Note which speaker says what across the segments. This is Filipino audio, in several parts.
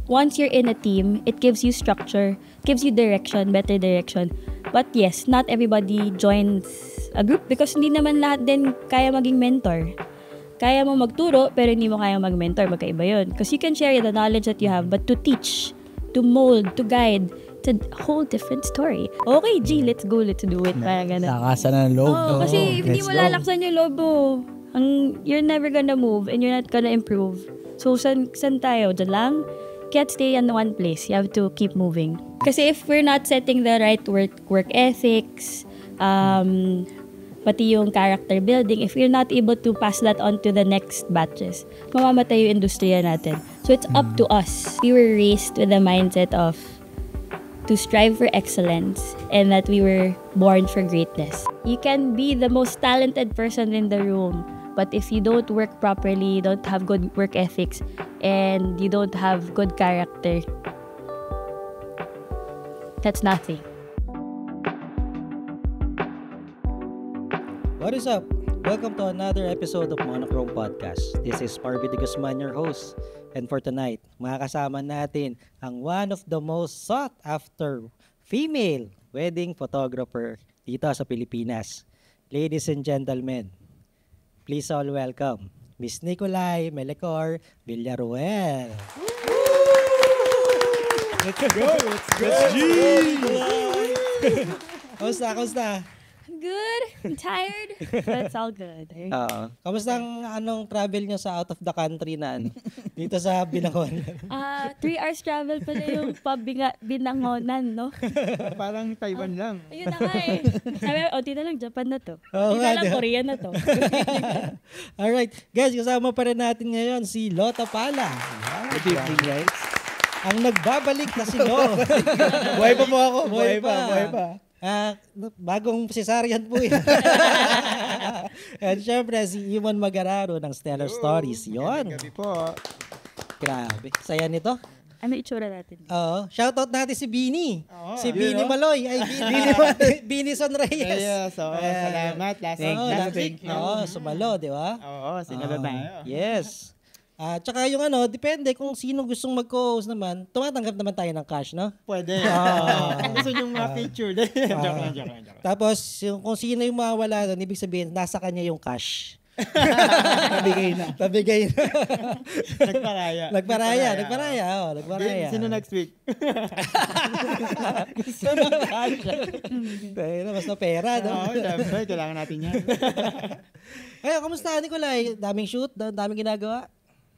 Speaker 1: once you're in a team, it gives you structure, gives you direction, better direction. But yes, not everybody joins a group because hindi naman lahat din kaya maging mentor. Kaya mo magturo, pero hindi mo kaya mag-mentor. Magkaiba yun. Because you can share the knowledge that you have, but to teach, to mold, to guide, it's a whole different story. Okay, G, let's go, let's do it. Parang ganun.
Speaker 2: Lakasan na ng loob.
Speaker 1: Oh, kasi hindi mo lalaksan yung loob mo. You're never gonna move and you're not gonna improve. So, san tayo? Diyan lang? Can't stay in one place. You have to keep moving. Kasi if we're not setting the right work ethics, pati yung character building, if we're not able to pass that on to the next batches, mamamatay yung industriya natin. So, it's up to us. We were raised with the mindset of to strive for excellence and that we were born for greatness. You can be the most talented person in the room, but if you don't work properly, you don't have good work ethics, and you don't have good character, that's nothing.
Speaker 3: What is up? Welcome to another episode of Monochrome Podcast. This is Marvin de Guzman, your host. And for tonight, makakasama natin ang one of the most sought after female wedding photographer dito sa Pilipinas. Ladies and gentlemen, please all welcome Miss Nicolay Melecor Villaruel.
Speaker 2: Let's go!
Speaker 3: Kamusta?
Speaker 1: Good. I'm tired. That's all good.
Speaker 3: Kamusta ang travel nyo sa out of the country na dito sa Binangonan?
Speaker 1: 3 hours travel pala yung Binangonan, no?
Speaker 2: Parang Taiwan lang.
Speaker 1: Ayun na nga eh. Sabi, di na lang Japan na to.
Speaker 3: Oo
Speaker 1: Di
Speaker 3: nga,
Speaker 1: na lang
Speaker 3: di ba?
Speaker 1: Korea na to.
Speaker 3: Alright, guys, kasama pa rin natin ngayon si Lota Pala.
Speaker 2: Good evening, guys.
Speaker 3: Ang nagbabalik na si Lo.
Speaker 2: Buhay pa po ako.
Speaker 3: Buhay pa. Bagong cesarean po yan. At syempre, si Iwan Magararo ng Stellar Stories. Yun.
Speaker 2: Gabi po.
Speaker 3: Grabe. Saya nito.
Speaker 1: Ano itsura natin?
Speaker 3: Oo. Shoutout natin si Bini. Si
Speaker 2: yun,
Speaker 3: Bini
Speaker 2: no?
Speaker 3: Maloy. Ay, Bini Son Reyes.
Speaker 2: Yes, salamat. Thank you.
Speaker 3: Oo, sumalo, di ba?
Speaker 2: Oo, sinalo tayo.
Speaker 3: Yes. Tsaka yung depende kung sino gustong mag-co-host naman, tumatanggap naman tayo ng cash, no?
Speaker 2: Pwede. Kung gusto nyo mga picture. Joke lang.
Speaker 3: Tapos, kung sino yung mawala doon, ibig sabihin, nasa kanya yung cash. Nabigay na. Nagparaya.
Speaker 2: Sino next week?
Speaker 3: Mas na pera, no?
Speaker 2: Oo, syempre. Kailangan natin yan.
Speaker 3: Ay, kamusta, Nicolay? Daming shoot? Daming ginagawa?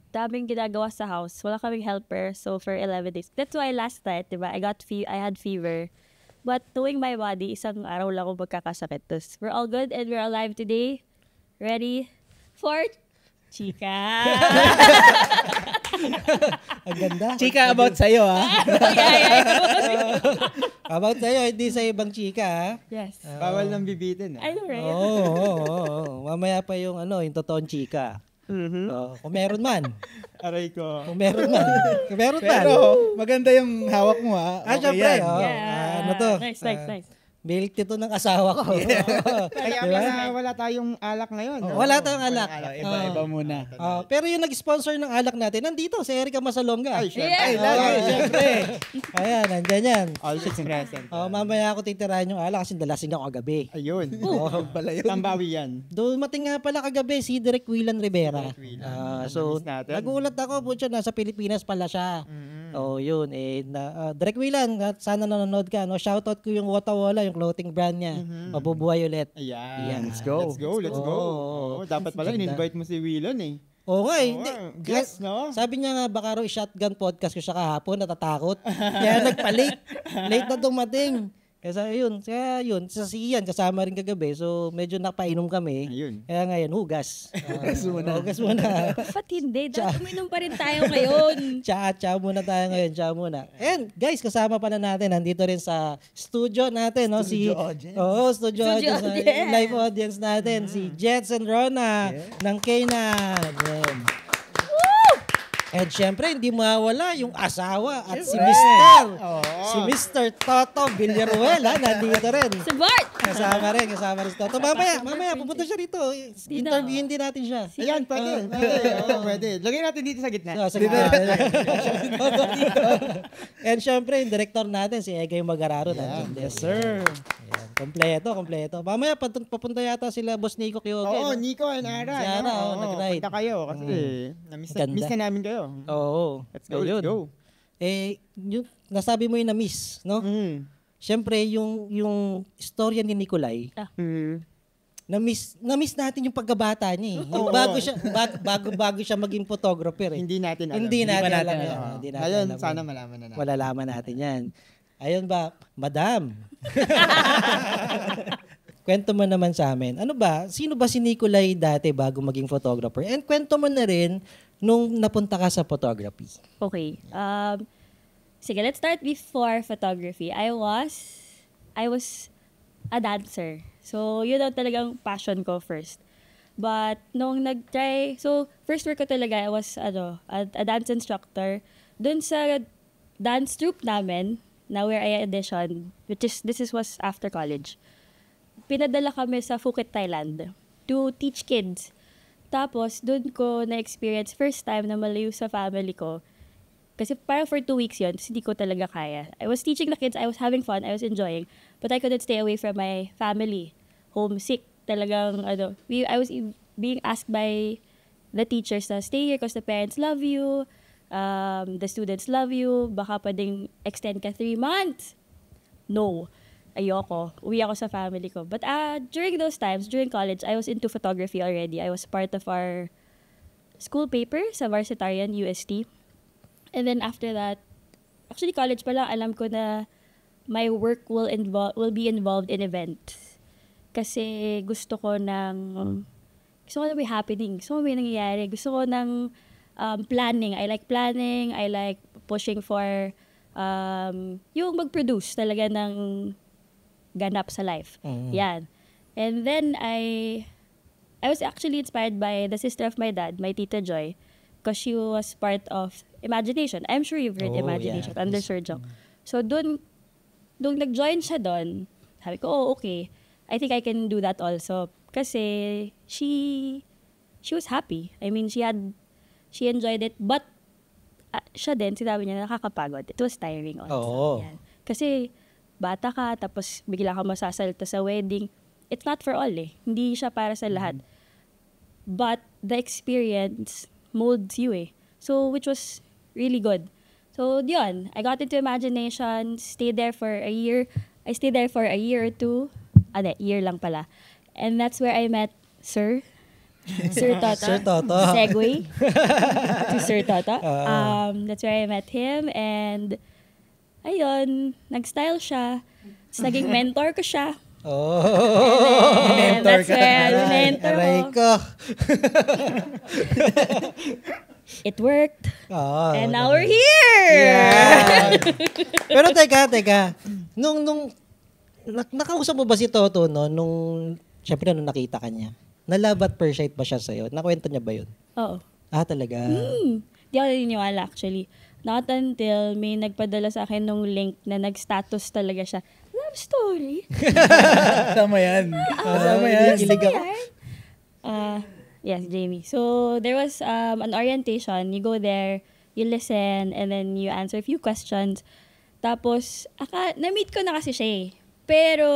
Speaker 1: Daming ginagawa sa house. Wala kaming helper. So, for 11 days. That's why last night, diba, I had fever. But knowing my body, isang araw lang ako magkakasakit. Tapos, we're all good and we're alive today. Ready for chika.
Speaker 3: Ang ganda.
Speaker 2: Chika about sa'yo, ha?
Speaker 3: About sa'yo, hindi sa ibang chika, ha?
Speaker 1: Yes.
Speaker 2: Bawal nang bibitin, ha?
Speaker 1: I know, right?
Speaker 3: Oo. Mamaya pa yung yung totoong chika. Kung meron man.
Speaker 2: Aray ko.
Speaker 3: Kung meron man.
Speaker 2: Pero, maganda yung hawak mo, ha?
Speaker 3: Syempre.
Speaker 1: Yeah.
Speaker 3: Ano to?
Speaker 1: Nice.
Speaker 3: Bilik ito ng asawa ko.
Speaker 2: Kaya pala wala tayong alak ngayon. No?
Speaker 3: Wala tayong alak.
Speaker 2: Iba muna.
Speaker 3: Pero yung nag-sponsor ng alak natin, nandito, si Erica Masalonga.
Speaker 2: Ay, syempre.
Speaker 3: Syempre. Ayan, nandyan yan.
Speaker 2: All shits present.
Speaker 3: Mamaya ako titirahan yung alak kasi dalasing ako kagabi.
Speaker 2: Ayun. Pala yun. Tambawi yan.
Speaker 3: Dumating nga pala kagabi si Direk Willan Rivera. So,
Speaker 2: natin.
Speaker 3: nagulat ako, butya, nasa Pilipinas pala siya. Yun. Direk Willan, sana nanonood ka. Shoutout ko yung Wotawala, yung clothing brand niya. Mabubuhay ulit.
Speaker 2: Ayan.
Speaker 3: Let's
Speaker 2: go. Dapat pala,
Speaker 3: Ganda.
Speaker 2: in-invite mo si Willan eh.
Speaker 3: Oo nga eh.
Speaker 2: Guess, no?
Speaker 3: Sabi niya nga, baka raw i-shotgun podcast ko siya kahapon, natatakot. Kaya nagpa-late. Late na dumating. Kaya yun, sa Sian, kasama rin kagabi. So, medyo napainom kami.
Speaker 2: Ayun.
Speaker 3: Kaya ngayon, hugas. Hugas muna.
Speaker 1: Ba't hindi? Dahil uminom pa rin tayo ngayon.
Speaker 3: Ciao muna tayo ngayon. Ciao muna. And guys, kasama pala natin. Nandito rin sa studio natin. No?
Speaker 2: Studio audience.
Speaker 3: Studio audience. Live audience natin. Si Jets and Rona ng Kainan. And syempre, hindi mawala yung asawa at si Mr. Si Mr. Toto Villaruel, nandito rin.
Speaker 1: Si Bart!
Speaker 3: Kasama rin si Toto. Mamaya, pupunta siya rito. Interviewin din natin siya.
Speaker 2: Ayan, pwede. Pwede. Lagay natin dito sa gitna.
Speaker 3: So, sa gitna. Si Toto dito. And syempre, yung director natin, si Egay Magararo.
Speaker 2: Yes, sir.
Speaker 3: Ayan. Kompleto. Mamaya, papunta yata sila Boss Nico Kyoke.
Speaker 2: Oo, Nico and Ara.
Speaker 3: Si Ara, nag-ride.
Speaker 2: Punta kayo kasi miss na namin kayo.
Speaker 3: Oo.
Speaker 2: Let's go.
Speaker 3: Yung nasabi mo yung na-miss, no? Siyempre, yung storya ni Nicolay, na-miss natin yung pagkabata niya. Yung bago siya maging photographer.
Speaker 2: Hindi natin alam.
Speaker 3: Hindi natin alam.
Speaker 2: Ngayon, sana malaman na natin.
Speaker 3: Malalaman natin yan. Ayun ba, Madam? Kwento mo naman sa amin. Sino ba si Nicolay dati bago maging photographer? And kwento mo na rin nung napunta ka sa photography.
Speaker 1: Okay. Sige, let's start before photography. I was a dancer. So, yun ang talagang passion ko first. But, nung nag-try, so, first work ko talaga, I was, a dance instructor. Dun sa dance troupe namin, na where I auditioned, was after college. Pinadala kami sa Phuket, Thailand, to teach kids. Tapos, dun ko na-experience first time na malayo sa family ko. Kasi parang for 2 weeks yun, hindi ko talaga kaya. I was teaching the kids, I was having fun, I was enjoying, but I couldn't stay away from my family. Homesick. Talagang, I was being asked by the teachers na stay here because the parents love you, the students love you, baka pwedeng extend ka 3 months. No. Ayoko. Uwi ako sa family ko. But during those times, during college, I was into photography already. I was part of our school paper sa Varsitarian UST. And then after that, actually college pa lang, alam ko na my work will be involved in events. Kasi gusto ko na may happening. Gusto ko may nangyayari. Gusto ko ng planning. I like planning. I like pushing for yung mag-produce talaga ng ganap sa life. Yan. And then I was actually inspired by the sister of my dad, my Tita Joy, because she was part of Imagination. I'm sure you've heard Imagination under Sir Jock. So nung nag-join siya doon, sabi ko, okay, I think I can do that also. Kasi she was happy. I mean, she enjoyed it, but siya din, sinabi niya, nakakapagod. It was tiring also. Yan. Kasi bata ka, tapos bigla ka masasalita sa wedding. It's not for all Hindi siya para sa lahat. But the experience molds you So, which was really good. So, yun. I got into Imagination, stayed there for a year. I stayed there for a year or 2. Year lang pala. And that's where I met Sir Toto.
Speaker 3: Sir Toto.
Speaker 1: Segue to Sir Toto. That's where I met him. And, ayun, nag-style siya. Tapos naging mentor ko siya.
Speaker 3: And
Speaker 1: that's where I mentor ko. It worked. And now we're here!
Speaker 3: Yeah. Pero teka. Nung nakausap mo ba si Toto, no? Siyempre, nung nakita ka niya, na-love at first sight ba siya sa'yo? Nakwento niya ba yun?
Speaker 1: Oo.
Speaker 3: Talaga?
Speaker 1: Di ako naniniwala actually. Not until may nagpadala sa akin nung link na nag-status talaga siya. Love story?
Speaker 2: Tama yan.
Speaker 3: Kilig ako.
Speaker 1: Yes, Jamie. So, there was an orientation. You go there, you listen, and then you answer a few questions. Tapos, na-meet ko na kasi siya Pero,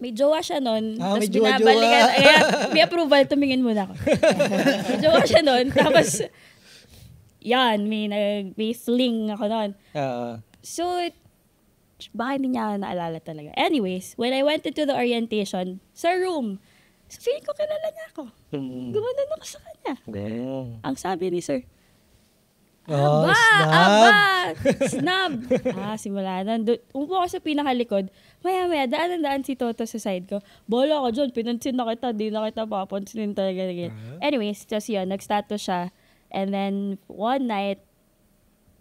Speaker 1: may jowa siya nun. Tapos binabalikan. May approval, tumingin muna ako. May jowa siya nun. Tapos, yan, may fling ako nun. So, baka hindi niya naalala talaga. Anyways, when I went into the orientation, sa room, so feeling ko kilala niya ako. Gumanon ako sa kanya. Ang sabi ni Sir, snub. Simula na. Umupo ako sa pinakalikod. Maya, daan si Toto sa side ko. Bola ako dyan, pinansin na kita, di na kita papansinin talaga. Anyways, just yun, nag-status siya. And then, one night,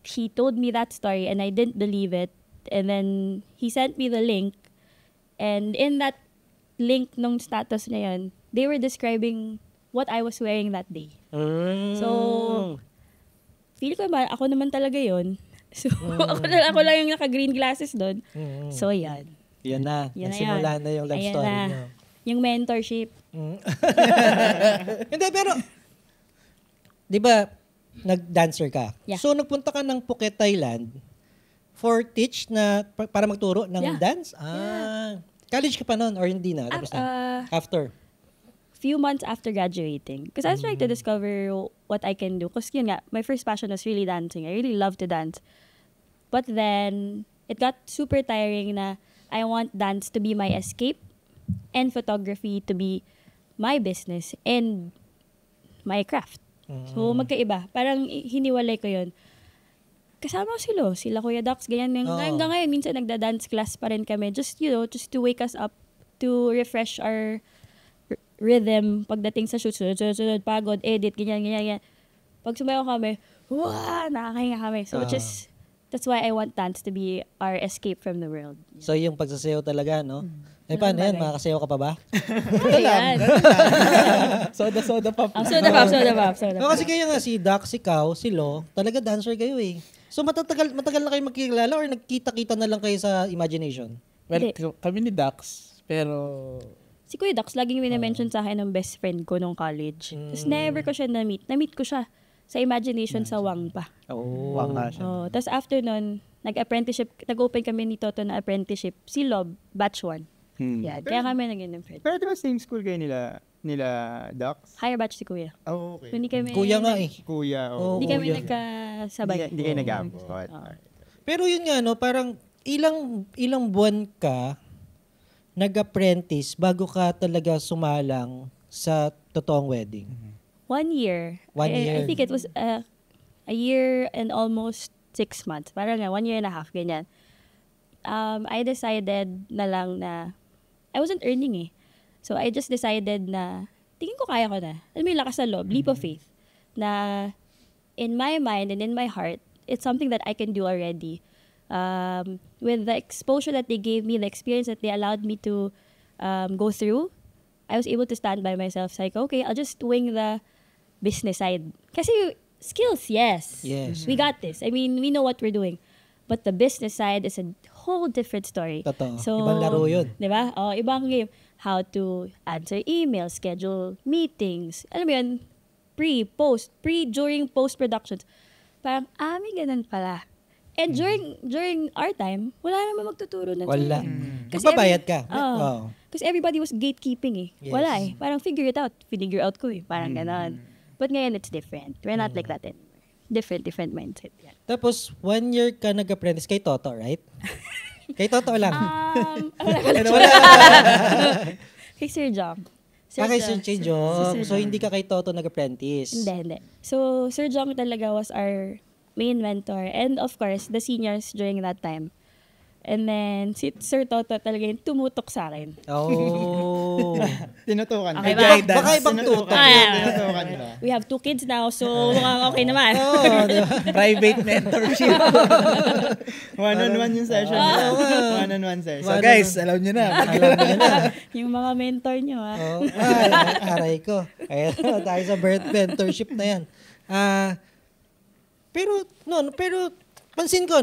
Speaker 1: he told me that story and I didn't believe it. And then, he sent me the link. And in that link nung status na yun, they were describing what I was wearing that day.
Speaker 3: Mm.
Speaker 1: So, feel ko ba, ako naman talaga yon. So, ako lang yung naka-green glasses doon. So, yan.
Speaker 3: Yan na.
Speaker 1: Yan na
Speaker 3: Nagsimula
Speaker 1: yan.
Speaker 3: na yung love
Speaker 1: Ayan
Speaker 3: story
Speaker 1: na.
Speaker 3: niyo.
Speaker 1: Yung mentorship.
Speaker 3: Hindi, pero, di ba, nag-dancer ka?
Speaker 1: Yeah.
Speaker 3: So, nagpunta ka ng Phuket, Thailand for teach na, para magturo ng
Speaker 1: Yeah.
Speaker 3: dance? College ka pa noon or hindi na? Tapos na? After?
Speaker 1: Few months after graduating. Because I was trying to discover what I can do. Because yun nga, my first passion was really dancing. I really love to dance. But then, it got super tiring na I want dance to be my escape and photography to be my business and my craft. So, magkaiba. Parang hiniwalay ko yun. Kasama ko sila Kuya Dax, ganyan. Hanggang ngayon, minsan nagda-dance class pa rin kami. Just to wake us up, to refresh our rhythm pagdating sa shoot, sunod, pagod, edit, ganyan. Pag sumayaw kami, nakakahinga kami. So, that's why I want dance to be our escape from the world.
Speaker 3: So, yung pagsasayaw talaga, no? Paano yan? Makakasayaw ka pa ba?
Speaker 1: Ayan.
Speaker 2: Soda pop.
Speaker 1: Soda pop.
Speaker 3: No, kasi kayo nga, si Dax, ikaw, si Lo, talaga dancer kayo eh. So, matagal na kayo magkikilala or nagkita-kita na lang kayo sa imagination?
Speaker 2: Well,
Speaker 1: Hindi.
Speaker 2: kami ni Dax, pero
Speaker 1: Si Kuya Dax, laging minimension sa akin ng best friend ko nung college. Tapos never ko siya na-meet. Na-meet ko siya sa imagination sa Wang pa.
Speaker 2: wang nga siya.
Speaker 1: Tapos after nun, nag-apprenticeship, nag-open kami ni Toto na apprenticeship. Si Lob, batch 1. Yeah, kaya kami naging friend.
Speaker 4: Pero di ba same school kayo nila Dax?
Speaker 1: Higher batch si Kuya.
Speaker 4: Oh, okay.
Speaker 1: Hindi kami,
Speaker 3: Kuya nga eh.
Speaker 4: Kuya,
Speaker 1: Hindi kami
Speaker 3: Kuya.
Speaker 1: nagkasabay.
Speaker 4: Hindi kayo nag-abot.
Speaker 3: Pero yun nga, no, parang ilang buwan ka nag-apprentice bago ka talaga sumalang sa totoong wedding?
Speaker 1: 1 year.
Speaker 3: 1 year.
Speaker 1: I think it was a year and almost 6 months. Parang nga, 1 year and a half, ganyan. I decided na lang na I wasn't earning eh. So I just decided na tingin ko kaya ko na. Alam mo yung lakas sa loob, leap of faith. Na in my mind and in my heart, it's something that I can do already. With the exposure that they gave me, the experience that they allowed me to go through, I was able to stand by myself. Like, okay, I'll just wing the business side. Kasi skills, yes. We got this. I mean, we know what we're doing. But the business side is a whole different story.
Speaker 3: Totoo.
Speaker 1: So,
Speaker 3: Ibang laro yun.
Speaker 1: Di ba? Ibang game. How to answer emails, schedule meetings. Alam mo yun, during, post-productions. Parang, may ganun pala. And during our time, wala naman magtuturo na.
Speaker 3: Wala.
Speaker 1: Kasi
Speaker 3: Magbabayad ka.
Speaker 1: Because everybody was gatekeeping eh.
Speaker 3: Yes.
Speaker 1: Wala eh. Parang figure it out. Figure out ko eh. Parang ganon. But ngayon, it's different. We're not like that anymore. Different mindset. Yeah.
Speaker 3: Tapos, 1 year ka nag-apprentice kay Toto, right? Kay Toto lang.
Speaker 1: Kay Sir Jong.
Speaker 3: Kay Sir Jong.
Speaker 1: Sir
Speaker 3: So,
Speaker 1: Jong.
Speaker 3: hindi ka kay Toto nag-apprentice.
Speaker 1: Hindi. So, Sir Jong talaga was our main mentor. And of course, the seniors during that time. And then, si Sir Toto talaga yung tumutok sa akin.
Speaker 3: Oh.
Speaker 4: Tinutukan.
Speaker 1: Okay
Speaker 4: May
Speaker 1: ba?
Speaker 4: guidance.
Speaker 3: Baka ibang tutok.
Speaker 4: Tinutukan nila.
Speaker 1: We have 2 kids now, so mukhang okay naman.
Speaker 3: Oo, di ba?
Speaker 2: Private mentorship.
Speaker 4: One-on-one yung session nila. One-on-one session.
Speaker 2: So guys, alam nyo na.
Speaker 3: Alam mo na.
Speaker 1: Yung mga mentor nyo, ha?
Speaker 3: Oh, aray ko. Kaya tayo sa birth mentorship na yan. Pero pansin ko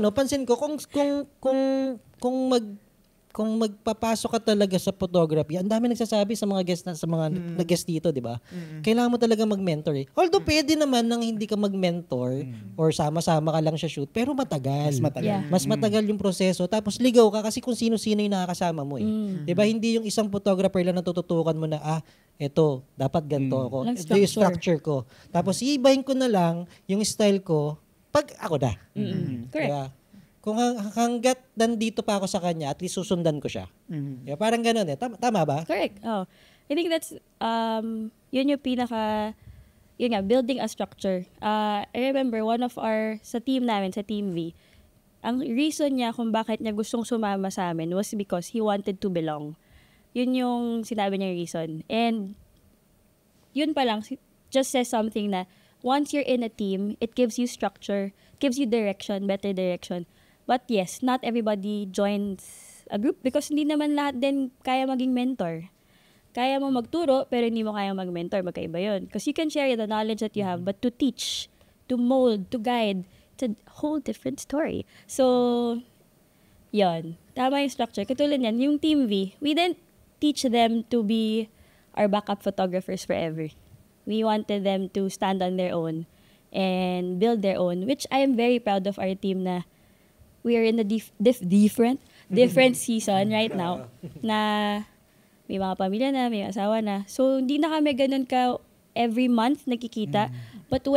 Speaker 3: kung magpapasok ka talaga sa photography, ang dami nagsasabi sa mga guest nag-guest dito, 'di ba? Kailangan mo talaga mag-mentor eh. Although pwede naman nang hindi ka mag-mentor or sama-sama ka lang sa shoot, pero matagal.
Speaker 2: Mas matagal.
Speaker 1: Yeah.
Speaker 3: Mas matagal yung proseso. Tapos ligaw ka kasi kung sino-sino yung nakakasama mo eh. 'Di ba? Hindi yung isang photographer lang na tututukan mo na eto, dapat ganito ako.
Speaker 1: Walang
Speaker 3: Ito yung structure ko. Tapos iibahin ko na lang yung style ko pag ako na.
Speaker 1: Correct.
Speaker 3: Diba? Kung hanggat nandito pa ako sa kanya, at least susundan ko siya. Diba? Parang ganun eh. Tama ba?
Speaker 1: Correct. I think that's, yun yung building a structure. I remember one of sa team namin, sa Team V, ang reason niya kung bakit niya gustong sumama sa amin was because he wanted to belong. Yun yung sinabi niya reason. And yun pa lang, just says something na once you're in a team, it gives you structure, gives you direction, better direction. But yes, not everybody joins a group because hindi naman lahat din kaya maging mentor. kaya mo magturo, pero hindi mo kaya mag-mentor. Magkaiba yun. Because you can share the knowledge that you have, but to teach, to mold, to guide, it's a whole different story. So, yun. Tama yung structure. Katulad yan, yung Team V, we didn't teach them to be our backup photographers forever. We wanted them to stand on their own and build their own, which I am very proud of our team na we are in a different season right now na may mga pamilya na, may asawa na. So, hindi na kami ganun ka every month nakikita. But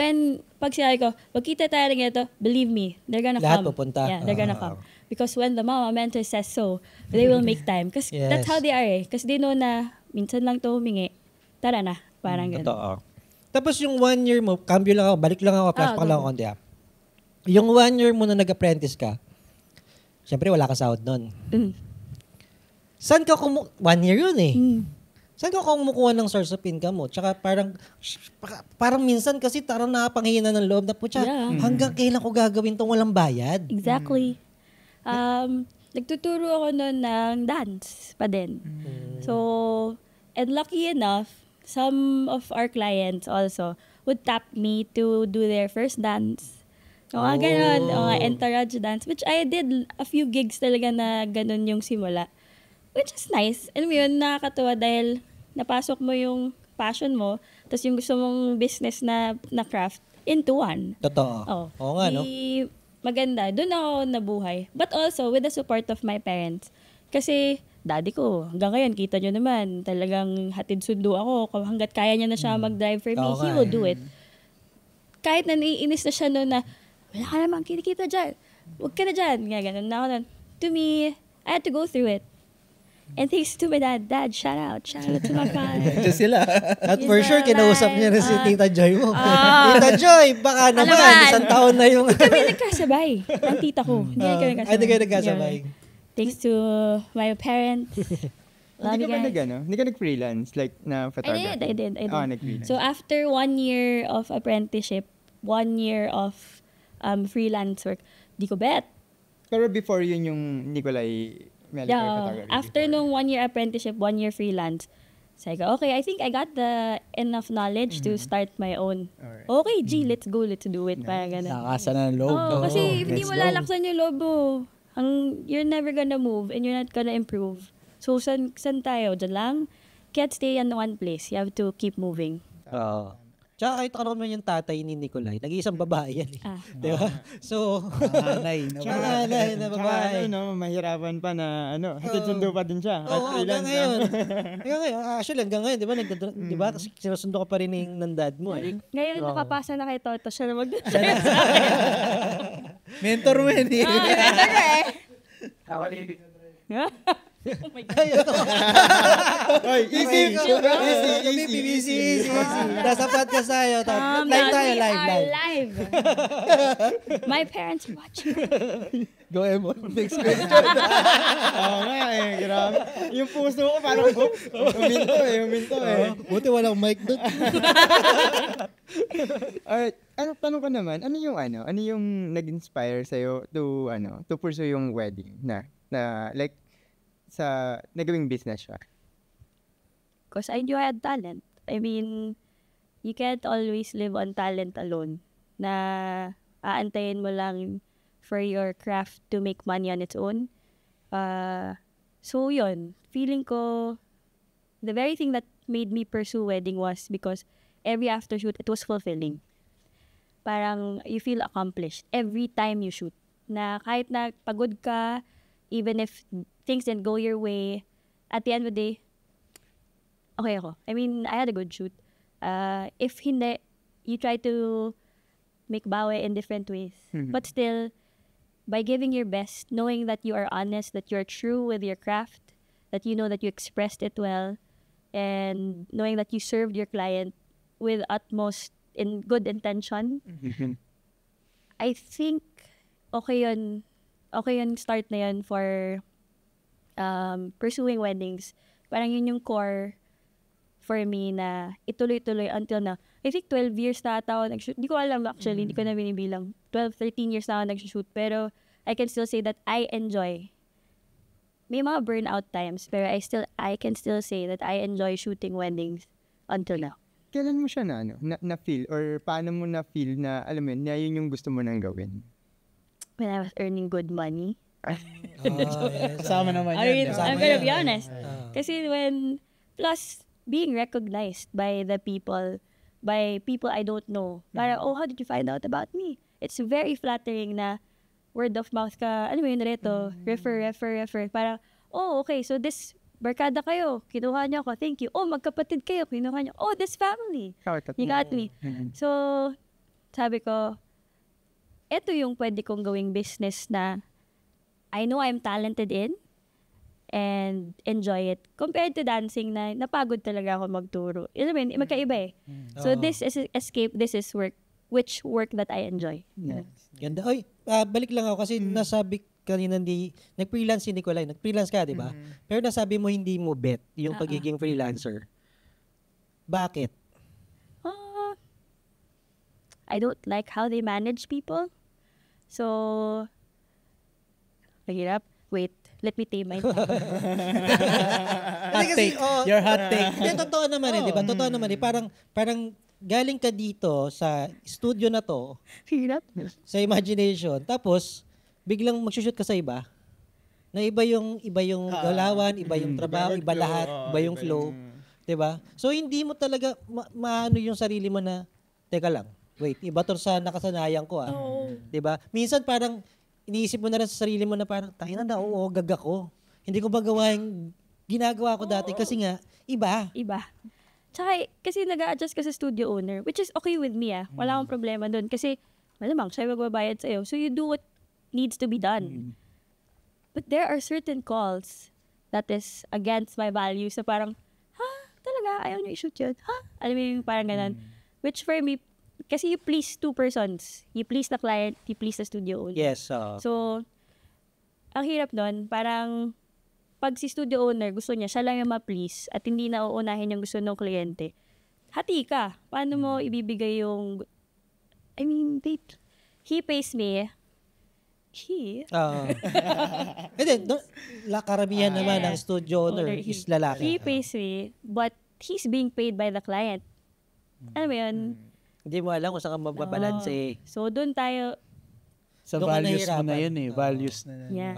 Speaker 1: pag sinabi ko, magkita tayo ng ito, believe me, they're gonna
Speaker 3: Lahat
Speaker 1: come.
Speaker 3: pupunta.
Speaker 1: Yeah, they're gonna come. Because when the mama mentor says so, they will make time. Because that's how they are eh. Kasi they know na minsan lang to humingi. Tara na. Parang ganun.
Speaker 3: Totoo. Tapos yung 1 year mo, cambio lang ako, balik lang ako, flashback lang ako konti. Yung 1 year mo na nag-apprentice ka, syempre wala ka sahod nun. Saan ka 1 year yun eh. Saan ka kumukuha ng source of income mo? Tsaka parang minsan kasi tarang nakapanghina ng loob na putya, hanggang kailan ko gagawin tong walang bayad?
Speaker 1: Exactly. Nagtuturo ako noon ng dance pa din. So, and lucky enough, some of our clients also would tap me to do their first dance. Mga ganun, entourage dance, which I did a few gigs talaga na ganun yung simula. Which is nice. And yun, nakakatuwa dahil napasok mo yung passion mo, tapos yung gusto mong business na craft into one.
Speaker 3: Totoo. Oo nga, no?
Speaker 1: Maganda. Doon ako nabuhay. But also, with the support of my parents. Kasi, daddy ko, hanggang ngayon, kita nyo naman, talagang hatid sundo ako. Hanggat kaya niya na siya mag-drive for me, he will do it. Kahit na naiinis na siya noon na, wala ka naman kinikita dyan. Huwag ka na dyan. Nga, ganun na ako nun. To me, I had to go through it. And thanks to my dad. Dad, shout out. Shout out to my father.
Speaker 4: Ito sila.
Speaker 3: At for sure, kinausap niya na si Tita Joy mo. Tita Joy, baka naman, isang taon na yung...
Speaker 1: Hindi kami nagkasabay. Ang tita ko. Hindi kami nagkasabay.
Speaker 3: Hindi kayo nagkasabay.
Speaker 1: Thanks to my parents.
Speaker 2: Hindi ka ba hindi ka nag-freelance? Like, na photographer?
Speaker 1: I did.
Speaker 2: Nag-freelance.
Speaker 1: So, after 1 year of apprenticeship, 1 year of freelance work, di ko bet.
Speaker 2: Pero before yun yung Nicolay Melker photography?
Speaker 1: After nung 1 year apprenticeship, 1 year freelance, sabi ko, okay, I think I got the enough knowledge to start my own. Alright. Okay, let's go, let's do it. Parang ganun.
Speaker 4: Nakasa na ng loob.
Speaker 1: Kasi hindi mo lalaksan yung loob mo. You're never gonna move and you're not gonna improve. So, saan tayo? Diyan lang? Can't stay in one place. You have to keep moving.
Speaker 3: Oo. Tsaka kahit ako naman yung tatay ni Nicolay, nag-iisang babae yan eh. Diba? So,
Speaker 4: Nanay
Speaker 3: na babae.
Speaker 2: Mahirapan pa na, hatid sundo pa din siya.
Speaker 3: Hanggang ngayon. Actually, hanggang ngayon, diba? Kasi sinusundo ka pa rin ng dad mo eh.
Speaker 1: Ngayon, nakapasa na kay Toto siya na
Speaker 4: Mentor mo yan eh.
Speaker 2: Ako ulit.
Speaker 1: Oh my God.
Speaker 3: Easy. Nasa podcast tayo. Live.
Speaker 1: My parents watching.
Speaker 4: Go, Emon. Next question.
Speaker 2: Oo nga eh, grabe. Yung puso ko parang huminto eh.
Speaker 3: Buti walang mic doon.
Speaker 2: Alright, tanong ko naman, ano yung nag-inspire sa'yo to pursue yung wedding na like, sa nagawing business siya?
Speaker 1: Because I knew I had talent. I mean, you can't always live on talent alone. Na aantayin mo lang for your craft to make money on its own. So yun, feeling ko, the very thing that made me pursue wedding was because every after shoot, it was fulfilling. Parang you feel accomplished every time you shoot. Na kahit na pagod ka, even if things didn't go your way, at the end of the day, okay ako. I mean, I had a good shoot. If hindi, you try to make bawi in different ways. But still, by giving your best, knowing that you are honest, that you're true with your craft, that you know that you expressed it well, and knowing that you served your client with utmost in good intention, I think okay yun start na yun for pursuing weddings. Parang yun yung core for me na ituloy-tuloy until na, I think 12 years na ata ako nag-shoot. Hindi ko alam actually, hindi ko na binibilang. 12, 13 years na ako nag-shoot. Pero I can still say that I enjoy may mga burnout times, pero I can still say that I enjoy shooting weddings until now.
Speaker 2: Kailan mo siya na feel or paano mo na feel na alam mo yun yung gusto mo nang gawin?
Speaker 1: When I was earning good money.
Speaker 4: Kasama naman
Speaker 1: I mean,
Speaker 4: yan.
Speaker 1: I'm gonna be honest. Kasi plus being recognized by people I don't know. Para, how did you find out about me? It's very flattering na word of mouth ka, ano mo yun, refer. Parang, okay, so this, barkada kayo, kinuha niyo ako, thank you. Magkapatid kayo, kinuha niyo. This family. You got me. So, sabi ko, eto yung pwede kong gawing business na I know I'm talented in and enjoy it. Compared to dancing na napagod talaga ako magturo. Magkaiba eh. So this is escape, this is work. Which work that I enjoy.
Speaker 2: Yes.
Speaker 3: Ganda. Oy, balik lang ako kasi nasabi kanina nag-freelance si Nicolay. Nag-freelance ka, di ba? Pero nasabi mo hindi mo bet yung pagiging freelancer. Bakit?
Speaker 1: I don't like how they manage people. So, mahirap. Wait, let me tame my
Speaker 4: Hot take. Your hot take.
Speaker 3: Hindi, totoo naman di ba? Totoo naman Parang galing ka dito sa studio na to,
Speaker 1: Hirap.
Speaker 3: sa imagination, tapos biglang magsushoot ka sa iba, na iba yung galawan, iba yung trabaho, iba lahat, iba yung flow. Diba? So hindi mo talaga maano yung sarili mo na, teka lang, wait, iba to sa nakasanayan ko Diba? Minsan parang iniisip mo na rin sa sarili mo na parang, gag ako. Hindi ko ba gawa yung ginagawa ko dati kasi nga, iba.
Speaker 1: Tsaka, kasi nag-a-adjust ka sa studio owner, which is okay with me Wala akong problema doon. Kasi, malamang, siya magbabayad sa'yo. So, you do what needs to be done. But there are certain calls that is against my values. So, parang, talaga, ayaw niyo i-shoot yun? Alam mo yung parang ganun. Which for me, kasi you please two persons. You please the client, you please the studio owner.
Speaker 3: Yes.
Speaker 1: So, ang hirap nun, parang, pag si studio owner gusto niya, siya lang yung ma-please at hindi na uunahin yung gusto ng kliyente, hati ka. Paano mo ibibigay yung... he pays me.
Speaker 3: Hindi, karamihan naman ng studio owner is lalaki.
Speaker 1: He pays me, but he's being paid by the client. Ano mo yun?
Speaker 3: Hindi mo alam kung saan ka magbabalanse.
Speaker 1: So, doon tayo...
Speaker 4: Sa
Speaker 3: Doon ka
Speaker 4: values mo na
Speaker 3: nahihirapan.
Speaker 4: yun values na.
Speaker 1: Yeah.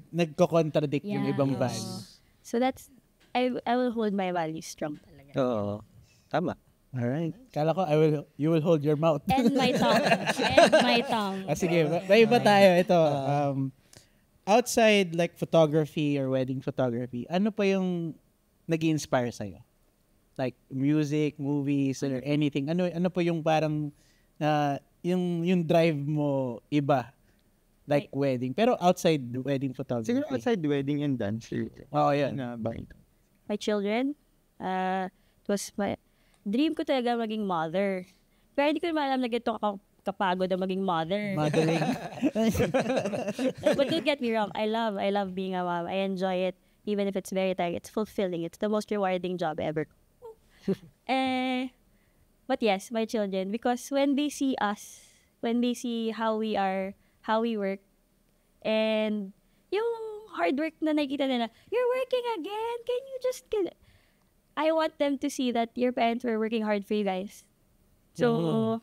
Speaker 4: Nagko-contradict yung ibang
Speaker 3: Yes.
Speaker 4: values.
Speaker 1: So, that's... I will hold my values strong talaga.
Speaker 3: Oo. Tama.
Speaker 4: Alright. Kala ko, you will hold your mouth.
Speaker 1: And my tongue.
Speaker 4: Sige, may iba tayo. Ito, outside like photography or wedding photography, ano pa yung nag-inspire sa'yo? Like music, movies, or anything. Ano pa yung parang, yung drive mo iba? Like wedding. Pero outside wedding photography.
Speaker 2: Siguro outside wedding and dance.
Speaker 4: Oo, yan.
Speaker 1: My children, it was my dream ko talaga maging mother. Pero hindi ko naman alam na ganito ako kapagod na maging mother.
Speaker 4: Modeling.
Speaker 1: But don't get me wrong, I love being a mom. I enjoy it, even if it's very tiring. It's fulfilling. It's the most rewarding job ever. But yes, my children, because when they see us, when they see how we are, how we work, and yung hard work na nakikita nila, you're working again, can you just get it? I want them to see that your parents were working hard for you guys. So,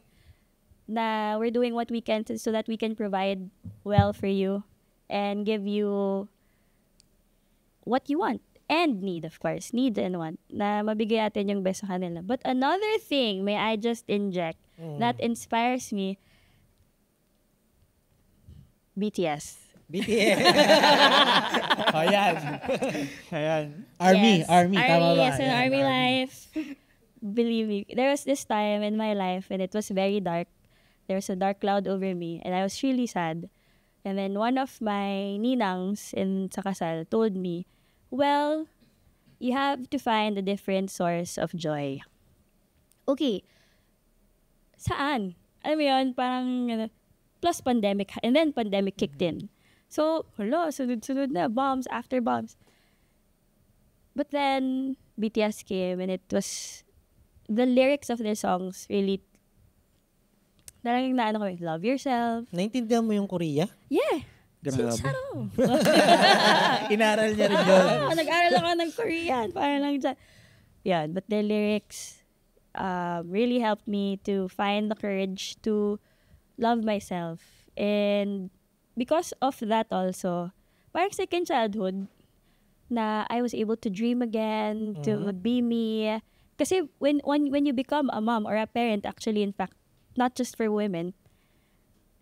Speaker 1: na we're doing what we can so that we can provide well for you and give you what you want and need, of course. Need and want. Na mabigay natin yung best sa kanila. But another thing, may I just inject, that inspires me, BTS.
Speaker 4: Ayan. Army,
Speaker 1: Yes.
Speaker 4: tama ba?
Speaker 1: Yes, in Army life. Believe me, there was this time in my life when it was very dark. There was a dark cloud over me and I was really sad. And then one of my ninangs sa kasal told me, well, you have to find a different source of joy. Okay. Saan? Alam mo yun, parang, plus pandemic, and then pandemic kicked in. So, sunod-sunod na, bombs after bombs. But then, BTS came and it was, the lyrics of their songs really, talagang love yourself.
Speaker 3: Naintindihan mo yung Korea?
Speaker 1: Yeah.
Speaker 3: Grabe.
Speaker 1: Saro.
Speaker 4: Inaral niya rin yun.
Speaker 1: Nag-aral ako ng Korean. Para lang dyan. Yeah, but the lyrics really helped me to find the courage to love myself. And because of that also, parang second childhood, na I was able to dream again, to be me. Kasi when you become a mom or a parent, actually, in fact, not just for women,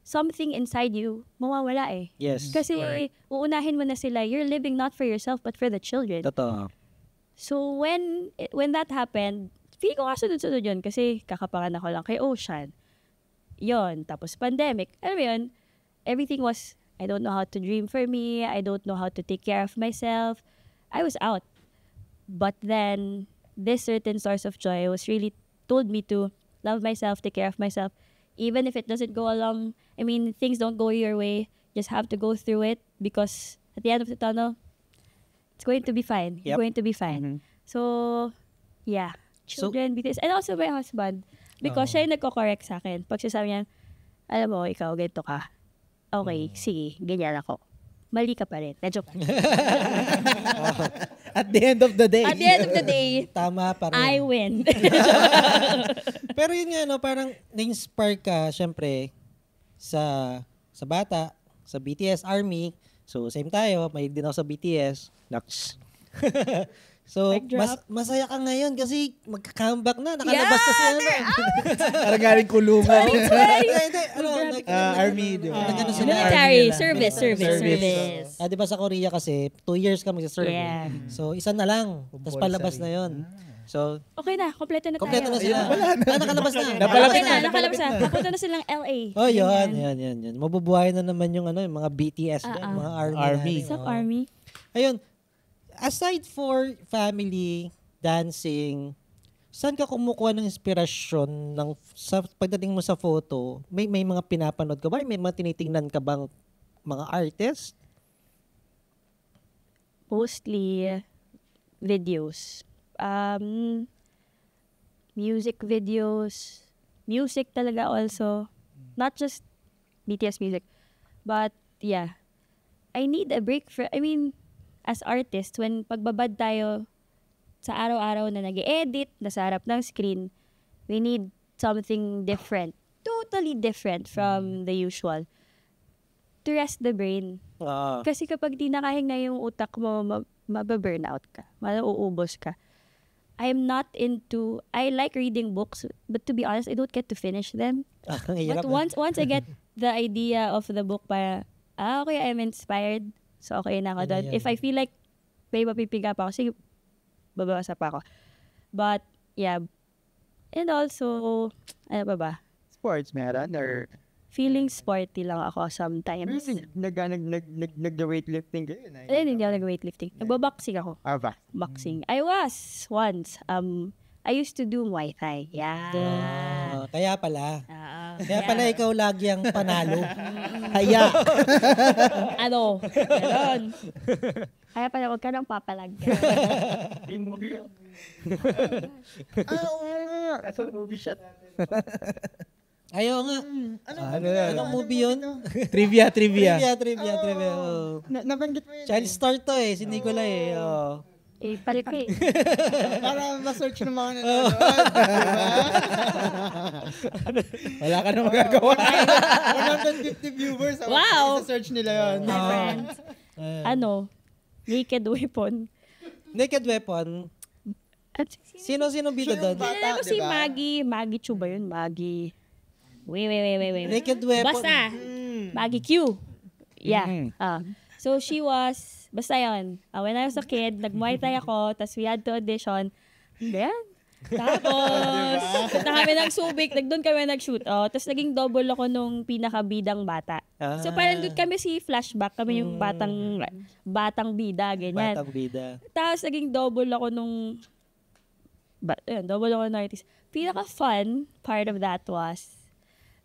Speaker 1: something inside you, mawawala eh.
Speaker 3: Yes.
Speaker 1: Kasi uunahin mo na sila, you're living not for yourself, but for the children.
Speaker 3: Totoo.
Speaker 1: So when that happened, feeling ko kasunod-sunod yun kasi kakapanganak ko lang kay Ocean. Yon, tapos pandemic. Alam mo yun, everything was, I don't know how to dream for me, I don't know how to take care of myself. I was out. But then, this certain source of joy was really told me to love myself, take care of myself. Even if it doesn't go along, I mean, things don't go your way, just have to go through it because at the end of the tunnel, it's going to be fine.
Speaker 3: Yep.
Speaker 1: It's going to be fine. So, yeah. Children, BTS. And also my husband. Because siya yung nagko-correct sa akin. Pag sasabi niya, alam mo, ikaw, ganito ka. Okay, sige, ganyan ako. Mali ka pa rin. Na-joke.
Speaker 4: At the end of the day.
Speaker 1: At the end of the day,
Speaker 3: Tama pa rin.
Speaker 1: I win.
Speaker 3: Pero yun nga, no, parang na-inspire ka, syempre, sa bata, sa BTS Army. So, same tayo. Mahilig din ako sa BTS. Naks. So,
Speaker 1: Mic drop.
Speaker 3: masaya ka ngayon kasi magka-comeback na. Nakalabas na sila.
Speaker 4: Parang galing kulungan.
Speaker 3: Hindi, ano,
Speaker 4: Army, di ba?
Speaker 3: Nagano sila.
Speaker 1: Military,
Speaker 4: Army
Speaker 1: service.
Speaker 3: Di ba sa Korea kasi, 2 years ka magsa-serve.
Speaker 1: Yeah.
Speaker 3: So, isa na lang. Tapos palabas na yon. So,
Speaker 1: Okay na, kompleto na tayo.
Speaker 3: kompleto na sila. Nakalabas na.
Speaker 1: Okay na, nakalabas na. Papunta na silang LA.
Speaker 3: Oh, yun. Mabubuhay na naman yung yung mga BTS din, mga Army.
Speaker 4: Army.
Speaker 3: natin.
Speaker 1: What's up, Army?
Speaker 3: Ayun, aside for family, dancing, saan ka kumukuha ng inspirasyon sa pagdating mo sa photo? May mga pinapanood ka ba? May mga tinitingnan ka bang mga artist?
Speaker 1: Mostly videos. Music videos. Music talaga also. Not just BTS music. But, yeah. I need a break as artists, when pagbabad tayo sa araw-araw na nag-edit, nasa harap ng screen, we need something different. Totally different from the usual. To rest the brain. Kasi kapag di nakahinga yung utak mo, mababurnout ka. Mauubos ka. I like reading books, but to be honest, I don't get to finish them.
Speaker 3: Ang hirap.
Speaker 1: But once I get the idea of the book, okay, I'm inspired. So, okay na ako doon. If I feel like may mapipiga pa ako, sige, babasa pa ako. But, yeah. And also, ano pa ba?
Speaker 2: Sports meron or
Speaker 1: Feeling sporty lang ako sometimes.
Speaker 2: nag-weightlifting kayo na?
Speaker 1: Hindi ako nag-weightlifting. Nagbaboxing ako.
Speaker 2: Ba?
Speaker 1: Boxing. I was once. I used to do Muay Thai. Yeah.
Speaker 3: Kaya pala. Kaya
Speaker 1: Yeah.
Speaker 3: pala ikaw lagi ang panalo. Kaya.
Speaker 1: Ano? Ganon. Kaya pala, huwag ka nang papalag.
Speaker 3: Ayaw nga. Anong movie yun?
Speaker 4: Trivia.
Speaker 3: Trivia. Oh.
Speaker 2: Nabanggit mo yun.
Speaker 3: Child star to eh, si Nicola eh. Oh.
Speaker 1: Palaki.
Speaker 2: Para ma-search ng mga nanonood.
Speaker 4: Wala ka na magagawa.
Speaker 2: 150 viewers.
Speaker 1: Wow!
Speaker 2: Sa-search nila yun.
Speaker 1: My friends. Naked Weapon.
Speaker 3: Naked Weapon.
Speaker 1: At
Speaker 3: Sino bida doon?
Speaker 1: kilala ko si
Speaker 2: diba?
Speaker 1: Maggie Chu ba yun? Maggie. Wait.
Speaker 3: Naked Weapon.
Speaker 1: Basta. Maggie Q. Yeah. So she was, basta yun. When I was a kid, nag-Muay Thai ako, tapos we had to audition. Then, tapos, punta kami ng Subic, doon kami nag-shoot. Tapos naging double ako nung pinakabidang bata. So parang doon kami si flashback, kami yung batang bida, ganyan.
Speaker 3: Batang bida.
Speaker 1: Tapos naging double ako nung double ako ng artist. Pinaka-fun part of that was,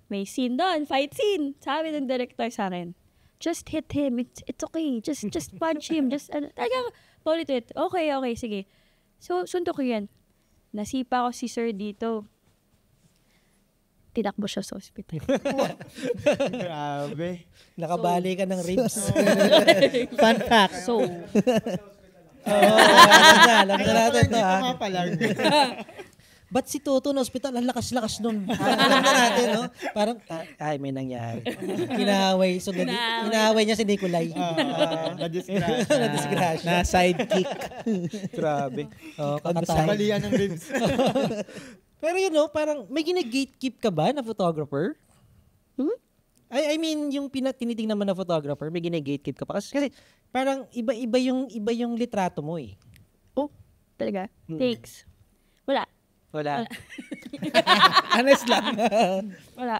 Speaker 1: may scene doon, fight scene. Sabi ng director sa akin, just hit him. It's okay. Just punch him. Talagang, paulit-ulit. Okay, sige. So, suntok ko yan. Nasipa ko si sir dito. tinakbo siya sa ospital.
Speaker 2: Grabe.
Speaker 3: Nakabali ka ng ribs.
Speaker 4: Fun fact.
Speaker 1: So,
Speaker 3: Alam na natin to, ha?
Speaker 2: Tama pa lang.
Speaker 3: Ba't si Toto na ospital? Ang lakas-lakas nun. Alam na natin, no? Parang, ay, may nangyari. Kinaway. So, kinaway niya si Nicolay.
Speaker 2: Na-disgrasya.
Speaker 3: Na-disgrasya.
Speaker 4: Na sidekick.
Speaker 3: Grabe. Oh, kakatay.
Speaker 2: Balian ng ribs.
Speaker 3: Pero yun, no, parang may gine-gatekeep ka ba na photographer? I mean, yung tinitingnan naman na photographer, may gine-gatekeep ka pa. Kasi parang iba yung litrato mo eh.
Speaker 1: oh, talaga. Thanks. Wala.
Speaker 4: Honest lang.
Speaker 1: Wala.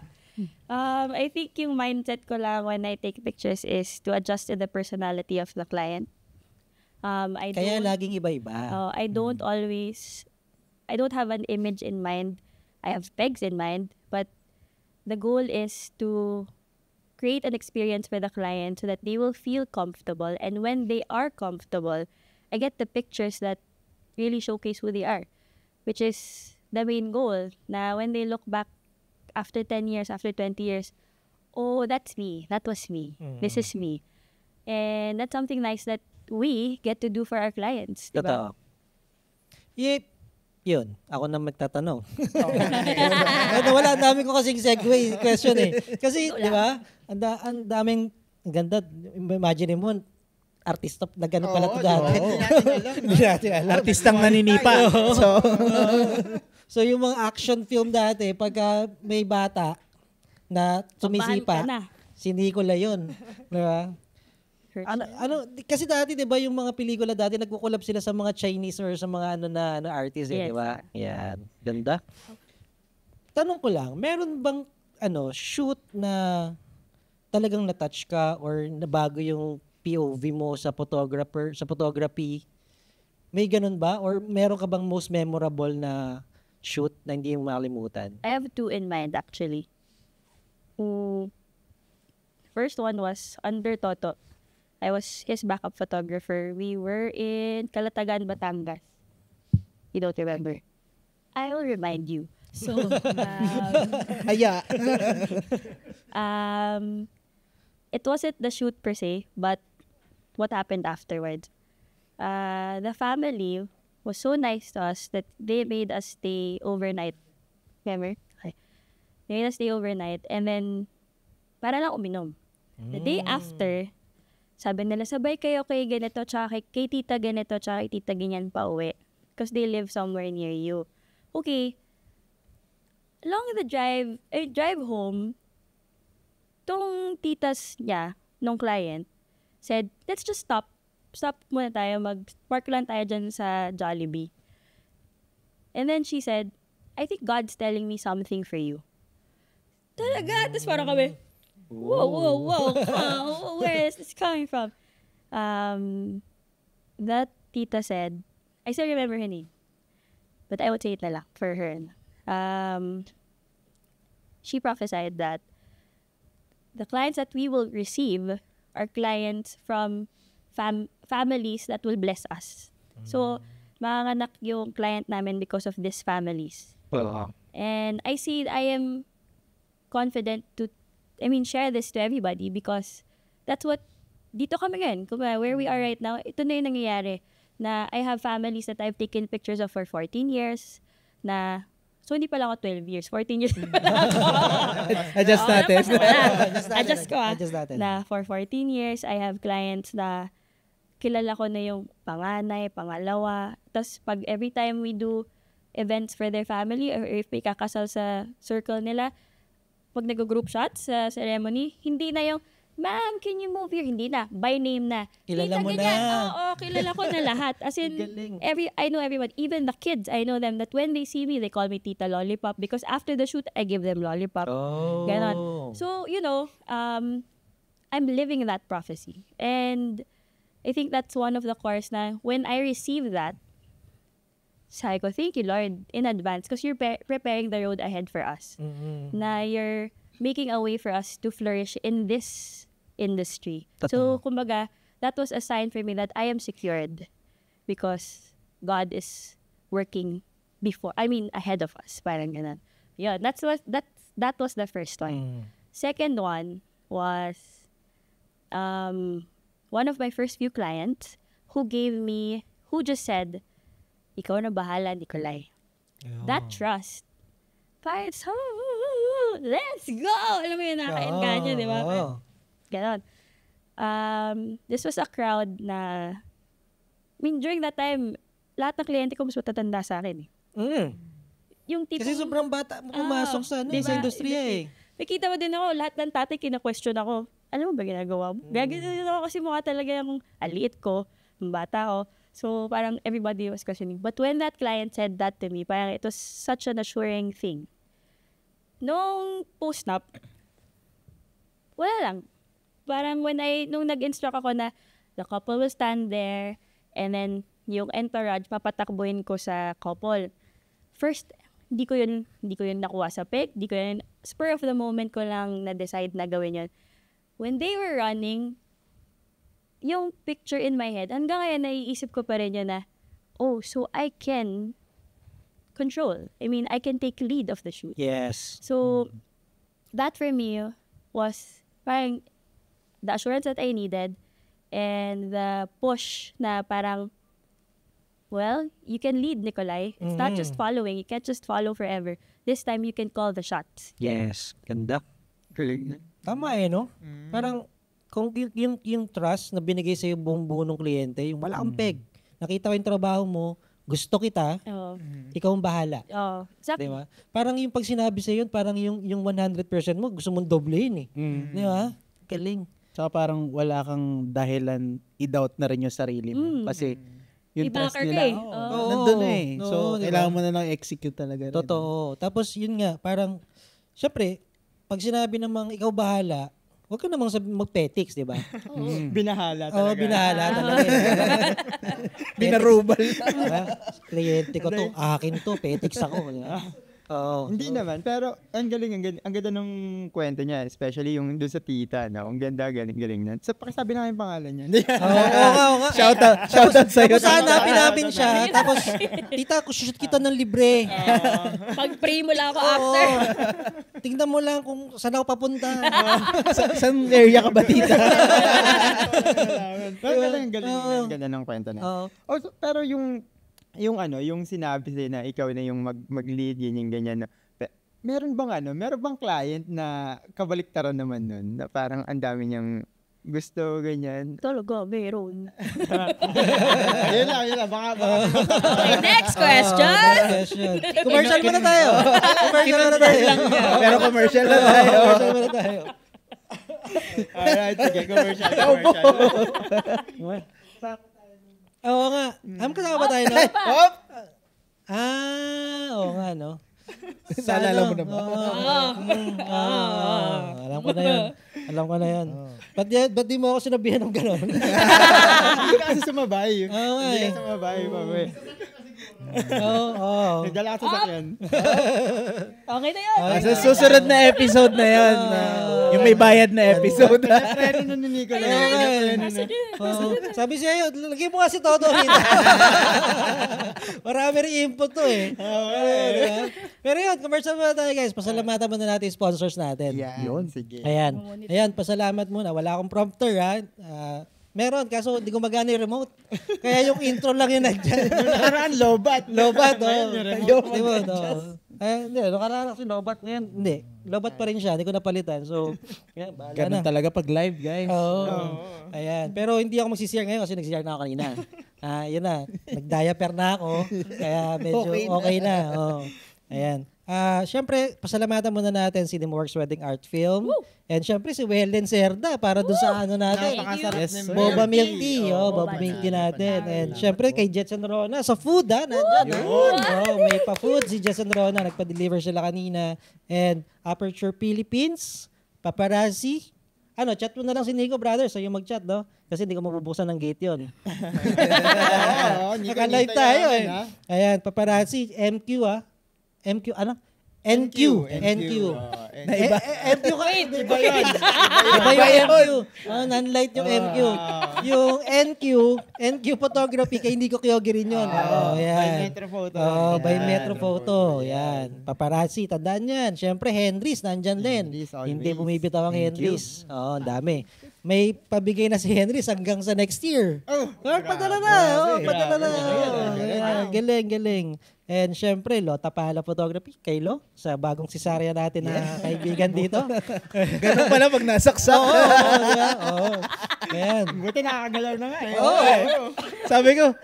Speaker 1: I think yung mindset ko lang when I take pictures is to adjust to the personality of the client.
Speaker 3: Kaya laging iba-iba.
Speaker 1: I don't have an image in mind. I have pegs in mind, but the goal is to create an experience with the client so that they will feel comfortable. And when they are comfortable, I get the pictures that really showcase who they are, which is the main goal. Na when they look back after 10 years, after 20 years, oh, that's me. That was me. This is me. And that's something nice that we get to do for our clients.
Speaker 3: Totoo. Yep. Yun, ako na magtatanong. Wala, ang dami ko kasing segue question eh. Kasi, di ba, ang daming, ang ganda, imagine mo, artista na gano'n pala ito dati. Hindi natin alam.
Speaker 4: Artistang naninipa.
Speaker 3: So, yung mga action film dati, pagka may bata na sumisipa, si Nicola yun. Di ba? Kasi dati 'di ba yung mga pelikula dati nagko-collab sila sa mga Chinese or sa mga artist,
Speaker 1: Yes.
Speaker 3: 'di ba? Yan, ganda. Tanong ko lang, meron bang shoot na talagang na-touch ka or nabago yung POV mo sa photography? May ganun ba or meron ka bang most memorable na shoot na hindi mo makalimutan?
Speaker 1: I have two in mind actually. First one was under Toto. I was his backup photographer. We were in Calatagan, Batangas. You don't remember? I will remind you. So, it wasn't the shoot per se, but what happened afterwards. The family was so nice to us that they made us stay overnight. Remember? Okay. They made us stay overnight and then para lang uminom. The day after, sabi nila, sabay kayo kay ganito, tsaka kay tita ganito, tsaka kay tita ganyan pa uwi. Because they live somewhere near you. Okay. Along the drive home, tong titas niya, nung client, said, let's just stop. Stop muna tayo, mag-park lang tayo dyan sa Jollibee. And then she said, I think God's telling me something for you. Talaga? Tapos parang kami, whoa. Where is this coming from? That tita said, I still remember her name, but I would say it na lang for her. She prophesied that the clients that we will receive are clients from families that will bless us. So, manganak yung client namin because of these families. And I am confident to share this to everybody because that's what, dito kami ngayon, where we are right now, ito na yung nangyayari, na I have families that I've taken pictures of for 14 years, so hindi pala ako 12 years, 14 years.
Speaker 4: Adjust natin.
Speaker 1: Adjust ko
Speaker 3: natin.
Speaker 1: Na for 14 years, I have clients na kilala ko na yung panganay, pangalawa, tapos pag every time we do events for their family or if may kakasal sa circle nila, pag nag-group shots sa ceremony, hindi na yung, ma'am, can you move here? Hindi na. By name na.
Speaker 3: Kilala mo
Speaker 1: ganyan.
Speaker 3: na.
Speaker 1: Oo, kilala ko na lahat. As in, I know everyone. Even the kids, I know them that when they see me, they call me Tita Lollipop because after the shoot, I give them lollipop.
Speaker 3: Oh.
Speaker 1: Ganon. So, I'm living that prophecy. And I think that's one of the cores na when I receive that, sabi ko, thank you, Lord, in advance because you're preparing the road ahead for us.
Speaker 3: Mm-hmm.
Speaker 1: Na you're making a way for us to flourish in this industry.
Speaker 3: Totoo.
Speaker 1: So, kumbaga, that was a sign for me that I am secured because God is working ahead of us. Parang ganun. Yeah, that's That was the first one. Second one was one of my first few clients who just said, ikaw na bahala, Nicolai. That trust. Parang, let's go! Alam mo yun, nakaka-engganyo, di ba? Ganon. This was a crowd na, during that time, lahat ng kliyente ko mas matatanda sa akin. Yung tipong,
Speaker 3: Kasi sobrang bata mo pumasok sa industriya eh.
Speaker 1: Nakita mo din ako, lahat ng tatay kina-question ako, alam mo ba ginagawa mo? Gagawin ako kasi mukha talaga yung aliit ko, yung bata ko. So parang everybody was questioning. But when that client said that to me, parang it was such an assuring thing. Nung post-nap, wala lang. Parang nung nag-instruct ako na the couple will stand there and then yung entourage, papatakbuhin ko sa couple. First, hindi ko yun nakuha sa pic. Hindi ko yun, spur of the moment ko lang na-decide na gawin yun. When they were running, yung picture in my head, hanggang ngayon naiisip ko pa rin yun na, oh, so I can control. I mean, I can take lead of the shoot.
Speaker 3: Yes.
Speaker 1: So, that for me was parang the assurance that I needed and the push na parang, well, you can lead, Nicolai. It's not just following. You can't just follow forever. This time, you can call the shots.
Speaker 3: Yes. Ganda.
Speaker 2: Galing.
Speaker 3: Tama no? Parang, kung yung trust na binigay sa'yo buong-buo ng kliyente, yung wala kang peg, nakita ko yung trabaho mo, gusto kita, ikaw ang bahala.
Speaker 1: Exactly.
Speaker 3: Diba? Parang yung pag sinabi sa'yo yun, parang yung 100% mo, gusto mong doblehin eh. Diba? Galing.
Speaker 4: Tsaka parang wala kang dahilan i-doubt na rin yung sarili mo. Kasi yung trust nila, nandun na eh. So,
Speaker 3: diba?
Speaker 4: kailangan mo na lang execute talaga rin.
Speaker 3: Totoo. Tapos yun nga, parang, syempre, pag sinabi namang ikaw bahala, huwag ka namang mag-petics, di ba?
Speaker 2: Binahala talaga.
Speaker 3: Oo, binahala talaga.
Speaker 4: Binarubal.
Speaker 3: Kliyente ko to, akin to, petics ako. Oo.
Speaker 2: Hindi naman, pero ang ganda ng kwento niya, especially yung doon sa tita, no? Ang ganda, galing na. So, pakisabi na yung pangalan niya.
Speaker 3: Oo nga.
Speaker 4: Shoutout sa'yo.
Speaker 3: Tapos hanapin namin siya. Tapos, tita, shoot kita ng libre.
Speaker 1: Pag-pray mo lang ako after.
Speaker 3: Tingnan mo lang kung saan ako papunta.
Speaker 4: Saan area ka ba, tita?
Speaker 2: Pero galing, ganda ng kwento na.
Speaker 3: Oo.
Speaker 2: Pero yung sinabi sa'yo na ikaw na yung mag-lead, yun yung ganyan. Meron bang client na kabaliktaran naman nun? Na parang ang dami niyang gusto, ganyan.
Speaker 1: Talaga, meron.
Speaker 2: Yun lang. Baka.
Speaker 1: Okay, next question.
Speaker 3: Commercial muna tayo.
Speaker 4: Pero commercial na tayo.
Speaker 2: Alright, sige, commercial.
Speaker 3: Oo nga. Kasama ba tayo, no? Oo nga, no?
Speaker 4: Naalala mo na ba?
Speaker 3: Alam ko na yun. Ba't di mo ako sinabihan ng gano'n?
Speaker 2: Hindi ka kasi sumabay.
Speaker 3: Hindi
Speaker 2: ka sumabay, babe.
Speaker 3: Oo.
Speaker 2: Nagdala ka sa sakyan.
Speaker 1: Okay na yun.
Speaker 4: Sa susunod na episode na yan, yung may bayad na episode.
Speaker 2: Preno na ni Nicolai.
Speaker 3: Sabi siya, lagyan mo nga si Toto. Marami rin input to eh. Pero yun, commercial muna tayo guys. Pasalamatan muna natin yung sponsors natin.
Speaker 2: Yun, sige.
Speaker 3: Ayan, pasalamat muna. Wala akong prompter ha. Meron, kaso hindi ko magana yung remote. Kaya yung intro lang yung nagdyan.
Speaker 2: Nakaraan, lobat.
Speaker 3: Lobat, hindi, nakaraan kasi lobat. Ngayon, hindi. Lobat pa rin siya. Hindi ko napalitan. So,
Speaker 4: ganun talaga pag live, guys.
Speaker 3: Ayan. Pero hindi ako magsisiyar ngayon kasi nagsisiyar na ako kanina. Yun na. Nag-diaper na ako. Kaya medyo okay na. Ayan. Siyempre, pasalamatan muna natin si Dimworks Wedding Art Film. Woo! And siyempre si Wellen Cerda para doon sa natin.
Speaker 2: Napakasarap
Speaker 3: Boba Milk Tea. Boba Milk Tea natin. And siyempre kay Jetson Rona sa food nandyan. May pa-food si Jetson Rona. Nagpa-deliver sila kanina. And Aperture Philippines, Paparazzi. Chat mo na lang si Nico, brother. So yung mag-chat, no? Kasi hindi ko mabubuksan ng gate yun. Naka-live tayo eh. Ayan, Paparazzi, MQ MQ, NQ. NQ ka. Iba yun. Iba yung MQ. Non-light yung MQ. yung NQ photography, kay Nico Kyogi rin yun.
Speaker 2: By
Speaker 3: Yan.
Speaker 2: Metro Photo.
Speaker 3: By Metro Photo. Yan. Paparazzi, tandaan yan. Siyempre, Henrys, nandyan din.
Speaker 2: Henrys, always.
Speaker 3: Hindi bumibitaw ang Henrys. Oo, ang dami. May pabigay na si Henrys hanggang sa next year. Padala na. Padala na. Galing. And syempre, Lota Pala Photography, kay Lo, sa bagong sisarya natin na kaibigan dito.
Speaker 4: Ganun pala pag nasaksak.
Speaker 3: Oo. Ayan.
Speaker 2: Buti nakakagalaw na nga eh.
Speaker 4: Sabi ko,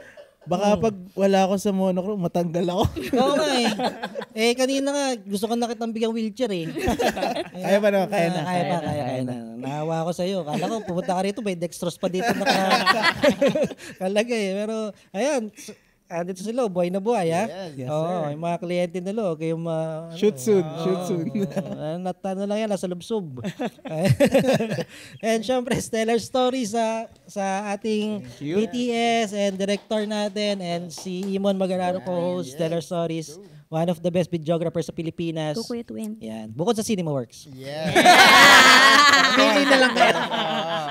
Speaker 4: baka pag wala ako sa monochrome, matanggal ako.
Speaker 3: Oo nga eh. Kanina nga, gusto ko na kitang bigyan wheelchair eh.
Speaker 4: Kaya pa naman, kaya na.
Speaker 3: Kaya na. Nahawa ko sa'yo. Kala ko, pumunta ka rito, may dextrose pa dito. Kalaga eh. Pero, ayan, dito si Lo, buhay na buhay, ha?
Speaker 2: Yes,
Speaker 3: Oo, yung mga kliyente na Lo, kayong
Speaker 4: Shoot soon.
Speaker 3: Ano lang yan, nasa lubsob. And syempre, stellar story sa ating BTS and director natin and si Imon Magararo co-host, stellar stories. One of the best videographers sa Pilipinas.
Speaker 1: Kukuya Twin.
Speaker 3: Yan. Bukod sa CinemaWorks.
Speaker 2: Yeah.
Speaker 4: Pili na lang kayo.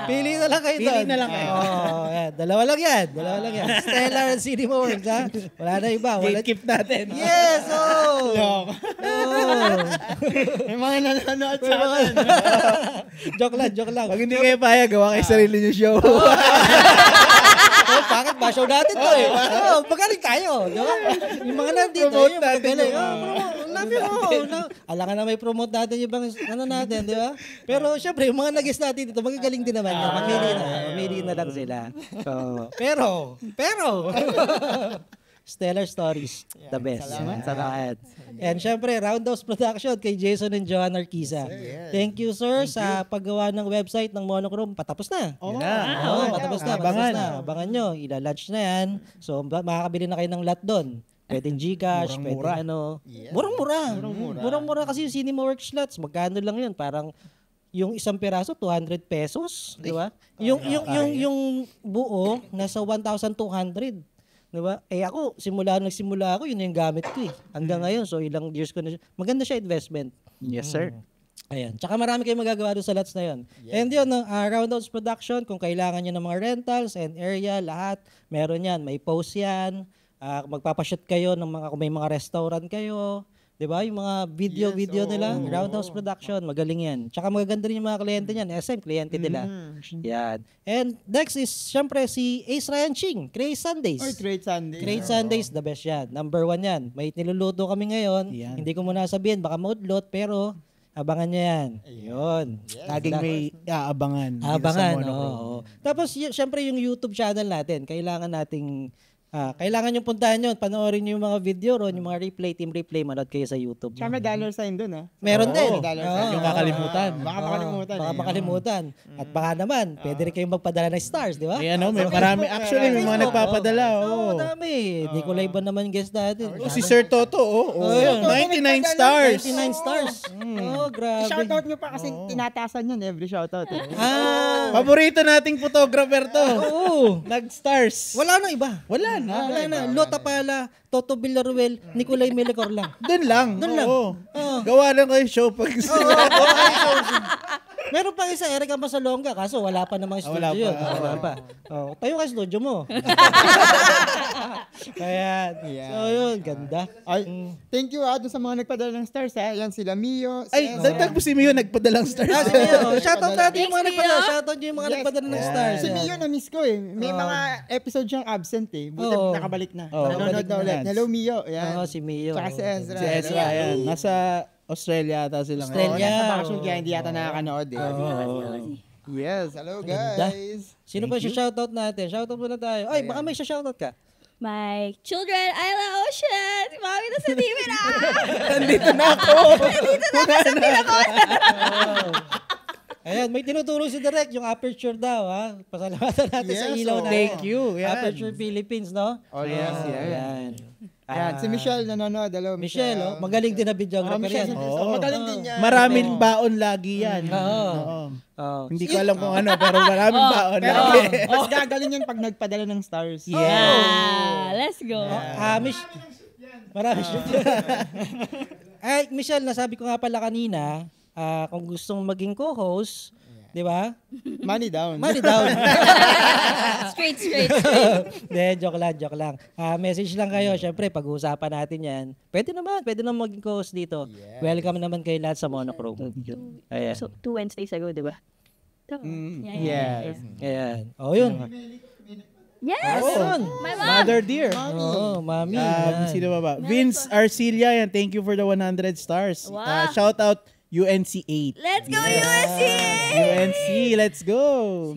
Speaker 3: Pili na lang kayo doon.
Speaker 4: Pili na lang kayo.
Speaker 3: Oo, yan. Dalawa lang yan. Stellar and CinemaWorks, ha? Wala na iba.
Speaker 4: Gatekeep natin.
Speaker 3: Yes! Oh!
Speaker 2: May mga nanonood sa atin.
Speaker 3: Joke lang.
Speaker 4: Pag hindi kayo paya, gawa kayo sarili niyo show.
Speaker 3: Bakit ba? Show natin to eh. Magaling tayo. Di ba? Yung mga nandito,
Speaker 4: Promote
Speaker 3: yung
Speaker 4: natin
Speaker 3: magaling.
Speaker 4: eh.
Speaker 3: Alangan na may promote natin yung bang natin, di ba? Pero syempre, yung mga nag-guest natin dito, magagaling din naman yan. Mamili na lang sila. Pero, stellar stories, the best. Salamat. And syempre, Roundhouse Production kay Jason and Johan Arquiza. Thank you, sir, sa paggawa ng website ng Monochrome. Patapos na. Patapos na. Abangan nyo. Ila-launch na yan. So, makakabili na kayo ng lot doon. Pwedeng Gcash, pwedeng ano. Murang-mura kasi yung CinemaWorks slots. Magkano lang yun? Parang yung isang peraso, 200 pesos. Di ba? Yung buo, nasa 1,200. Diba? Ako, nagsimula ako, yun yung gamit ko eh. Hanggang ngayon, so ilang years ko na siya. Maganda siya investment.
Speaker 4: Yes, sir.
Speaker 3: Ayan. Tsaka marami kayong magagawa doon sa lots na yun. And yun, Roundhouse Production, kung kailangan nyo ng mga rentals and area, lahat, meron yan. May post yan. Magpapashoot kayo ng kung may mga restaurant kayo. Diba? Yung mga video nila, Roundhouse Production, magaling yan. Tsaka magaganda rin yung mga kliyente niyan. SM, kliyente nila. Yan. And next is, syempre, si Ace Ryan Ching, Create Sundays.
Speaker 2: Create Sundays.
Speaker 3: Create Sundays, the best yan. Number 1 yan. May niluluto kami ngayon.
Speaker 4: Yan.
Speaker 3: Hindi ko muna sabihin, baka maudlot, pero abangan nyo yan. Yun.
Speaker 4: Laging may aabangan.
Speaker 3: Abangan, oo. Tapos, syempre, yung YouTube channel natin, kailangan nating kailangan nyo puntahan yun, panoorin nyo yung mga video ron, yung mga team replay, manood kayo sa YouTube.
Speaker 2: Tsaka may dollar sign dun, ha?
Speaker 3: Meron din.
Speaker 4: Yung kakalimutan.
Speaker 2: Baka makalimutan.
Speaker 3: Baka makalimutan. At baka naman, pwede rin kayong magpadala ng stars, di ba?
Speaker 4: May marami. Actually, may mga nagpapadala.
Speaker 3: Oo, dami. Nicolay ba naman guest natin?
Speaker 4: Si Sir Toto, 99 stars.
Speaker 3: 99 stars. Grabe.
Speaker 2: Shoutout nyo pa kasi tinatasan yun every shoutout.
Speaker 4: Paborito nating photographer to.
Speaker 3: Oo.
Speaker 4: Nag-stars.
Speaker 3: Wala na iba.
Speaker 4: Wala na.
Speaker 3: Lota Pala, Toto Villaruel, Nicolay Melecor lang.
Speaker 4: Doon lang.
Speaker 3: Oo.
Speaker 4: Gawa lang kayo show pag
Speaker 3: Meron pa isa, Erica Masalonga, kaso wala pa namang studio yun. Wala pa. Tayo ka studio mo. Kaya, so yun, ganda.
Speaker 2: Thank you doon sa mga nagpadala ng stars, ha? Yan sila Mio.
Speaker 4: Dagdag mo si Mio nagpadalang stars.
Speaker 3: Shoutout natin yung mga nagpadala. Shoutout yung mga nagpadala ng stars.
Speaker 2: Si Mio na-miss ko eh. May mga episode siyang absent eh. Buti nakabalik na. Nanonood na ulit. Hello Mio. Yan.
Speaker 3: Si Mio.
Speaker 2: Tsaka si Ezra.
Speaker 4: Si Ezra, yan. Nasa Australia ata sila.
Speaker 2: Nasa bakasyon kaya hindi yata nakakanood eh. Yes, hello guys.
Speaker 3: Sino pa siya shoutout natin? Shoutout muna tayo. Ay, baka may siya shoutout ka.
Speaker 1: My children, Isla Ocean! Si Mami na sa TV na!
Speaker 4: Nandito na ako.
Speaker 3: Ayan, may tinuturo si Direk, yung Aperture daw, ha? Pasalamatan natin sa ilaw na.
Speaker 4: Thank you. Yan.
Speaker 3: Aperture Philippines, no?
Speaker 2: Oh yes,
Speaker 3: Ayan.
Speaker 2: Yan, si Michelle nanonood. Hello,
Speaker 3: Michelle, magaling din na videographer yan.
Speaker 2: Magaling din yan.
Speaker 4: Maraming baon lagi yan.
Speaker 3: Oo.
Speaker 4: Hindi ko alam kung ano, pero maraming baon lagi.
Speaker 2: Mas gagaling yan pag nagpadala ng stars.
Speaker 1: Let's go.
Speaker 3: Marami siya. Ay, Michelle, nasabi ko nga pala kanina, kung gustong maging co-host, Di ba?
Speaker 2: Money down.
Speaker 3: Money down.
Speaker 1: Straight.
Speaker 3: De, joke lang. Message lang kayo. Syempre, pag-uusapan natin yan. Pwede naman maging co-host dito. Welcome naman kayo lahat sa Monochrome. Ayan.
Speaker 1: So, 2 Wednesdays ago, di ba?
Speaker 2: Yes.
Speaker 3: Ayan. O, yun.
Speaker 1: Yes!
Speaker 3: Ayun.
Speaker 1: My mom!
Speaker 4: Mother dear.
Speaker 3: Oo, mami. Yan.
Speaker 4: Sino ba ba? Vince Arcilia, yan. Thank you for the 100 stars.
Speaker 1: Wow.
Speaker 4: Shout out UNC8.
Speaker 1: Let's go, USC!
Speaker 4: UNC, let's go.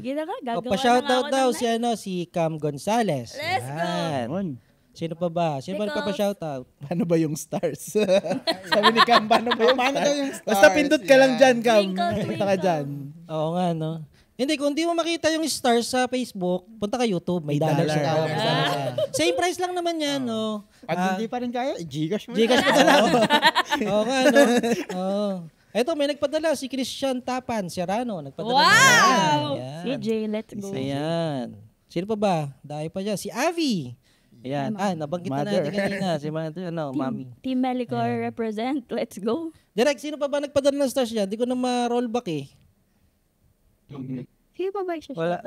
Speaker 1: Sige na ka, gagawa na
Speaker 3: Pa-shoutout
Speaker 1: nga
Speaker 3: daw
Speaker 1: ako ng
Speaker 3: si Cam Gonzales.
Speaker 1: Let's go.
Speaker 3: Yan.
Speaker 4: Yun.
Speaker 3: Sino pa ba? Sino ba
Speaker 1: Because-
Speaker 3: nagpapa-shoutout?
Speaker 4: Paano ba yung stars? Sabi ni Cam, paano ba yung
Speaker 2: Paano daw yung
Speaker 4: stars? Basta
Speaker 2: stars?
Speaker 4: pindot ka lang dyan, Cam.
Speaker 1: Twinkle,
Speaker 4: Punta ka dyan.
Speaker 3: Oo nga, no? Hindi, kung di mo makita yung stars sa Facebook, punta ka YouTube. May dollar
Speaker 4: dollar.
Speaker 3: siya.
Speaker 2: Ah.
Speaker 3: Same price lang naman yan, no?
Speaker 2: Pag hindi pa rin kaya, Gcash mo.
Speaker 3: Gcash pa lang. Oo nga, no? Oo. Eto, may nagpadala. Si Christian Tapan, Serrano. Nagpadala.
Speaker 1: Wow!
Speaker 3: Ayan.
Speaker 1: CJ, let's go.
Speaker 3: Ayan. Sino pa ba? Dahil pa dyan. Si Avi. Ayan. Nabanggit na
Speaker 4: Mother.
Speaker 3: natin kanina. Si Mother, Mami.
Speaker 1: Team Melicor represent. Let's go.
Speaker 3: Direk, sino pa ba nagpadala ng stars niya? Di ko na ma-rollback eh.
Speaker 1: Sino pa ba siya?
Speaker 3: Wala.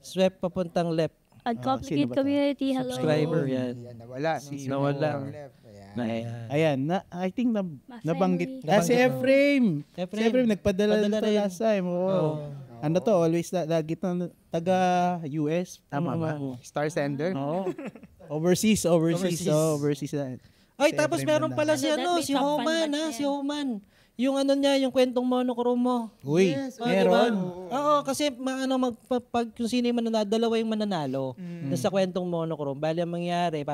Speaker 3: Swipe papuntang left.
Speaker 1: Uncomplicate community, hello.
Speaker 3: Subscriber, yan.
Speaker 2: Yan, nawala.
Speaker 3: Nawala.
Speaker 2: Ayan.
Speaker 3: Ayan.
Speaker 4: Ayan, I think nabanggit.
Speaker 1: Finally.
Speaker 4: Si Ephraim. Si
Speaker 3: Ephraim.
Speaker 4: Ephraim, nagpadala
Speaker 3: Padala
Speaker 4: to
Speaker 3: rin.
Speaker 4: last time. Oo. Ano to, always lagi to taga-US. Tama ba?
Speaker 2: Star sender.
Speaker 4: Oo. Overseas.
Speaker 3: Overseas.
Speaker 4: Overseas na.
Speaker 3: Ay,
Speaker 4: Si
Speaker 3: tapos
Speaker 4: Ephraim
Speaker 3: meron
Speaker 4: Banda.
Speaker 3: pala si
Speaker 1: Ano, may
Speaker 3: si
Speaker 1: top
Speaker 3: Homan,
Speaker 1: fan
Speaker 3: ha?
Speaker 1: batch
Speaker 3: Si
Speaker 1: yan.
Speaker 3: Homan. Yung ano niya, yung kwentong monochrome mo.
Speaker 4: Uy,
Speaker 2: Yes,
Speaker 4: meron.
Speaker 3: Oo, kasi pag kung sino yung mananalo, dalawa yung mananalo dun sa kwentong monochrome. Bali ang mangyari,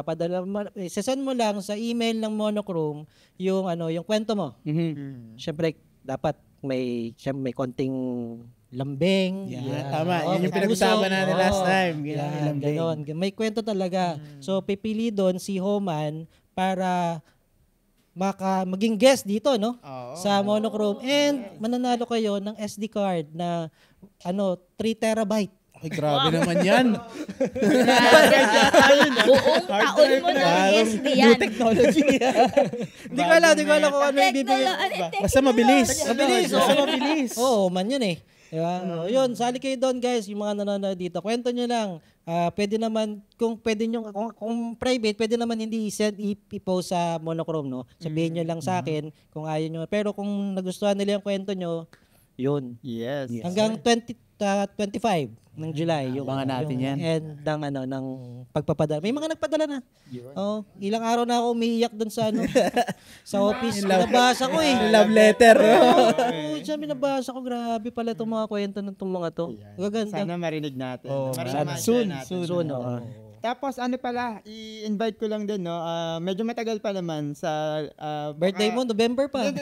Speaker 3: sesend mo lang sa email ng monochrome yung yung kwento mo.
Speaker 4: Mhm.
Speaker 3: Syempre, dapat may konting lambing.
Speaker 4: Yan, tama.
Speaker 3: Oo,
Speaker 4: Yan yung
Speaker 3: may
Speaker 4: pinag-usapan
Speaker 3: puso.
Speaker 4: natin last
Speaker 3: Oo.
Speaker 4: time.
Speaker 3: Yan,
Speaker 4: Lambing.
Speaker 3: ganon. May kwento talaga. So, pipili doon si Homan para maging guest dito, no?
Speaker 2: Oo.
Speaker 3: Sa monochrome. And mananalo kayo ng SD card na 3 terabyte.
Speaker 4: Ay, grabe naman yan.
Speaker 1: Buong taon mo ng ESD yan.
Speaker 4: New technology.
Speaker 3: Hindi ko alam kung ano yung bibigay.
Speaker 4: Basta mabilis.
Speaker 3: Mabilis,
Speaker 4: Basta
Speaker 3: oo.
Speaker 4: mabilis.
Speaker 3: Oo, man yun eh. Diba? Yun, sali kayo doon guys, yung mga nanonood dito. Kwento nyo lang. Pwede naman, kung pwede nyo, kung private, pwede naman hindi i-post sa monochrome, no? Sabihin nyo lang sa akin kung ayaw nyo. Pero kung nagustuhan nila yung kwento nyo, yun.
Speaker 2: Yes.
Speaker 3: Hanggang 25 ng July. Yung,
Speaker 4: Abangan natin yan.
Speaker 3: End ng pagpapadala. May mga nagpadala na. Oh, ilang araw na ako umiiyak doon sa sa office. Nabasa ko eh.
Speaker 4: Love letter.
Speaker 3: Oo, sabi nabasa ko. Grabe pala itong mga kwento ng itong mga to. Gaganda.
Speaker 2: Sana marinig natin.
Speaker 4: Oh,
Speaker 2: Marinig natin.
Speaker 3: Soon, oo.
Speaker 2: Tapos ano pala, i-invite ko lang din, no? Medyo matagal pa naman sa...
Speaker 3: Birthday mo, November pa.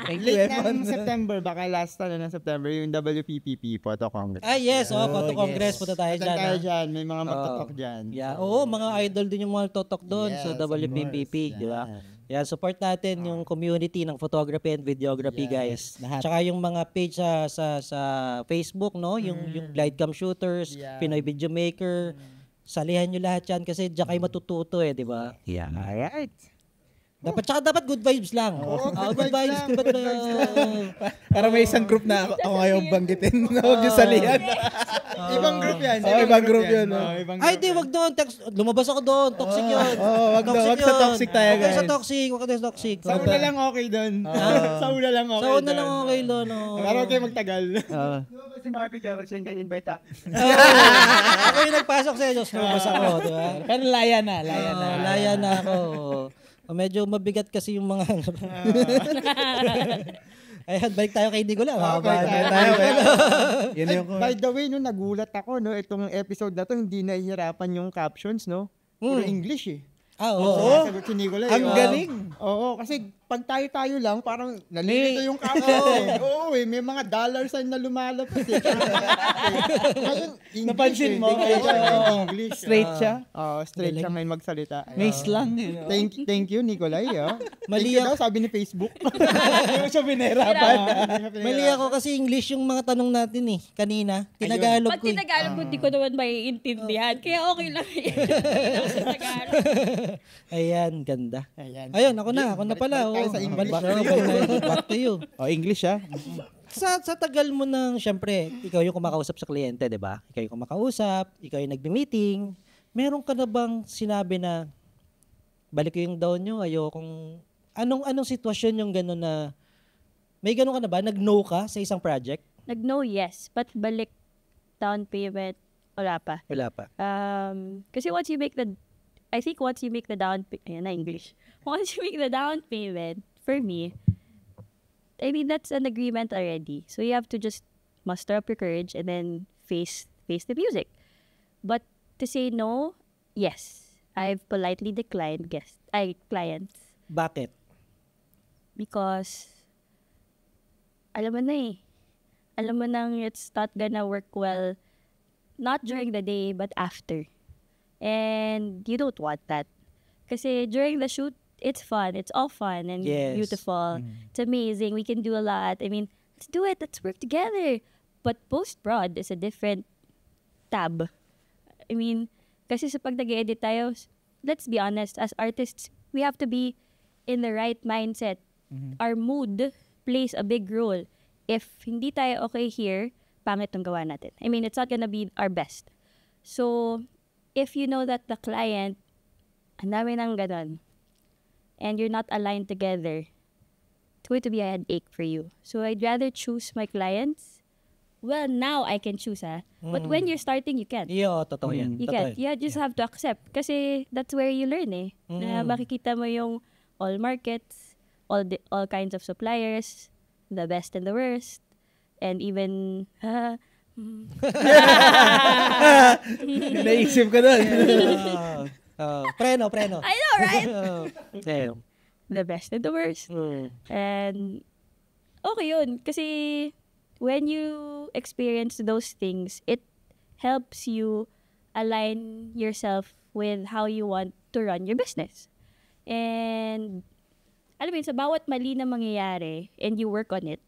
Speaker 2: Late ng September, baka last ng September, yung WPPP, Photo Congress.
Speaker 3: Ah, yes. Photo Congress.
Speaker 4: yes.
Speaker 3: Punta tayo
Speaker 2: Punta
Speaker 3: dyan.
Speaker 2: tayo
Speaker 3: ah.
Speaker 2: dyan, may mga magtotok dyan.
Speaker 3: Yeah. Oo, mga idol din yung mga totok doon sa
Speaker 2: Yes,
Speaker 3: WPPP. Di ba? Yeah, support natin yung community ng photography and videography, guys.
Speaker 4: lahat.
Speaker 3: Tsaka yung mga page sa Facebook, no? Yung Glidecam Shooters,
Speaker 2: Yeah.
Speaker 3: Pinoy Video Maker. Salihan nyo lahat yan kasi diyan kayo matututo di ba?
Speaker 4: Yeah.
Speaker 2: Alright.
Speaker 3: Dapat good vibes lang. Good vibes. Good vibes.
Speaker 4: Para may isang group na ako ngayong banggitin. Huwag yung salihan.
Speaker 2: Ibang group yan.
Speaker 4: ibang group yun, no?
Speaker 2: Ibang
Speaker 3: Ay,
Speaker 2: group
Speaker 3: di,
Speaker 2: yan.
Speaker 3: wag doon. Lumabas ako doon. Toxic yun.
Speaker 4: wag sa toxic tayo,
Speaker 3: Wag sa
Speaker 4: guys.
Speaker 3: toxic. Wag sa toxic.
Speaker 2: Sa una lang okay doon. Sa una lang okay
Speaker 3: Sa una lang
Speaker 2: doon.
Speaker 3: okay doon.
Speaker 2: Pero okay magtagal.
Speaker 5: Si Marvin Jefferson kayo invite
Speaker 3: Ako yung nagpasok sa inyo. Lumabas ako, di ba?
Speaker 4: Pero laya na.
Speaker 3: Laya na ako. Medyo mabigat kasi yung mga... Ayan, balik tayo kay Nicola.
Speaker 2: balik
Speaker 4: tayo. Yan yung...
Speaker 2: By the way, no, nagulat ako, no, itong episode na to, hindi nahihirapan yung captions, no? Puro English, eh.
Speaker 3: Oo.
Speaker 2: Sagot si Nicolay.
Speaker 4: Ang galing.
Speaker 2: Oo, kasi pag tayo lang, parang nalilito yung captions. Oo, may mga dollar sign na lumalabas, eh. Ngayon, English,
Speaker 4: Napansin mo?
Speaker 2: English.
Speaker 4: Straight siya.
Speaker 2: Oo, straight siya ngayon magsalita.
Speaker 4: May slang eh.
Speaker 2: Thank you, Nicolay.
Speaker 3: Mali
Speaker 2: Thank you
Speaker 3: ako.
Speaker 2: daw, sabi ni Facebook.
Speaker 4: Hindi mo siya binerapan.
Speaker 3: Mali ako kasi English yung mga tanong natin eh. Kanina. Tinagalog
Speaker 1: Pag
Speaker 3: ko eh.
Speaker 1: tinagalog ko, di ko naman maiintindihan. Kaya okay lang yun. Sa Tagalog.
Speaker 3: Ayan, ganda.
Speaker 2: Ayan.
Speaker 3: Ayun, ako na pala.
Speaker 2: Balik tayo sa English.
Speaker 3: Back to you.
Speaker 4: Oh, English ah.
Speaker 3: Sa tagal mo nang, syempre, ikaw yung kumakausap sa kliyente, di ba? Ikaw yung kumakausap, ikaw yung nagbi-meeting. Meron ka na bang sinabi na, balik ko yung down nyo, ayokong, anong sitwasyon yung gano'n na, may gano'n ka na ba? Nag-no ka sa isang project?
Speaker 1: Nag-no, yes. But balik down payment, wala pa.
Speaker 3: Wala pa.
Speaker 1: Kasi once you make the down payment, ayan na English. Once you make the down payment, for me, I mean, that's an agreement already. So you have to just muster up your courage and then face the music. But to say no, yes. I've politely declined clients.
Speaker 3: Bakit?
Speaker 1: Because, alam mo na eh. Alam mo nang it's not gonna work well, not during the day, but after. And you don't want that. Kasi during the shoot, it's fun. It's all fun and
Speaker 3: Yes.
Speaker 1: beautiful. It's amazing. We can do a lot. I mean, let's do it. Let's work together. But post-prod is a different tab. I mean, kasi sa pag nag-edit tayo, let's be honest, as artists, we have to be in the right mindset. Our mood plays a big role. If hindi tayo okay here, pangit ang gawa natin. I mean, it's not gonna be our best. So, if you know that the client, ang dami ng ganon, and you're not aligned together, it's going to be a headache for you. So, I'd rather choose my clients. Well, now I can choose, But when you're starting, you can't.
Speaker 3: Iyo, totoo yan.
Speaker 1: You
Speaker 3: Totoo
Speaker 1: can't.
Speaker 3: yan.
Speaker 1: You just have to accept. Kasi that's where you learn Na makikita mo yung all markets, all kinds of suppliers, the best and the worst, and even
Speaker 4: Naisip ko doon.
Speaker 3: Preno.
Speaker 1: I know, right?
Speaker 3: Damn.
Speaker 1: The best and the worst.
Speaker 3: Mm.
Speaker 1: And okay yun. Kasi when you experience those things, it helps you align yourself with how you want to run your business. And alam mo yun, sa bawat mali na mangyayari and you work on it,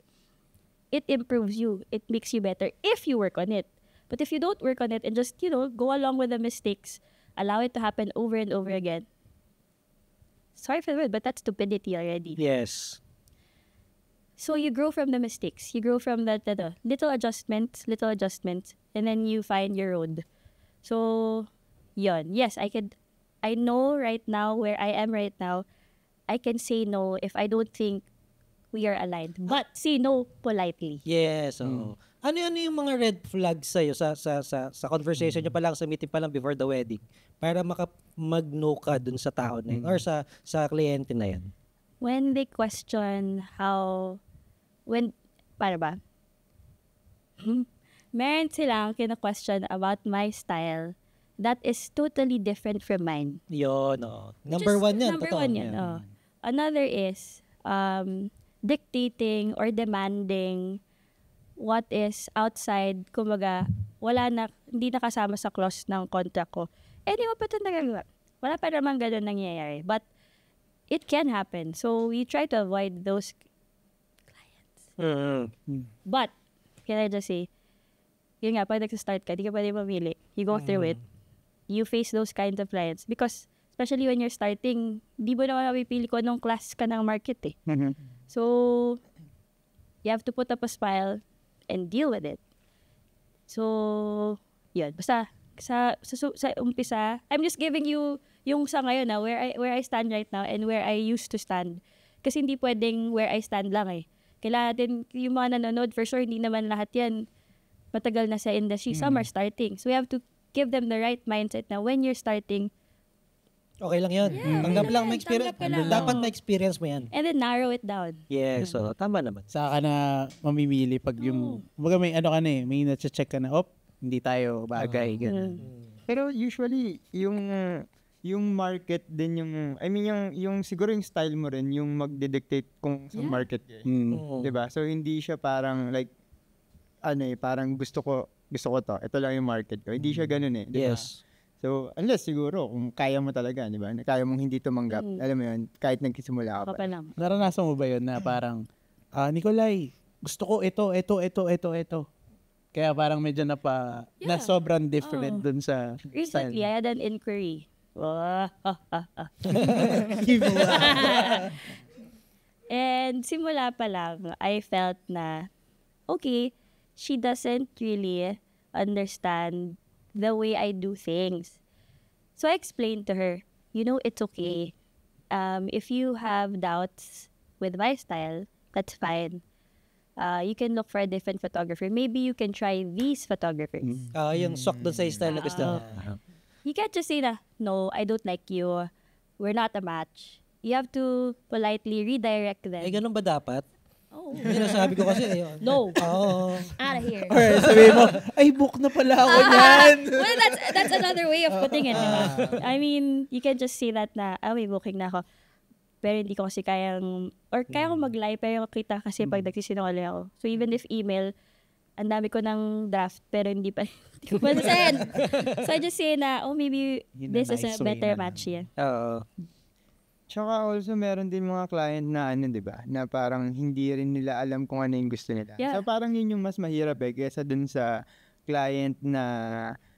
Speaker 1: it improves you. It makes you better if you work on it. But if you don't work on it and just, go along with the mistakes, allow it to happen over and over again, sorry for the word, but that's stupidity already.
Speaker 3: Yes.
Speaker 1: So you grow from the mistakes. You grow from the little adjustments, and then you find your road. So, yun. Yes, I know right now where I am right now, I can say no if I don't think we are aligned. But say no politely.
Speaker 3: Yes. Oo. Ano yung mga red flags sa'yo sa conversation nyo pa lang, sa meeting pa lang before the wedding para mag-no ka dun sa tao na yun or sa kliyente na yan?
Speaker 1: When they question para ba? Meron silang kina-question about my style that is totally different from mine.
Speaker 3: Yun, oh. Number one yan.
Speaker 1: Number
Speaker 3: totoo.
Speaker 1: one yan. Oh. Another is dictating or demanding what is outside, kumbaga, hindi nakasama sa clause ng contract ko. Di mo pa ito nagagawa. Wala pa naman ganun nangyayari. But, it can happen. So, we try to avoid those clients. But, can I just say, yun nga, pag nag-start ka, di ka pwede mamili. You go through it. You face those kinds of clients. Because, especially when you're starting, di mo naman mapipili ko anong class ka ng market eh. So, you have to put up a smile and deal with it. So, yun. Basta, sa umpisa, I'm just giving you yung sa ngayon where I stand right now and where I used to stand. Kasi hindi pwedeng where I stand lang eh. Kailangan din, yung mga nanonood, for sure, hindi naman lahat yan matagal na sa industry. Some are starting. So, we have to give them the right mindset na when you're starting,
Speaker 3: okay lang yun. Tanggap lang,
Speaker 1: tanggap ka lang.
Speaker 3: dapat ma-experience mo yan.
Speaker 1: and then narrow it down.
Speaker 3: Yes, so tama naman.
Speaker 4: Saka ka na mamimili pag yung, baga may ano ka na eh, may na-check ka na, hindi tayo bagay. Ganun.
Speaker 2: Pero usually, yung market din I mean, yung siguro yung style mo rin, yung magdedictate kung sa market ka. Diba? So, hindi siya parang like, parang gusto ko to. Ito lang yung market ko. Hindi siya ganun eh. Diba?
Speaker 3: Yes.
Speaker 2: So, unless siguro, kung kaya mo talaga, di ba? Kaya mong hindi tumanggap. Alam mo yun, kahit nagkisimula ka pa.
Speaker 1: Lang.
Speaker 4: Naranasan mo ba yun na parang, Nicolay, gusto ko ito. Kaya parang medyo na sobrang different dun sa
Speaker 1: Recently, I had an inquiry. And simula pa lang, I felt na okay, she doesn't really understand the way I do things. So I explained to her, it's okay. If you have doubts with my style, that's fine. You can look for a different photographer. Maybe you can try these photographers.
Speaker 3: Yung swak doon sa style na gusto.
Speaker 1: You can't just say na, no, I don't like you. We're not a match. You have to politely redirect them.
Speaker 3: Ganun ba dapat?
Speaker 1: Oh.
Speaker 3: Yun ang sabi ko kasi.
Speaker 1: No.
Speaker 3: Oo.
Speaker 1: Out of here.
Speaker 4: Or sabihin mo, ay, book na pala ako niyan.
Speaker 1: Well, that's another way of putting it. Diba? I mean, you can just say that na, may booking na ako. Pero hindi ko kasi kaya ko mag-lie, pero kita kasi pag nagsisinungaling ako. So even if email, ang dami ko ng draft, pero hindi ko pa send. So I just say na, maybe this is a better match. Yeah.
Speaker 3: Oo.
Speaker 2: Tsaka also meron din mga client na di ba, na parang hindi rin nila alam kung ano yung gusto nila.
Speaker 1: Yeah.
Speaker 2: So parang yun yung mas mahirap kaysa dun sa client na,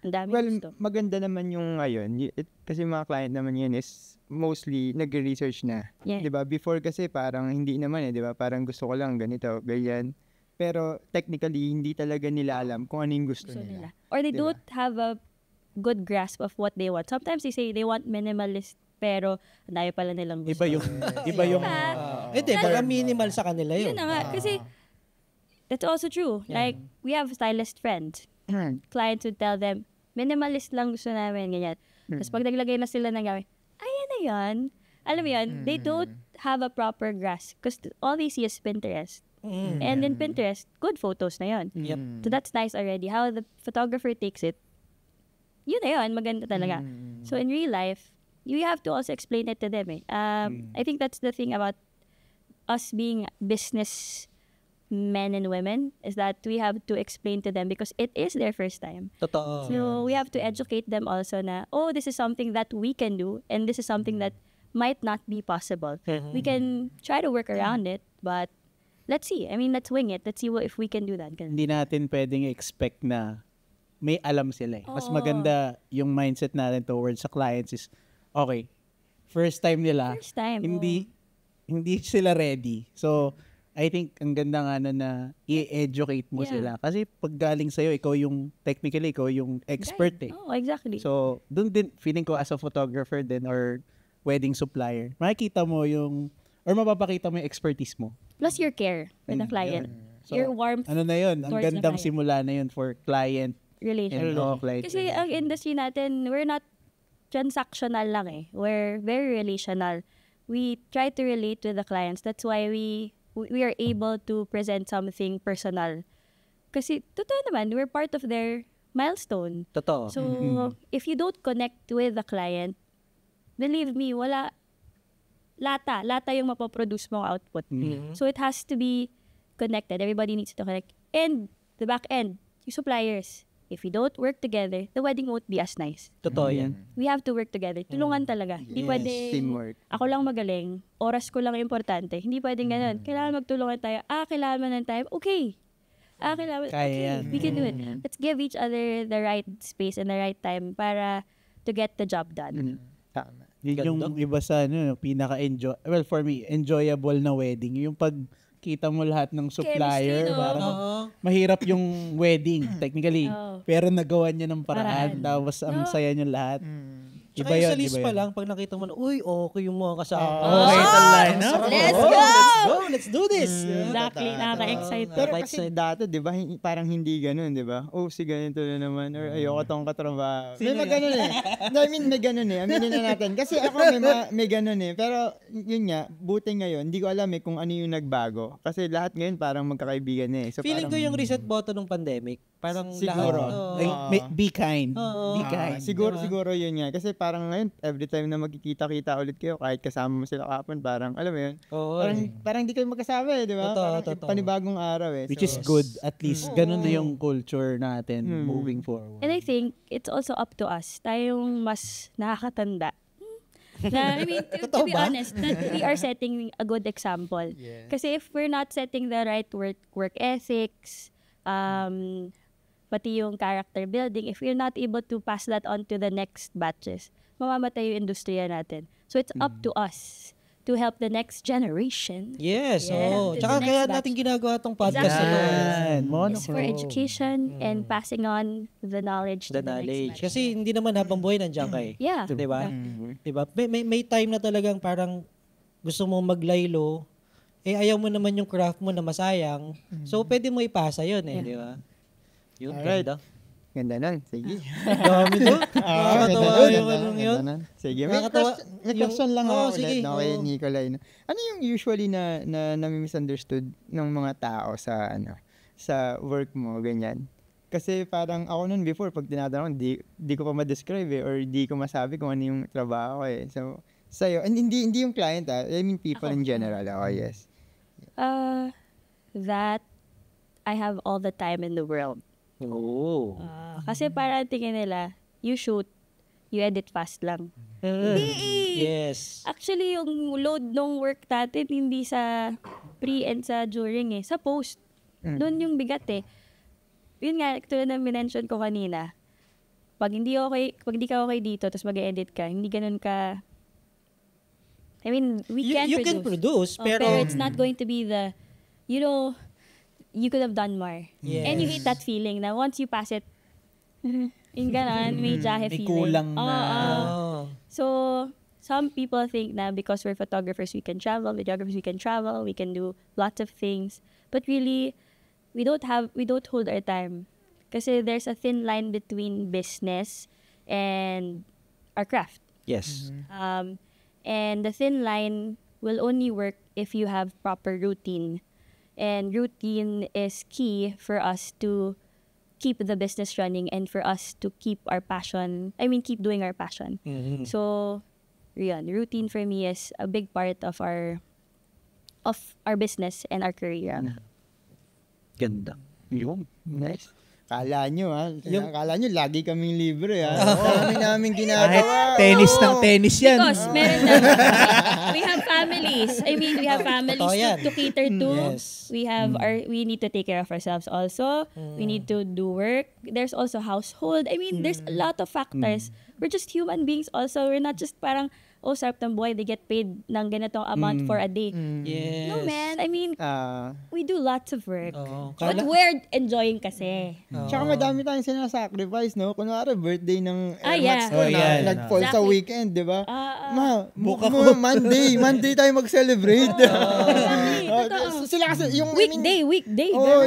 Speaker 1: ang dami gusto.
Speaker 2: maganda naman yung ngayon. Kasi mga client naman yun is mostly nagre-research na.
Speaker 1: Yeah.
Speaker 2: Di ba? Before kasi parang hindi naman di ba? Parang gusto ko lang ganito, ganyan. Pero technically, hindi talaga nila alam kung ano yung gusto nila.
Speaker 1: Or they
Speaker 2: Diba?
Speaker 1: don't have a good grasp of what they want. Sometimes they say they want minimalist, pero ang dami pala nilang gusto.
Speaker 4: Iba yung
Speaker 3: Hindi, baka minimal sa kanila yun.
Speaker 1: Yun na nga. Kasi that's also true. Like, we have stylist friends. Clients would tell them, minimalist lang gusto namin, ganyan. Tapos pag naglagay na sila ng gamit, ayan na yan. Alam mo yun, they don't have a proper grasp because all they see is Pinterest. And in Pinterest, good photos na yun.
Speaker 3: Yep.
Speaker 1: So that's nice already. How the photographer takes it, yun na yun, maganda talaga. So in real life, you have to also explain it to them. I think that's the thing about us being business men and women is that we have to explain to them because it is their first time.
Speaker 3: Totoo.
Speaker 1: So we have to educate them also na, this is something that we can do and this is something that might not be possible. We can try to work around it, but let's see. I mean, let's wing it. Let's see if we can do that.
Speaker 4: Hindi natin pwedeng expect na may alam sila. Mas maganda yung mindset natin towards sa clients is, okay, first time nila.
Speaker 1: First time.
Speaker 4: Hindi sila ready. So, I think ang ganda nga na i-educate mo sila. Kasi pag galing sa'yo, ikaw yung expert eh.
Speaker 1: Oh, exactly.
Speaker 4: So, dun din, feeling ko as a photographer din or wedding supplier, makikita mo or mapapakita mo yung expertise mo.
Speaker 1: Plus your care with the client.
Speaker 4: So,
Speaker 1: your warmth
Speaker 4: ano na yun? Ang
Speaker 1: towards the
Speaker 4: gandang
Speaker 1: client.
Speaker 4: simula na yun for client
Speaker 1: relation.
Speaker 4: and client.
Speaker 1: Kasi ang industry natin, we're not transactional lang eh. We're very relational. We try to relate with the clients. That's why we are able to present something personal. Kasi, totoo naman, we're part of their milestone.
Speaker 3: Totoo.
Speaker 1: So, if you don't connect with the client, believe me, lata yung mapoproduce mong output. So, it has to be connected. Everybody needs to connect. And, the back end, yung suppliers, if we don't work together, the wedding won't be as nice.
Speaker 3: Totoo yan.
Speaker 1: We have to work together. Tulungan talaga. Hindi pwede,
Speaker 2: Teamwork.
Speaker 1: ako lang magaling, oras ko lang importante. Hindi pwedeng ganun. Kailangan magtulungan tayo. Kailangan mo ng time. Okay. Kailangan,
Speaker 4: Kaya yan.
Speaker 1: we can do it. Let's give each other the right space and the right time para to get the job done.
Speaker 2: Tama.
Speaker 4: Yun yung iba sa pinaka-enjoy. Well, for me, enjoyable na wedding. Yung pag kita mo lahat ng supplier,
Speaker 1: Chemistry, no?
Speaker 4: parang mahirap yung wedding, technically.
Speaker 1: Oo.
Speaker 4: Pero nagawa niya ng paraan.
Speaker 1: Paraan.
Speaker 4: Tapos ang saya niyo lahat.
Speaker 3: Tsaka
Speaker 4: Iba
Speaker 3: yung
Speaker 4: yun,
Speaker 3: sa list
Speaker 4: iba
Speaker 3: pa
Speaker 4: yun.
Speaker 3: lang, pag nakita mo na, okay yung mga kasama.
Speaker 4: Okay, line up.
Speaker 1: Let's
Speaker 3: Oh,
Speaker 1: go!
Speaker 3: Let's go! Let's do this!
Speaker 1: Exactly. Nakaka-excite.
Speaker 2: Pero
Speaker 3: Right
Speaker 2: kasi
Speaker 3: side.
Speaker 2: dati, di ba, parang hindi ganun, di ba? Si ganito na naman, or ayoko tong katrabaho. May mga ganun eh. I mean, may ganun eh. Aminin na natin. Kasi ako may ganun eh. Pero yun nga, buti ngayon, hindi ko alam kung ano yung nagbago. Kasi lahat ngayon parang magkakaibigan eh. So,
Speaker 3: Feeling ko
Speaker 2: parang,
Speaker 3: yung reset button ng pandemic, parang
Speaker 2: Siguro.
Speaker 3: lahat.
Speaker 4: Be kind.
Speaker 3: Oo.
Speaker 4: Be kind.
Speaker 2: Siguro yun nga. Kasi parang ngayon, every time na magkikita-kita ulit kayo, kahit kasama mo sila kapon, parang, alam mo yun,
Speaker 3: Oo.
Speaker 2: parang di kayo magkasama eh, di ba?
Speaker 3: Totoo,
Speaker 2: Parang
Speaker 3: totoo.
Speaker 2: panibagong araw eh.
Speaker 4: Which is good. At least, ganun na yung culture natin moving forward.
Speaker 1: And I think it's also up to us, tayong mas nakakatanda. Na, I mean, to be honest, that we are setting a good example. Kasi if we're not setting the right work ethics, pati yung character building, if we're not able to pass that on to the next batches, mamamatay yung industriya natin. So it's up to us to help the next generation.
Speaker 3: Yes,
Speaker 1: Yeah.
Speaker 3: oo.
Speaker 1: To
Speaker 3: Tsaka
Speaker 1: the
Speaker 3: kaya
Speaker 1: next
Speaker 3: natin
Speaker 1: batch.
Speaker 3: ginagawa tong podcast na to.
Speaker 4: Yan,
Speaker 1: It's for education and passing on the knowledge
Speaker 3: The
Speaker 1: to the
Speaker 3: knowledge.
Speaker 1: next batch.
Speaker 3: Kasi hindi naman habang buhay nandiyan ka eh.
Speaker 1: Yeah.
Speaker 3: Di ba?
Speaker 2: Mhm.
Speaker 3: Diba? May time na talagang parang gusto mo maglaylo, ayaw mo naman yung craft mo na masayang. So, pwede mo ipasa yun eh, di ba? Yun,
Speaker 2: Alright.
Speaker 3: ganda.
Speaker 2: Ganda nun. Sige.
Speaker 3: Dami to. Nakakatawa yung anong yun.
Speaker 2: Sige. May
Speaker 3: Nakakatawa.
Speaker 2: may question lang
Speaker 3: Oo,
Speaker 2: ako
Speaker 3: sige.
Speaker 2: ulit no, kay
Speaker 3: Oo.
Speaker 2: Nicolay. Ano yung usually na misunderstood ng mga tao sa work mo, ganyan? Kasi parang ako nun before, pag tinatanong, di ko pa ma-describe or di ko masabi kung ano yung trabaho ko eh. So, sa'yo, and hindi yung client I mean people in general. Oh, yes.
Speaker 1: That I have all the time in the world.
Speaker 3: Oo.
Speaker 1: Kasi parang tingin nila, you shoot, you edit fast lang.
Speaker 3: Yes.
Speaker 1: Actually, yung load ng work natin, hindi sa pre and sa during sa post. Doon yung bigat eh. Yun nga, tulad ng minention ko kanina, pag hindi ka okay dito, tapos mag-edit ka, hindi ganun ka, I mean,
Speaker 3: You can produce, pero
Speaker 1: it's not going to be the, you could have done more.
Speaker 3: Yes.
Speaker 1: And you hate that feeling na once you pass it, yung ganon, may jahe
Speaker 4: May
Speaker 1: feeling.
Speaker 4: kulang na.
Speaker 3: oh.
Speaker 1: So, some people think na because we're photographers, we can travel, videographers, we can travel, we can do lots of things. But really, we don't hold our time. Kasi there's a thin line between business and our craft.
Speaker 3: Yes.
Speaker 1: And the thin line will only work if you have proper routine. And routine is key for us to keep the business running and for us to keep doing our passion.
Speaker 3: Mhm.
Speaker 1: So, yun, routine for me is a big part of our business and our career.
Speaker 3: Ganda.
Speaker 2: Yung nice. Kala nyo lagi kaming libre Dami namin ginagawa.
Speaker 4: Tennis ng tennis yan.
Speaker 1: Because meron na, we have families. I mean, we have families
Speaker 3: Totoo yan.
Speaker 1: to cater to.
Speaker 3: Yes.
Speaker 1: We need to take care of ourselves also. We need to do work. There's also household. I mean, there's a lot of factors. We're just human beings also. We're not just parang, sarap ng buhay, they get paid ng ganitong amount for a day.
Speaker 3: Yes.
Speaker 1: No, man. I mean, we do lots of work.
Speaker 3: Oo.
Speaker 1: But we're enjoying kasi.
Speaker 2: Tsaka madami tayong sinasacrifice, no? Kunwari, birthday ng
Speaker 1: yeah.
Speaker 2: Ermats ko
Speaker 4: yan.
Speaker 2: nag-fall sa
Speaker 1: Exactly.
Speaker 2: weekend, di ba?
Speaker 4: Buka ko.
Speaker 2: Monday tayo mag-celebrate.
Speaker 1: Exactly. Totoo.
Speaker 2: Sila kasi, yung
Speaker 1: Weekday.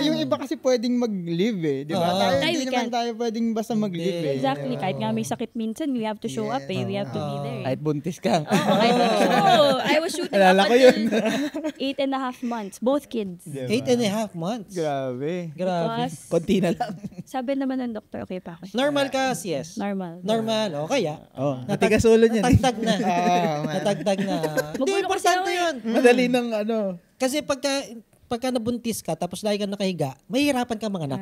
Speaker 2: yung iba kasi pwedeng mag-live di ba? Tayo,
Speaker 1: Tayo,
Speaker 2: hindi
Speaker 1: we
Speaker 2: naman
Speaker 1: can't.
Speaker 2: tayo pwedeng basta mag-live
Speaker 1: Exactly. Kahit nga may sakit minsan, we have to show up We have to be there.
Speaker 4: Kahit buntis ka.
Speaker 1: I was shooting
Speaker 4: Alala
Speaker 1: up
Speaker 4: ko yun.
Speaker 1: until 8.5 months. Both kids.
Speaker 3: 8.5 months.
Speaker 2: Grabe.
Speaker 3: Grabe.
Speaker 1: Because,
Speaker 4: Konti na lang.
Speaker 1: sabi naman ng doktor, okay pa ako.
Speaker 3: Normal ka, yes.
Speaker 1: Normal.
Speaker 3: Normal. Okay
Speaker 4: Oh, natigas ulo niyan.
Speaker 3: Natagtag na.
Speaker 2: man.
Speaker 3: Natagtag na. Hindi,
Speaker 1: Magulo kasi
Speaker 3: importante
Speaker 1: ako
Speaker 3: yun.
Speaker 4: Madali ng
Speaker 3: Kasi pagka nabuntis ka, tapos lagi ka nakahiga, mahihirapan ka mga anak.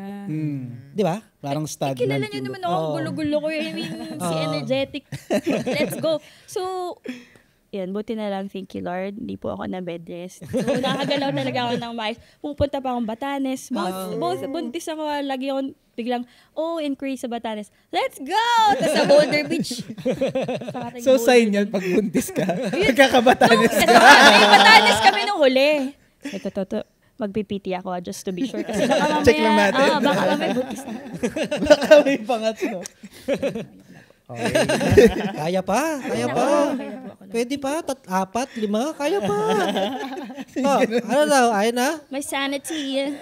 Speaker 3: Di ba?
Speaker 4: parang stagnant.
Speaker 1: Kilala niyo naman ako, gulo-gulo ko. I mean, si energetic. Let's go. So, yan, buti na lang, thank you Lord, hindi po ako na bed rest. So, nakagalaw talaga ako ng mais. Pupunta pa akong Batanes. Both buntis ako, lagi akong biglang, inquiry sa Batanes. Let's go! Tapos sa Boulder Beach.
Speaker 4: So sign yan pag buntis ka. Pagkakabatanes
Speaker 1: Kasi
Speaker 4: ka.
Speaker 1: may Batanes kami nung huli. Ito, magpipiti ako just to be sure. Kasi baka mamaya,
Speaker 4: Check lang natin.
Speaker 1: Baka mamaya buntis na.
Speaker 4: Baka may pangatlo.
Speaker 3: Okay. Kaya pa. Pwede pa. 4, 5, kaya pa. Ano daw? Ayun na?
Speaker 1: My sanity.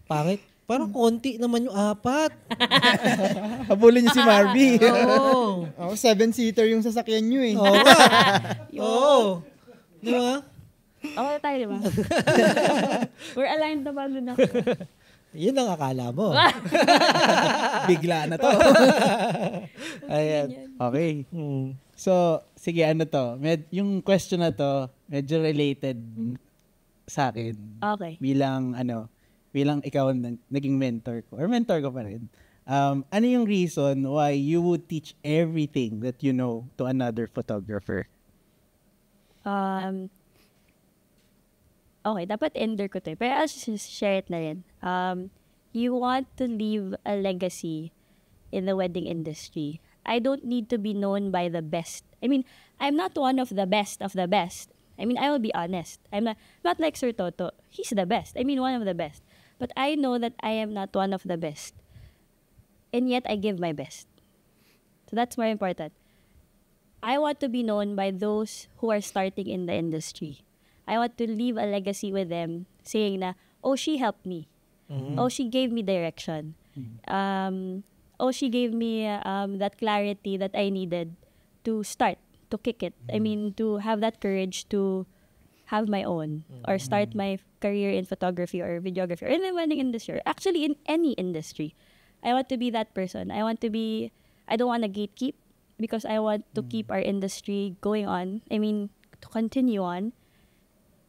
Speaker 3: Pangit. Parang konti naman yung 4.
Speaker 4: Habulin niyo si Marby.
Speaker 3: Oo.
Speaker 2: 7-seater yung sasakyan nyo
Speaker 3: Oo nga. Oo. Di ba?
Speaker 1: Okay tayo, di ba? We're aligned na ba na?
Speaker 3: Yun ang akala mo.
Speaker 4: Bigla na to.
Speaker 3: Ayan.
Speaker 4: Okay. So, sige, ano to? Yung question na to, medyo related sa akin.
Speaker 1: Okay.
Speaker 4: Bilang ikaw naging mentor ko. Or mentor ko pa rin. Ano yung reason why you would teach everything that you know to another photographer?
Speaker 1: Okay, dapat ender ko to. Pero I'll just share it na rin. You want to leave a legacy in the wedding industry. I don't need to be known by the best. I mean, I'm not one of the best of the best. I mean, I will be honest. I'm not like Sir Toto. He's the best. I mean, one of the best. But I know that I am not one of the best. And yet, I give my best. So that's more important. I want to be known by those who are starting in the industry. I want to leave a legacy with them saying na, oh, she helped me. Oh, she gave me direction. Oh, she gave me that clarity that I needed to start, to kick it. I mean, to have that courage to have my own or start my career in photography or videography or in the wedding industry, or actually in any industry. I want to be that person. I don't want to gatekeep because I want to keep our industry going on. I mean, to continue on.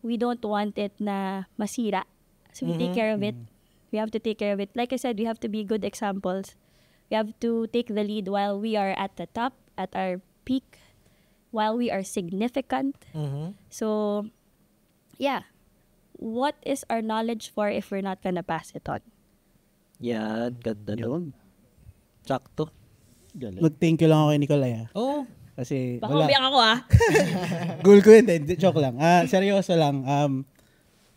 Speaker 1: We don't want it na masira. So we take care of it. We have to take care of it. Like I said, we have to be good examples. We have to take the lead while we are at the top, at our peak, while we are significant. So, yeah. What is our knowledge for if we're not gonna pass it on?
Speaker 3: Yan, ganda nun.
Speaker 4: Yun.
Speaker 3: Sakto.
Speaker 4: Mag-thank you lang ako kay Nicolay.
Speaker 3: Oh,
Speaker 4: Kasi
Speaker 1: Baka umiyak ako
Speaker 4: Goal ko yun. Joke lang. Seryoso lang.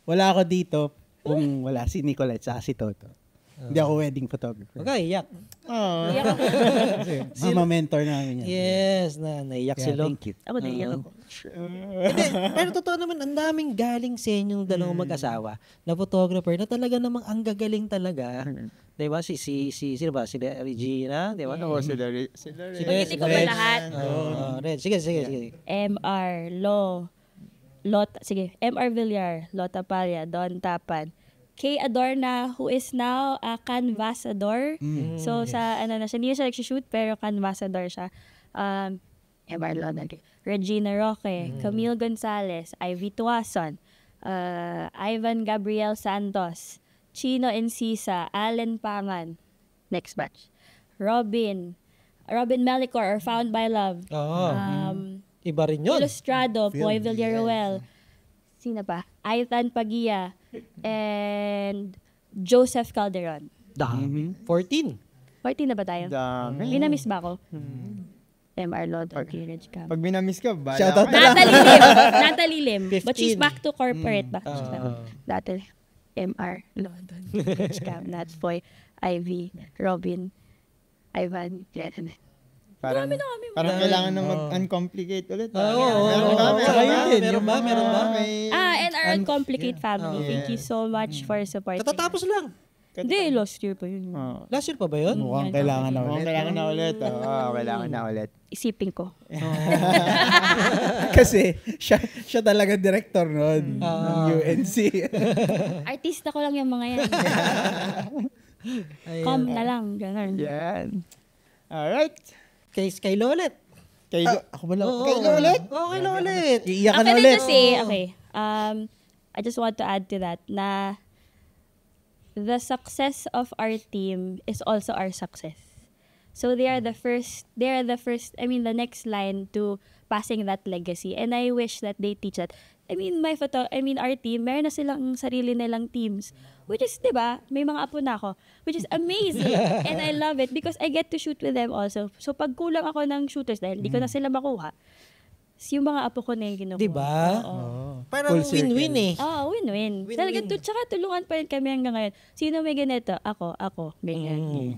Speaker 4: Wala ako dito kung wala si Nicolay at si Toto. Hindi ako wedding photographer.
Speaker 3: okay, iyak.
Speaker 1: Iyak ako.
Speaker 4: Mama-mentor namin yan.
Speaker 3: Yes, naiyak
Speaker 4: Kaya
Speaker 3: sila.
Speaker 4: thank you.
Speaker 1: Ako naiyak ako.
Speaker 3: Hindi, pero totoo naman, ang daming galing sa inyong dalawang mag-asawa na photographer na talaga namang ang gagaling talaga. Diba? Sino ba? Si Regina? Diba?
Speaker 2: Oo, sila
Speaker 1: Pag-isip ko ba lahat?
Speaker 3: Red. Sige.
Speaker 1: MR, MR Villar, Lota Palia, Don Tapan, Kay Adorna, who is now a canvasador. So, hindi siya nag-shoot, pero canvasador siya. MR Lota, Regina Roque, Camille Gonzalez, Ivy Tuason, Ivan Gabriel Santos, Chino Encisa, Allen Pangan, next batch, Robin Melicor, or Found by Love,
Speaker 3: Iba rin yun.
Speaker 1: Ilustrado, Poy Villaruel, sino pa? Aitan Pagia, and Joseph Calderon.
Speaker 3: Dami. 14.
Speaker 1: 14 na ba tayo?
Speaker 2: Dami.
Speaker 1: Minamiss ba ako? MR Lord, okay, Reg Cam.
Speaker 2: Pag minamiss ka, bala
Speaker 4: Shoutout
Speaker 2: ka.
Speaker 1: Natalie Lim. But she's
Speaker 3: 15.
Speaker 1: back to corporate. Dati, MR Lord, Reg Cam, Nat Boy, Ivy, Robin, Ivan, Glenn.
Speaker 2: Parang kailangan na mag-uncomplicate ulit.
Speaker 3: Meron ba?
Speaker 1: And our Uncomplicate family. Thank you so much for supporting.
Speaker 3: Katatapos lang.
Speaker 1: Hindi, last year pa yun.
Speaker 3: Last year pa ba yun?
Speaker 4: Mukhang kailangan na ulit.
Speaker 2: Kailangan na ulit.
Speaker 1: Isipin ko.
Speaker 4: Kasi siya talaga director nun ng UNC.
Speaker 1: Artista ko lang yung mga yan. Com na lang. Ganun.
Speaker 2: Yan. Alright.
Speaker 3: Kay Lolet.
Speaker 4: Ako ba lang?
Speaker 2: Kay Lolet?
Speaker 3: Kay Lolet.
Speaker 4: Iiyak ka
Speaker 1: Okay
Speaker 4: na
Speaker 1: din
Speaker 4: ulit.
Speaker 1: kasi, I just want to add to that na the success of our team is also our success. So they are the first, the next line to passing that legacy. And I wish that they teach that. Our team, meron na silang sarili nilang teams. Which is, di ba, may mga apo na ako. Which is amazing. And I love it because I get to shoot with them also. So pag kulang ako ng shooters dahil hindi ko na sila makuha, yung mga apo ko na yung kinukuha.
Speaker 3: Diba? Parang
Speaker 4: Full circle.
Speaker 3: win-win eh.
Speaker 1: Win-win. Talaga, tsaka tulungan pa rin kami hanggang ngayon. Sino may ganito? Ako. Ganyan.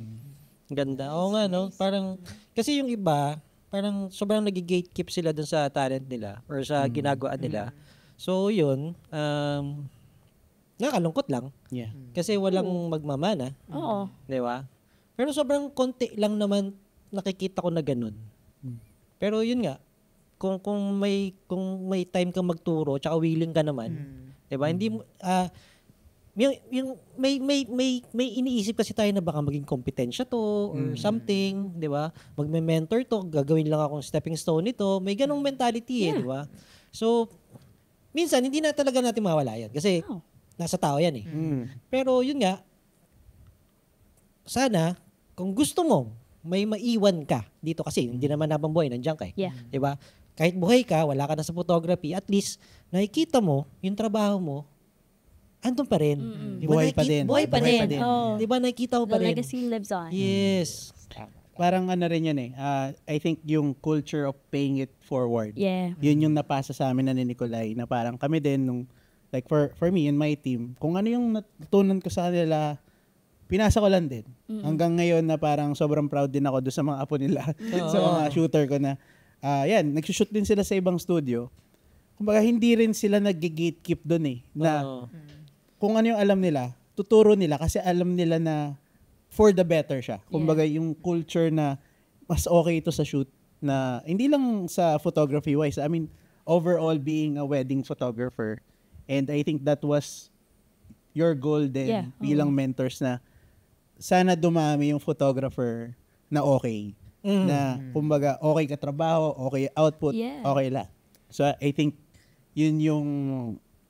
Speaker 3: Ganda. Oo nga, no? Parang, kasi yung iba, parang sobrang nag-gatekeep sila dun sa talent nila or sa ginagawa nila. So, yun, nakakalungkot lang.
Speaker 4: Yeah.
Speaker 3: Kasi walang magmamana.
Speaker 1: Oo.
Speaker 3: Di ba? Pero sobrang konti lang naman nakikita ko na ganun. Pero yun nga, kung may time kang magturo, tsaka willing ka naman, 'di ba? Hindi mo yung may iniisip kasi tayo na baka maging kompetensya to or something, 'di ba? Magme-mentor to, gagawin lang akong stepping stone nito. May ganung mentality 'di ba? So minsan hindi na talaga natin mawala 'yan kasi nasa tao 'yan eh. Pero yun nga, sana kung gusto mo may maiwan ka dito kasi hindi naman habang buhay nandiyan ka eh.
Speaker 1: Yeah.
Speaker 3: 'Di ba? Kahit buhay ka, wala ka na sa photography, at least nakikita mo yung trabaho mo andun pa rin. Diba,
Speaker 4: Buhay pa din.
Speaker 1: Buhay pa din. Oh.
Speaker 3: Di ba nakikita mo pa
Speaker 1: The
Speaker 3: rin?
Speaker 1: legacy lives on.
Speaker 3: Yes.
Speaker 4: parang ano rin yun I think yung culture of paying it forward.
Speaker 1: Yeah.
Speaker 4: Yun yung napasa sa amin na ni Nicolay na parang kami din nung like for me and my team, kung ano yung natutunan ko sa kanila, pinasa ko lang din. Hanggang ngayon na parang sobrang proud din ako doon sa mga apo nila, sa mga shooter ko na yan, nagsushoot din sila sa ibang studio. Kumbaga hindi rin sila nag-gatekeep doon na kung ano yung alam nila, tuturo nila kasi alam nila na for the better siya. Kumbaga yung culture na mas okay ito sa shoot na hindi lang sa photography wise. I mean, overall being a wedding photographer. And I think that was your goal din bilang mentors na sana dumami yung photographer na okay. Na kumbaga okay ka trabaho, okay output, okay la. So I think yun yung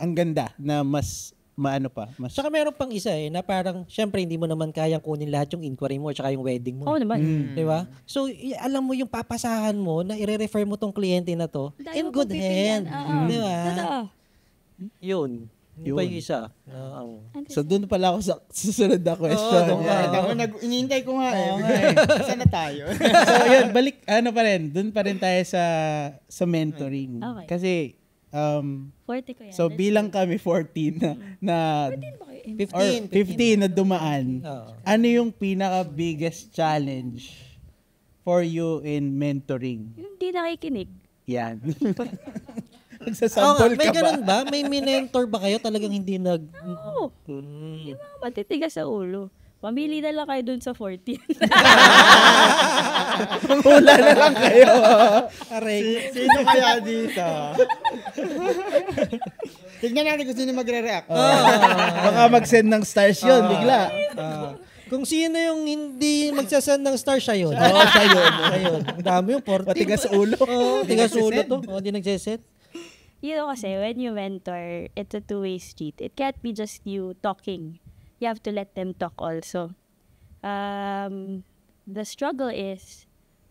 Speaker 4: ang ganda na mas maano pa. Mas...
Speaker 3: Tsaka meron pang isa na parang, syempre hindi mo naman kayang kunin lahat yung inquiry mo tsaka yung wedding mo.
Speaker 1: Oo naman.
Speaker 3: Di ba? So, alam mo yung papasahan mo na i-refer mo tong kliyente na to in good hand. Di ba? Yun. Yun pa yung isa.
Speaker 4: So, doon pala ako sa susunod na question.
Speaker 2: Inihintay ko nga Saan na tayo?
Speaker 4: So, yun, balik, pa rin. Doon pa rin tayo sa mentoring.
Speaker 1: Okay.
Speaker 4: Kasi,
Speaker 1: 40 ko yan.
Speaker 4: so bilang kami 14 na 15 na dumaan, ano yung pinaka biggest challenge for you in mentoring?
Speaker 1: Yung di nakikinig.
Speaker 4: Yan. Nagsasample
Speaker 3: may
Speaker 4: ka ba?
Speaker 3: ganun ba? May mentor ba kayo talagang hindi
Speaker 1: Oo. Yung mga matitigas sa ulo. Pamili na lang kayo dun sa 14.
Speaker 4: Hula na lang kayo.
Speaker 2: Sino kaya dito? Tignan natin kung sino magre-react.
Speaker 4: Baka mag-send ng stars yun, bigla.
Speaker 3: Kung sino yung hindi magsasend ng star, siya yun.
Speaker 4: Siya yun.
Speaker 3: Ang dami yung 40.
Speaker 4: Patigas ulo.
Speaker 3: Tigas ulo to. Hindi nagsiset.
Speaker 1: You know kasi, when you mentor, it's a two-way street. It can't be just you talking. You have to let them talk also. The struggle is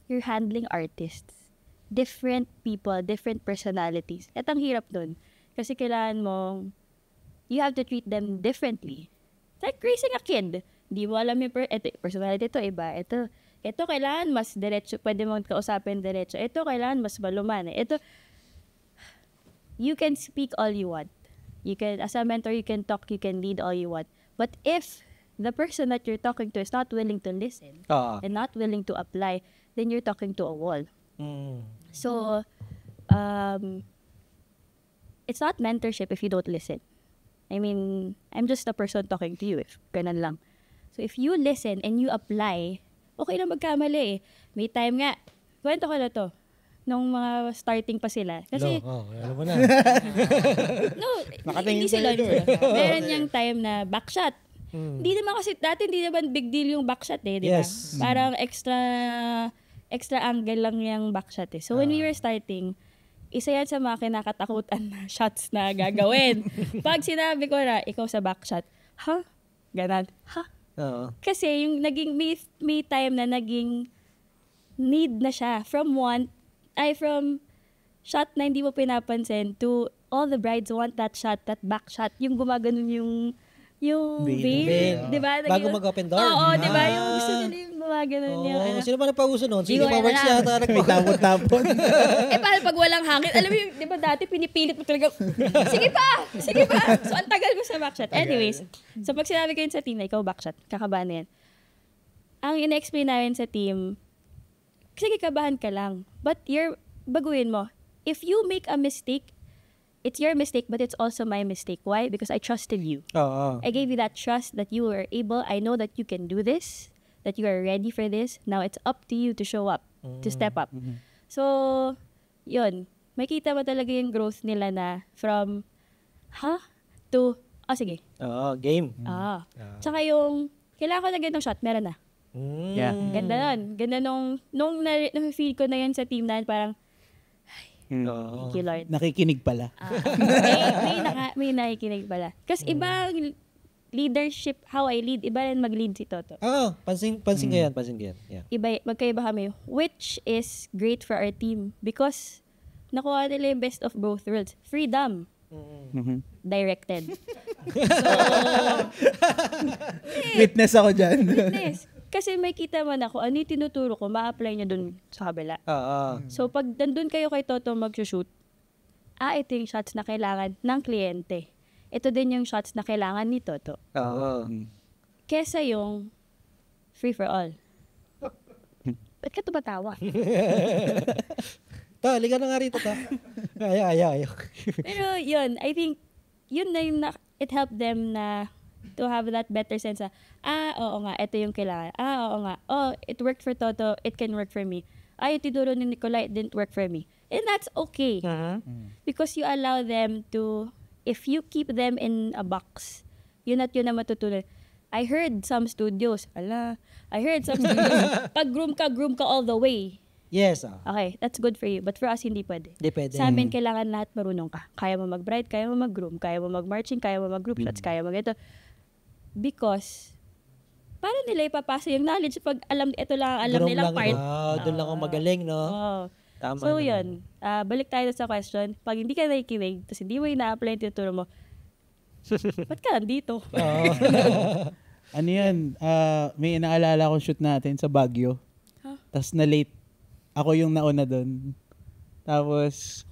Speaker 1: you're handling artists. Different people, different personalities. At ang hirap dun. Kasi kailangan mo, you have to treat them differently. It's like raising a kid. Di mo alam yung personality ito, iba. Ito kailangan mas diretso, pwede mong kausapin diretso. Ito kailangan mas maluman. Ito, you can speak all you want. You can, as a mentor, you can talk, you can lead all you want. But if the person that you're talking to is not willing to listen and not willing to apply, then you're talking to a wall. So, it's not mentorship if you don't listen. I mean, I'm just a person talking to you, if ganun lang. So, if you listen and you apply, okay lang magkamali eh. May time nga, kwento ko na to, nung mga starting pa sila. Kasi,
Speaker 3: alam mo na.
Speaker 1: hindi sila. Meron yung time na backshot. Hindi naman kasi, dati hindi naman big deal yung backshot eh, di ba?
Speaker 3: Yes.
Speaker 1: Parang extra angle lang yung backshot eh. So when we were starting, isa yan sa mga kinakatakutan na shots na gagawin. Pag sinabi ko na, ikaw sa backshot, ganon, Kasi yung naging, may time na naging need na siya from shot na hindi mo pinapansin to all the brides want that shot, that back shot, yung gumaganon yung veil. Diba?
Speaker 3: Bago mag-open door.
Speaker 1: Oo, diba? Yung gusto nila yung gumaganon yung ano.
Speaker 3: Sino ba nagpauso noon? Sino
Speaker 1: Di ko
Speaker 3: pa works
Speaker 1: alam.
Speaker 3: yata?
Speaker 4: May tapon-tapon.
Speaker 1: Paano pag walang hangin? Alam mo yung, di ba dati pinipilit mo talaga, sige pa! So, ang tagal mo sa backshot. Anyways, so pag sinabi ko yun sa team na ikaw backshot, kakabahan na yan. Ang ina-explain namin sa team, sige, kabahan ka lang. But baguhin mo. If you make a mistake, it's your mistake, but it's also my mistake. Why? Because I trusted you. I gave you that trust that you were able. I know that you can do this, that you are ready for this. Now it's up to you to show up, to step up. So, yun. Makita mo talaga yung growth nila na from, to, sige.
Speaker 3: Game.
Speaker 1: Tsaka yung, kailangan ko na ganitong shot, meron na.
Speaker 4: Yeah.
Speaker 1: Ganda nun. Ganda nung na-feel ko na yan sa team na parang, thank you, Lord.
Speaker 4: Nakikinig pala.
Speaker 1: May nakikinig pala. Kasi ibang leadership, how I lead, iba rin mag-lead si Toto.
Speaker 3: Pansin ko yan. Yeah.
Speaker 1: Magkaiba kami, which is great for our team because nakuha nila yung best of both worlds. Freedom. Directed.
Speaker 4: Witness ako dyan.
Speaker 1: Witness. kasi may kita man ako, ano yung tinuturo ko, ma-apply niya dun sa kabila.
Speaker 3: Oo.
Speaker 1: So, pag nandun kayo kay Toto mag-shoot, ito yung shots na kailangan ng kliyente. Ito din yung shots na kailangan ni Toto.
Speaker 3: Oo.
Speaker 1: Kesa yung free for all. Ba't ka tumatawa?
Speaker 3: To, liga na nga rito, to. Ayaw.
Speaker 1: Pero yun, I think, yun na yung it helped them na to have that better sense oo nga, ito yung kailangan. Oo nga, it worked for Toto, it can work for me. Yung tinuro ni Nicolai, it didn't work for me. And that's okay. Because you allow them to, if you keep them in a box, yun na matutunan. I heard some studios, pag groom ka all the way.
Speaker 3: Yes.
Speaker 1: Okay, that's good for you. But for us, hindi pwede.
Speaker 3: Hindi pwede.
Speaker 1: Sa amin, kailangan lahat marunong ka. Kaya mo mag-bride, kaya mo mag-groom, kaya mo mag-marching, kaya mo mag-group shots, kaya mo ito. Because, paano nila ipapasa yung knowledge pag ito lang ang alam
Speaker 3: Groom
Speaker 1: nilang
Speaker 3: lang,
Speaker 1: part?
Speaker 3: doon lang ako magaling, no? Tama
Speaker 1: So,
Speaker 3: naman.
Speaker 1: yun. Balik tayo sa question. Pag hindi ka nakikinig, tapos hindi mo ina-apply yung tinuturo mo, ba't ka nandito?
Speaker 4: Ano yan? May inaalala akong shoot natin sa Baguio. Tapos na-late. Ako yung nauna doon. Tapos,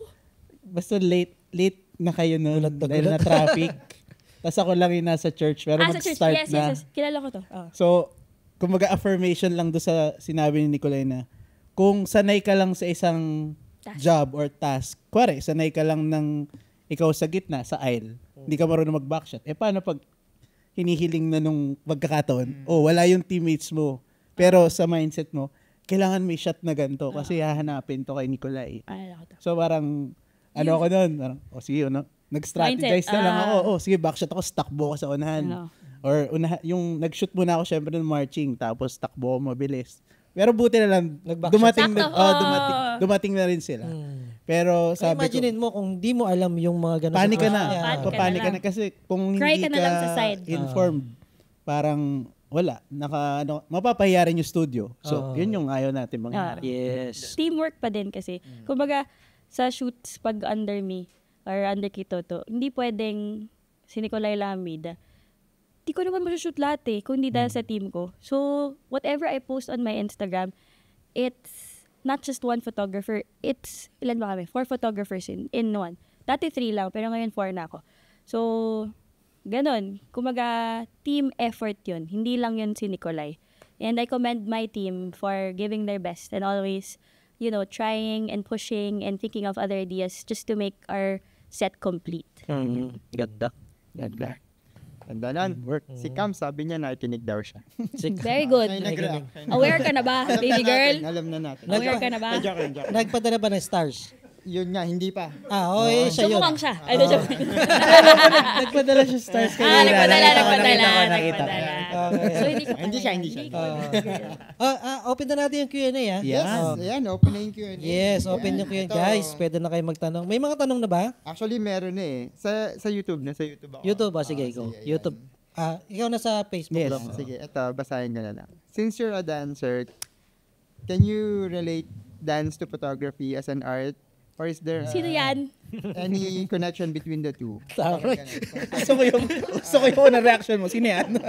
Speaker 4: basta late na kayo noon dahil na traffic. Tapos ako lang yung nasa church. Pero
Speaker 1: sa church.
Speaker 4: mag-start
Speaker 1: Yes. Kilala ko to.
Speaker 4: So, kumbaga affirmation lang doon sa sinabi ni Nicolai na kung sanay ka lang sa isang job or task, kuwari, sanay ka lang ng ikaw sa gitna, sa aisle, hindi ka marunong mag-backshot. Paano pag hinihiling na nung pagkakataon, wala yung teammates mo. Pero sa mindset mo, kailangan may shot na ganito kasi hahanapin to kay Nicolai. So parang, ako nun, parang, sige, nag-strategize na lang ako. Sige, backshot ako, takbo ko sa unahan. Or yung nag-shoot muna ako syempre ng marching, tapos takbo ko mabilis. Pero buti na lang, dumating na rin sila. Pero sabi ko,
Speaker 3: imagine mo kung di mo alam yung mga ganun.
Speaker 4: panik ka na.
Speaker 1: Panik ka
Speaker 4: Panik ka na kasi kung
Speaker 1: Cry
Speaker 4: hindi
Speaker 1: ka na lang sa side.
Speaker 4: informed, parang wala. Mapapahiya rin yung studio. So, yun yung ayaw natin mangyari.
Speaker 3: Yes.
Speaker 1: Teamwork pa din kasi. Kumbaga, sa shoots pag under me or under kay Toto, hindi pwedeng si Nicolai Lamida. Di ko naman masushoot lahat kung hindi dahil sa team ko. So, whatever I post on my Instagram, it's not just one photographer. It's, ilan ba kami? 4 photographers in one. Dati 3 lang, pero ngayon 4 na ako. So, ganon. Kumaga, team effort yun. Hindi lang yun si Nicolai. And I commend my team for giving their best and always, trying and pushing and thinking of other ideas just to make our set complete.
Speaker 3: Ganda.
Speaker 2: Tanda nun. Si Cam, sabi niya nakikinig daw siya.
Speaker 1: Very good. Aware ka na ba, baby girl?
Speaker 2: Alam na natin.
Speaker 1: Aware ka na ba?
Speaker 2: Joke.
Speaker 3: Nagpadala ba ng stars?
Speaker 2: Yun nga, hindi pa.
Speaker 3: Siya yun.
Speaker 1: Sumukhang siya. Ay, joke.
Speaker 4: Nagpadala siya stars kayo.
Speaker 1: Nagpadala. So,
Speaker 2: Hindi siya.
Speaker 3: Open na natin yung Q&A.
Speaker 2: Yes. Ayan, open na yung Q&A.
Speaker 3: Yes, open yung Q&A. Guys, pwede na kayo magtanong. May mga tanong na ba?
Speaker 2: Actually, meron Sa YouTube na. Sa YouTube ako.
Speaker 3: YouTube ba? Sige, go. YouTube. Ikaw na sa Facebook lang.
Speaker 2: Sige, ito, basahin ko na lang. Since you're a dancer, can you relate dance to photography as an art? Or is there
Speaker 1: sino yan?
Speaker 2: any connection between the two?
Speaker 4: Gusto ko yung unang reaction mo. Sino yan?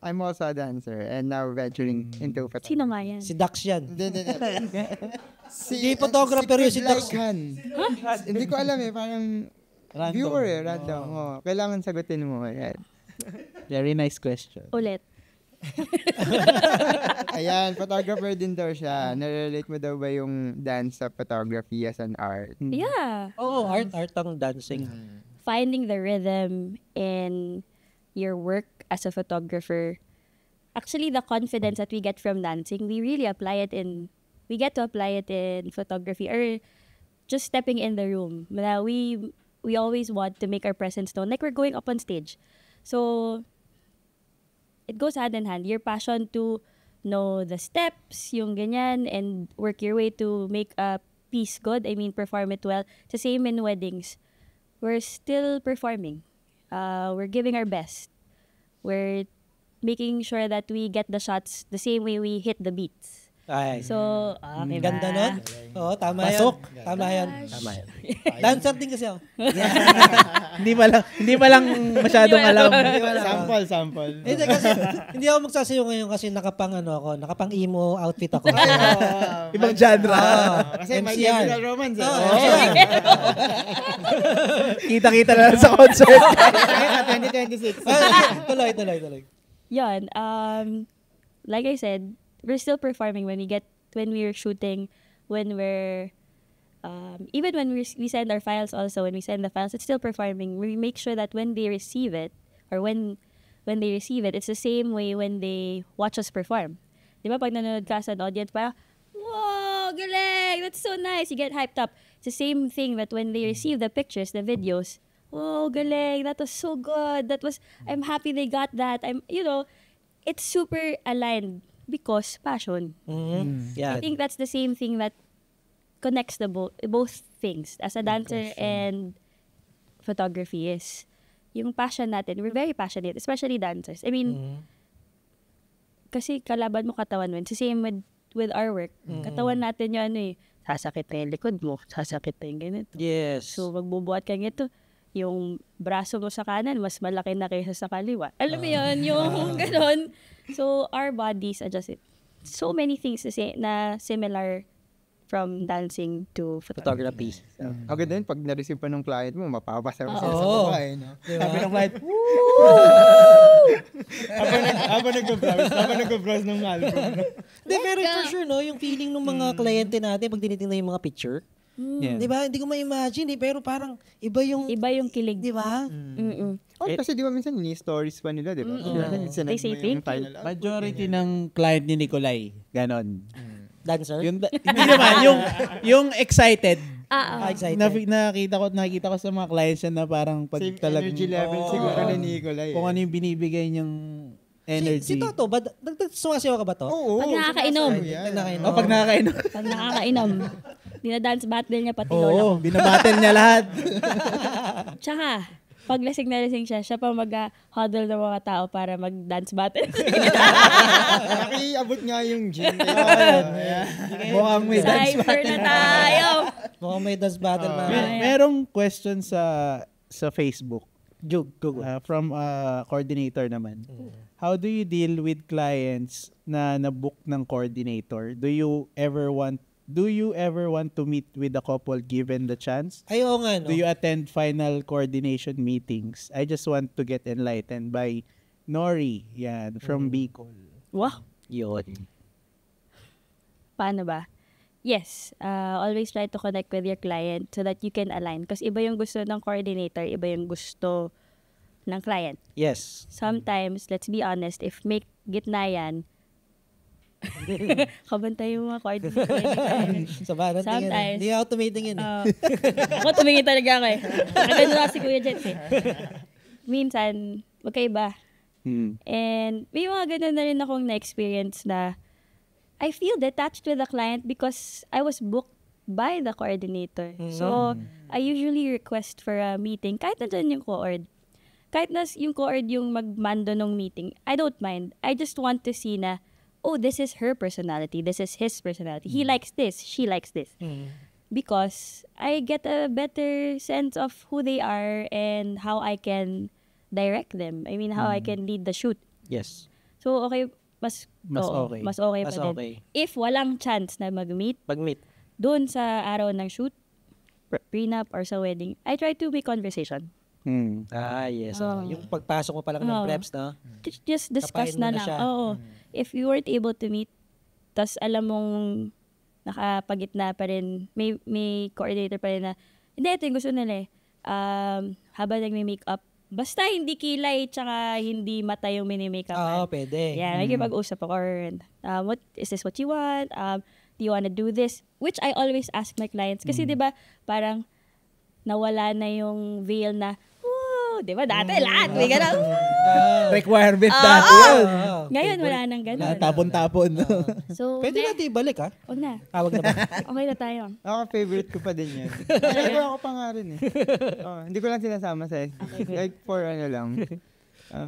Speaker 2: I'm also a dancer and now venturing into photography.
Speaker 1: Sino nga yan?
Speaker 3: Si Dax yan.
Speaker 2: Hindi.
Speaker 3: Hindi photographer yun, si Dax.
Speaker 2: Hindi ko alam parang
Speaker 4: Random.
Speaker 2: viewer random. Kailangan sagutin mo. Ayan.
Speaker 4: Very nice question.
Speaker 1: Ulit.
Speaker 2: Ayan, photographer din daw siya. Narelate mo daw ba yung dance sa photography as an art?
Speaker 1: Yeah.
Speaker 3: Oo, art ang dancing.
Speaker 1: Finding the rhythm in your work as a photographer. Actually, the confidence that we get from dancing, we really apply it in, we get to apply it in photography or just stepping in the room. We always want to make our presence known, like we're going up on stage. So, it goes hand in hand. Your passion to know the steps, yung ganyan, and work your way to make a piece good. Perform it well. It's the same in weddings. We're still performing. We're giving our best. We're making sure that we get the shots the same way we hit the beats.
Speaker 3: Ay.
Speaker 1: So, okay ba?
Speaker 3: Ganda nun? Oo, tama
Speaker 4: Pasok.
Speaker 3: yan. Tama yan. Tama yan. Dancer din kasi ako.
Speaker 4: Hindi pa lang masyadong alam.
Speaker 2: Sample.
Speaker 3: Hindi kasi hindi ako magsasayaw ngayon kasi nakapang emo outfit ako.
Speaker 4: Ibang genre.
Speaker 2: Kasi may
Speaker 3: MCR.
Speaker 2: Chemical Romance.
Speaker 4: Kita-kita na lang sa concert.
Speaker 2: 2026.
Speaker 3: Tuloy.
Speaker 1: Yun, like I said, we're still performing when we're shooting, when we're even when we send our files also, when we send the files, it's still performing. We make sure that when they receive it, or when they receive it, it's the same way when they watch us perform. Di ba, pag nanonood ka sa audience, parang, wow, galing, that's so nice, you get hyped up. It's the same thing that when they receive the pictures, the videos, wow, galing, that was so good, I'm happy they got that. It's super aligned because passion.
Speaker 3: Yeah.
Speaker 1: I think that's the same thing that connects the both things. As a dancer and photography is yung passion natin. We're very passionate, especially dancers. I mean, kasi kalaban mo katawan mo. It's the same with our work. Katawan natin yung sasakit na yung likod mo, sasakit na yung ganito.
Speaker 3: Yes.
Speaker 1: So, magbubuhat ka ganito. Yung braso mo sa kanan, mas malaki na kaysa sa kaliwa. Alam mo yun, yung ganon. So, our bodies adjust it. So many things na similar from dancing to photography.
Speaker 3: Photography.
Speaker 2: Ang ganda yun, pag na-receive pa ng client mo, mapapasarap sila sa
Speaker 3: Oo.
Speaker 2: buhay, no?
Speaker 3: Diba?
Speaker 2: Sabi ng client, habang nag-browse ng album.
Speaker 3: Di, pero for sure, no, yung feeling ng mga kliyente natin pag tinitingnan yung mga picture,
Speaker 4: Yeah.
Speaker 3: di ba? Hindi ko ma-imagine, pero parang iba yung
Speaker 1: Kilig.
Speaker 3: di ba?
Speaker 2: Oh, kasi di ba minsan ni-stories pa nila, di ba?
Speaker 1: They say thank you.
Speaker 4: Majority ng client ni Nicolay, ganon.
Speaker 3: Dancer?
Speaker 4: Hindi naman, yung excited.
Speaker 3: Excited.
Speaker 4: Nakita ko sa mga clients yan na parang pag
Speaker 2: Same
Speaker 4: talagang
Speaker 2: energy level siguro ni Nicolay.
Speaker 4: kung ano yung binibigay niyang energy.
Speaker 3: Si Toto, sumasayaw ka ba to?
Speaker 2: Oo.
Speaker 1: Pag nakakainom.
Speaker 4: Pag nakakainom.
Speaker 1: Pag nakakainom. Dinadance battle niya pati lola ko.
Speaker 4: Oo, binabattle niya lahat.
Speaker 1: Tsaka, pag lasing na lasing siya pa mag-huddle ng mga tao para mag-dance battle.
Speaker 2: Nakiabot nga yung gym.
Speaker 4: Mukhang may dance
Speaker 1: Cypher na tayo!
Speaker 3: Mukhang may dance battle na.
Speaker 4: Merong question sa Facebook
Speaker 3: Google.
Speaker 4: from a coordinator naman. How do you deal with clients na nabook ng coordinator? Do you ever want to meet with the couple given the chance?
Speaker 3: Ay, oo nga, no?
Speaker 4: Do you attend final coordination meetings? I just want to get enlightened by Nori, yan, from Bicol.
Speaker 1: Wow!
Speaker 3: Yun.
Speaker 1: Paano ba? Yes, always try to connect with your client so that you can align. Kasi iba yung gusto ng coordinator, iba yung gusto ng client.
Speaker 3: Yes.
Speaker 1: Sometimes, let's be honest, if may gitna yan, kabantay yung mga coordinator.
Speaker 3: Sa barat tingin.
Speaker 1: Sometimes.
Speaker 3: Hindi ako tumitingin.
Speaker 1: Ako tumingin talaga ako eh. Nakagano na si Kuya Jets eh. Minsan, magkaiba. And may mga ganun na rin akong na-experience na I feel detached with the client because I was booked by the coordinator. So, I usually request for a meeting kahit nandiyan yung co-ord. Kahit na yung co-ord yung magmando ng meeting, I don't mind. I just want to see na, oh, this is her personality. This is his personality. He likes this. She likes this. Because I get a better sense of who they are and how I can direct them. I mean, how I can lead the shoot.
Speaker 3: Yes.
Speaker 1: So, okay, mas
Speaker 4: okay.
Speaker 1: Mas okay
Speaker 3: Mas
Speaker 1: pa din.
Speaker 3: okay.
Speaker 1: If walang chance na mag-meet,
Speaker 3: Pag-meet.
Speaker 1: doon sa araw ng shoot, prenup or sa wedding, I try to make conversation.
Speaker 3: Yes.
Speaker 1: Oo.
Speaker 3: Yung pagpasok mo pa lang ng
Speaker 1: Oo.
Speaker 3: preps, no?
Speaker 1: Just discuss
Speaker 3: Kapain mo
Speaker 1: na
Speaker 3: na
Speaker 1: lang.
Speaker 3: siya.
Speaker 1: Oo. If you weren't able to meet, tas alam mong nakapagitna pa rin, may coordinator pa rin na, hindi, ito yung gusto nila eh. Habang nagme-makeup, basta hindi kilay tsaka hindi mata yung mini-makeup.
Speaker 3: Oo, pwede.
Speaker 1: Yeah, nakikipag-usap ako. Or, what is this what you want? Do you wanna do this? Which I always ask my clients. Kasi di ba parang nawala na yung veil na, di ba? Dati lahat. May gano'n.
Speaker 4: Requirement dati yun.
Speaker 1: Ngayon, wala nang gano'n.
Speaker 4: Tapon-tapon.
Speaker 1: So,
Speaker 3: Pwede natin ibalik, ha?
Speaker 1: wag na.
Speaker 3: Tawag na ba?
Speaker 1: Okay na tayo.
Speaker 2: Ako, favorite ko pa din yan. Ako pa nga rin eh. Hindi ko lang sinasama sa like for ano lang.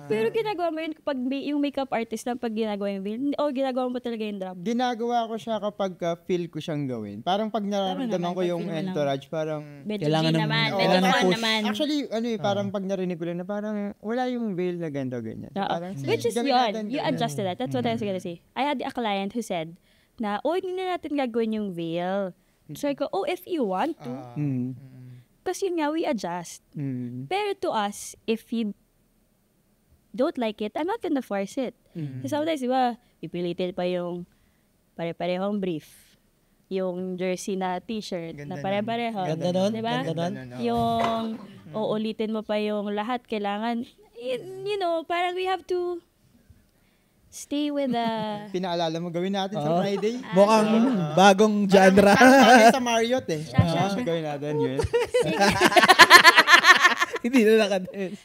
Speaker 1: Pero ginagawa mo yun kapag yung makeup artist lang pag ginagawa yung veil. O ginagawa mo talaga yung drop.
Speaker 2: Ginagawa ko siya kapag feel ko siyang gawin. Parang pag nararamdaman ko yung entourage, parang...
Speaker 1: Medyo
Speaker 4: Kailangan
Speaker 1: G
Speaker 4: ng-
Speaker 1: naman.
Speaker 2: Oo,
Speaker 1: Medyo
Speaker 2: parang
Speaker 1: fun
Speaker 4: push.
Speaker 1: naman.
Speaker 2: Actually, parang pag narinig ko lang na parang wala yung veil na ganito, ganyan.
Speaker 1: Oo.
Speaker 2: Parang, sige,
Speaker 1: Which is
Speaker 2: gawin
Speaker 1: yun.
Speaker 2: natin,
Speaker 1: You
Speaker 2: gawin
Speaker 1: adjusted that. That's what I was gonna say. I had a client who said na, hindi na natin gagawin yung veil. So I go, if you want to. Kasi yun nga, we adjust. Pero to us, if you don't like it, I'm not gonna force it. So sometimes, di ba, pipilitin pa yung pare-parehong brief. Yung jersey na t-shirt
Speaker 2: Ganda
Speaker 1: na pare-pareho.
Speaker 3: Ganda nun,
Speaker 1: Di ba?
Speaker 3: ganda nun.
Speaker 1: Yung uulitin mo pa yung lahat, kailangan, you know, parang we have to stay with the...
Speaker 2: Pinaalala mo, gawin natin sa Friday.
Speaker 4: Mukhang bagong genre.
Speaker 2: Parang sa Marriott eh.
Speaker 1: Siya.
Speaker 2: Gawin natin yun.
Speaker 4: Hindi na nakadens.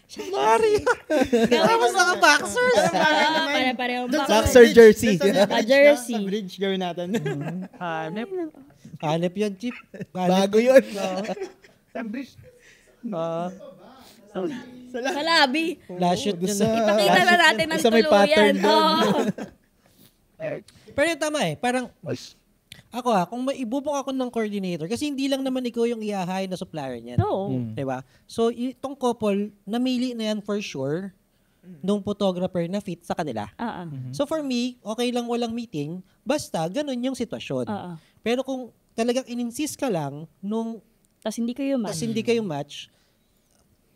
Speaker 3: Tapos naka-boxers.
Speaker 1: Pare-parehong
Speaker 4: Boxer jersey.
Speaker 1: jersey.
Speaker 2: Sa bridge, gawin natin.
Speaker 3: Hanep yun, Chip.
Speaker 4: Bago yun.
Speaker 1: Sa labi.
Speaker 3: Last shoot yun.
Speaker 1: Ipakita na natin ng
Speaker 4: Sa may pattern
Speaker 1: tuluyan. Oo.
Speaker 3: Pero yung tama parang, ako kung ibubok ako ng coordinator, kasi hindi lang naman ikaw yung i-hire na supplier niyan.
Speaker 1: No.
Speaker 3: Diba? So, itong couple, namili na yan for sure nung photographer na fit sa kanila. So, for me, okay lang walang meeting, basta ganun yung sitwasyon. Pero kung talagang in-insist ka lang nung
Speaker 1: Tapos hindi kayo
Speaker 3: tas hindi kayo match,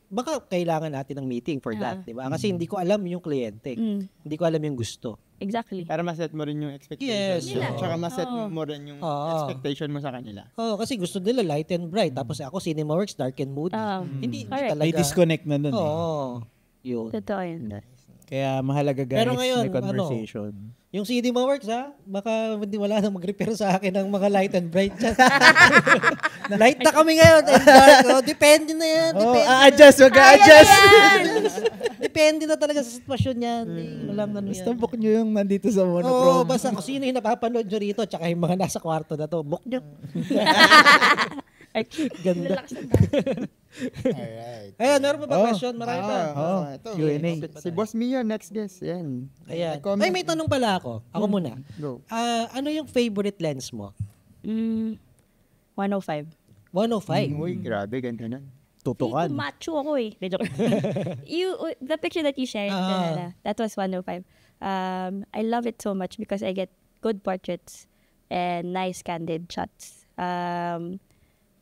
Speaker 3: baka kailangan natin ng meeting for that, di ba? Kasi hindi ko alam yung kliyente. Hindi ko alam yung gusto.
Speaker 1: Exactly.
Speaker 2: Para maset mo rin yung expectation.
Speaker 3: Yes.
Speaker 2: mo. Tsaka maset mo rin yung expectation mo sa kanila.
Speaker 3: Kasi gusto nila light and bright. Tapos ako, Cinema Works, dark and moody. Hindi
Speaker 1: Correct.
Speaker 3: talaga.
Speaker 4: May disconnect na nun.
Speaker 3: Yun.
Speaker 1: Totoo yun.
Speaker 4: Kaya mahalaga guys,
Speaker 3: Pero ngayon,
Speaker 4: may conversation.
Speaker 3: Yung Cinema Works, baka hindi wala nang mag-repair sa akin ng mga light and bright dyan. Light na kami ngayon and dark. Depende na yan.
Speaker 4: A-adjust, mag-a-adjust.
Speaker 3: Depende na talaga sa sitwasyon yan. Walang ano
Speaker 4: Basta
Speaker 3: yan.
Speaker 4: book nyo yung nandito sa
Speaker 3: Oo,
Speaker 4: monochrome.
Speaker 3: basta kung sino yung napapanood nyo rito, tsaka yung mga nasa kwarto na to, book nyo. Ganda.
Speaker 2: Alright.
Speaker 3: Ayan, meron pa ba question? Marami pa.
Speaker 2: Ito.
Speaker 4: Q&A.
Speaker 2: Si Boss Mio, next guest. Yan.
Speaker 3: Ayan.
Speaker 2: Comment.
Speaker 3: Ay, may tanong pala ako. Ako muna.
Speaker 2: Go.
Speaker 3: Ano yung favorite lens mo?
Speaker 1: 105.
Speaker 3: 105.
Speaker 2: Uy, grabe, ganda nun.
Speaker 4: Tutukan.
Speaker 1: Macho ako eh. De, joke. The picture that you shared, that was 105. I love it so much because I get good portraits and nice candid shots.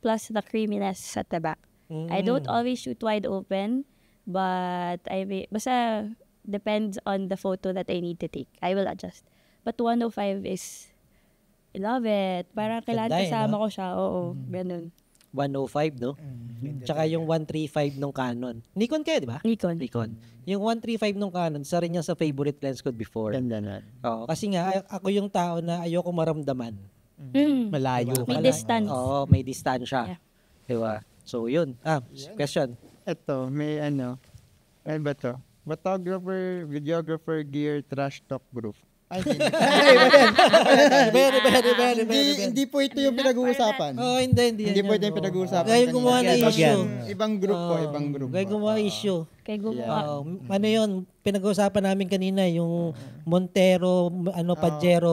Speaker 1: Plus the creaminess at the back. I don't always shoot wide open, but basta depends on the photo that I need to take. I will adjust. But 105 is, I love it. Parang kailangan
Speaker 3: Ganda eh,
Speaker 1: kasama
Speaker 3: no?
Speaker 1: ko siya. Oo, ganun.
Speaker 3: 105, no? Tsaka yung 135 nung Canon. Nikon kayo, di ba?
Speaker 1: Nikon.
Speaker 3: Yung 135 nung Canon, isa rin yan sa favorite lens ko before.
Speaker 2: Ganda nun.
Speaker 3: Oo, kasi nga, ako yung tao na ayoko maramdaman.
Speaker 4: Malayo.
Speaker 1: May distance.
Speaker 3: Oo, may distansya.
Speaker 1: Yeah.
Speaker 3: Diba? So, yun. Question.
Speaker 2: Ito, may ano ba to? Photographer, videographer, gear, trash talk group. Ay, hindi po ito yung pinag-uusapan.
Speaker 3: Oo, hindi.
Speaker 2: Hindi po ito yung pinag-uusapan.
Speaker 3: Gaya gumawa na
Speaker 2: kanina.
Speaker 3: issue.
Speaker 2: Ibang group po, ibang group.
Speaker 3: Gaya gumawa issue.
Speaker 1: Kay gumawa.
Speaker 3: Ano yun, pinag-uusapan namin kanina, yung Montero, Pajero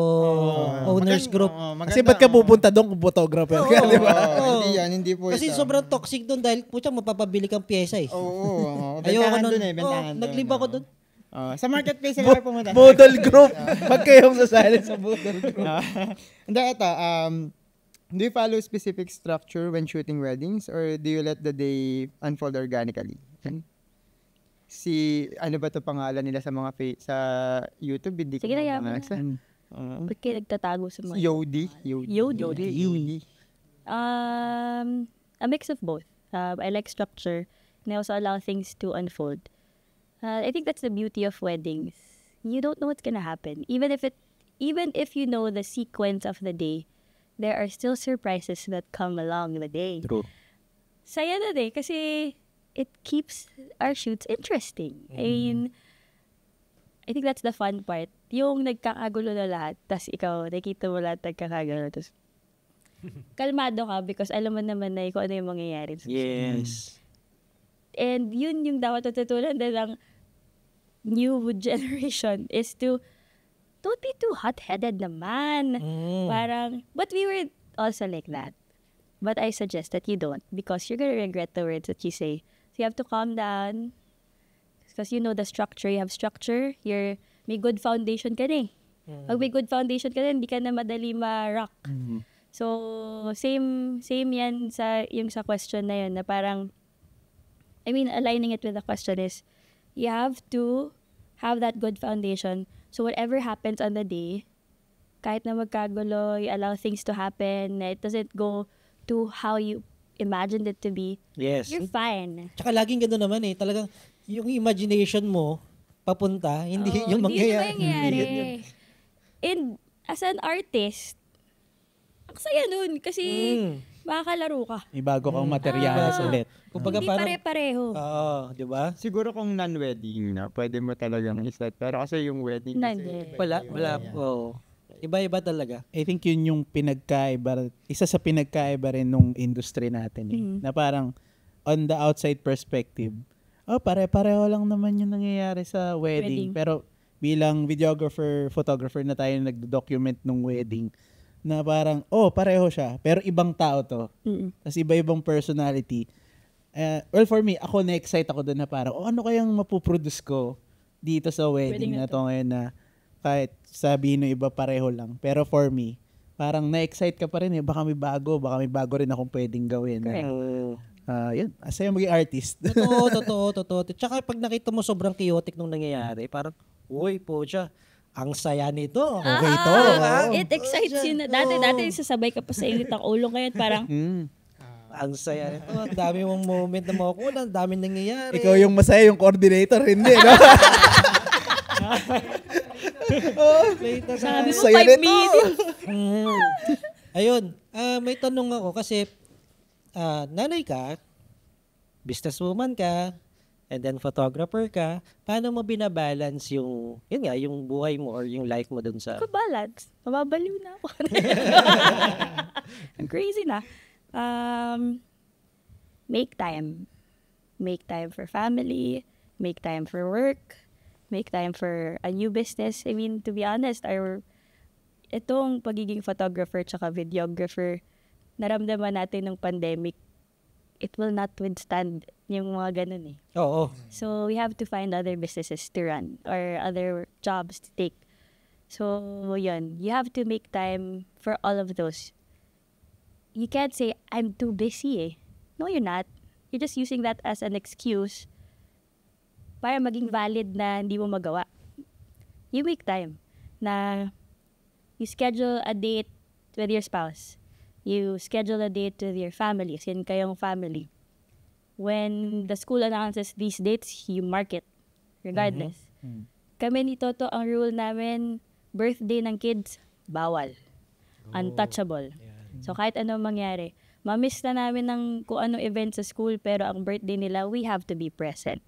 Speaker 3: Owners Group.
Speaker 4: Kasi ba't ka pupunta doon kung photographer ka, di ba?
Speaker 2: Hindi yan, hindi po
Speaker 3: Kasi
Speaker 2: ito.
Speaker 3: sobrang toxic doon dahil putya mapapabili kang pyesa eh.
Speaker 2: Oo,
Speaker 3: Ayoko
Speaker 2: bentahan
Speaker 3: nun.
Speaker 2: dun eh, bentahan dun.
Speaker 3: Nagliba ko doon.
Speaker 2: Sa marketplace sila pumunta.
Speaker 4: Model group. Pag kayong sasali sa model group.
Speaker 2: Hindi, ito. Do you follow specific structure when shooting weddings or do you let the day unfold organically? Ano ba to pangalan nila sa mga sa YouTube? Hindi
Speaker 1: Sige na,
Speaker 2: ko
Speaker 1: yaman. Ba't kayo nagtatago sa mga...
Speaker 2: Yodi.
Speaker 1: Yodi. A mix of both. I like structure and I also allow things to unfold. I think that's the beauty of weddings. You don't know what's gonna happen. Even if you know the sequence of the day, there are still surprises that come along the day.
Speaker 3: True.
Speaker 1: Saya na din kasi it keeps our shoots interesting. I mean, I think that's the fun part. Yung nagkakagulo na lahat, tas ikaw, nakikita mo lahat nagkakagulo, tas kalmado ka because alam mo naman na kung ano yung mangyayari.
Speaker 3: Yes.
Speaker 1: And yun yung dapat natutunan din ng new generation is to don't be too hot-headed naman. Parang, but we were also like that. But I suggest that you don't because you're gonna regret the words that you say. So you have to calm down because you know the structure. You have structure. May good foundation ka na eh. Pag may good foundation ka na, hindi ka na madali ma-rock. So, same yan yung sa question na yun na parang, aligning it with the question is, you have to have that good foundation. So whatever happens on the day, kahit na magkagulo, you allow things to happen, it doesn't go to how you imagined it to be,
Speaker 3: Yes.
Speaker 1: you're fine.
Speaker 3: Tsaka laging gano'n naman eh. Talagang yung imagination mo, papunta, hindi yung
Speaker 1: Hindi
Speaker 3: mangyayari.
Speaker 1: yung mangyayari. And as an artist, ang saya nun kasi makakalaro ka.
Speaker 4: May bago kang materyales ulit.
Speaker 3: Kumbaga
Speaker 1: Hindi
Speaker 3: parang,
Speaker 1: pare-pareho.
Speaker 3: di ba?
Speaker 2: Siguro kung non-wedding na, pwede mo talagang iset. Pero kasi yung wedding
Speaker 1: Hindi.
Speaker 3: Wala. Oo. Iba-iba talaga.
Speaker 4: I think yun yung isa sa pinagkaiba rin nung industry natin eh. Na parang on the outside perspective, pare-pareho lang naman yung nangyayari sa wedding. Pero bilang videographer, photographer na tayo nagdo-document nung wedding, na parang, pareho siya, pero ibang tao to. Tapos iba-ibang personality. Well, for me, ako na-excite ako doon na parang, ano kayang mapuproduce ko dito sa wedding na to ngayon na kahit sabihin ng iba pareho lang. Pero for me, parang na-excite ka pa rin eh. Baka may bago rin akong pwedeng gawin. Yun, asaya maging artist.
Speaker 3: Totoo. Tsaka pag nakita mo sobrang chaotic nung nangyayari, parang, uy po siya, ang saya nito. Okay to.
Speaker 1: It excites you na. Dati sasabay ka pa sa init ng ulo ngayon. Parang,
Speaker 3: Ang saya nito. Ang dami mong moment na makukuha. Ang daming nangyayari.
Speaker 4: Ikaw yung masaya, yung coordinator, hindi, no?
Speaker 1: sabi mo,
Speaker 4: Saya
Speaker 1: 5
Speaker 4: nito.
Speaker 1: minutes.
Speaker 3: Ayun. May tanong ako kasi nanay ka, businesswoman ka, and then photographer ka, paano mo binabalance yung buhay mo or yung life mo dun sa...
Speaker 1: Balance. Mababaliw na ako. Ang crazy na. Make time. Make time for family. Make time for work. Make time for a new business. I mean, to be honest, itong pagiging photographer tsaka videographer, naramdaman natin ng pandemic, it will not withstand yung mga ganun eh.
Speaker 3: Oo.
Speaker 1: So, we have to find other businesses to run or other jobs to take. So, yun. You have to make time for all of those. You can't say, I'm too busy eh. No, you're not. You're just using that as an excuse para maging valid na hindi mo magawa. You make time na you schedule a date with your spouse. You schedule a date with your family, as in kayong family. When the school announces these dates, you mark it, regardless. Kami ni Toto, ang rule namin, birthday ng kids, bawal. Untouchable. So kahit anong mangyari, mamiss na namin ng kung anong event sa school, pero ang birthday nila, we have to be present.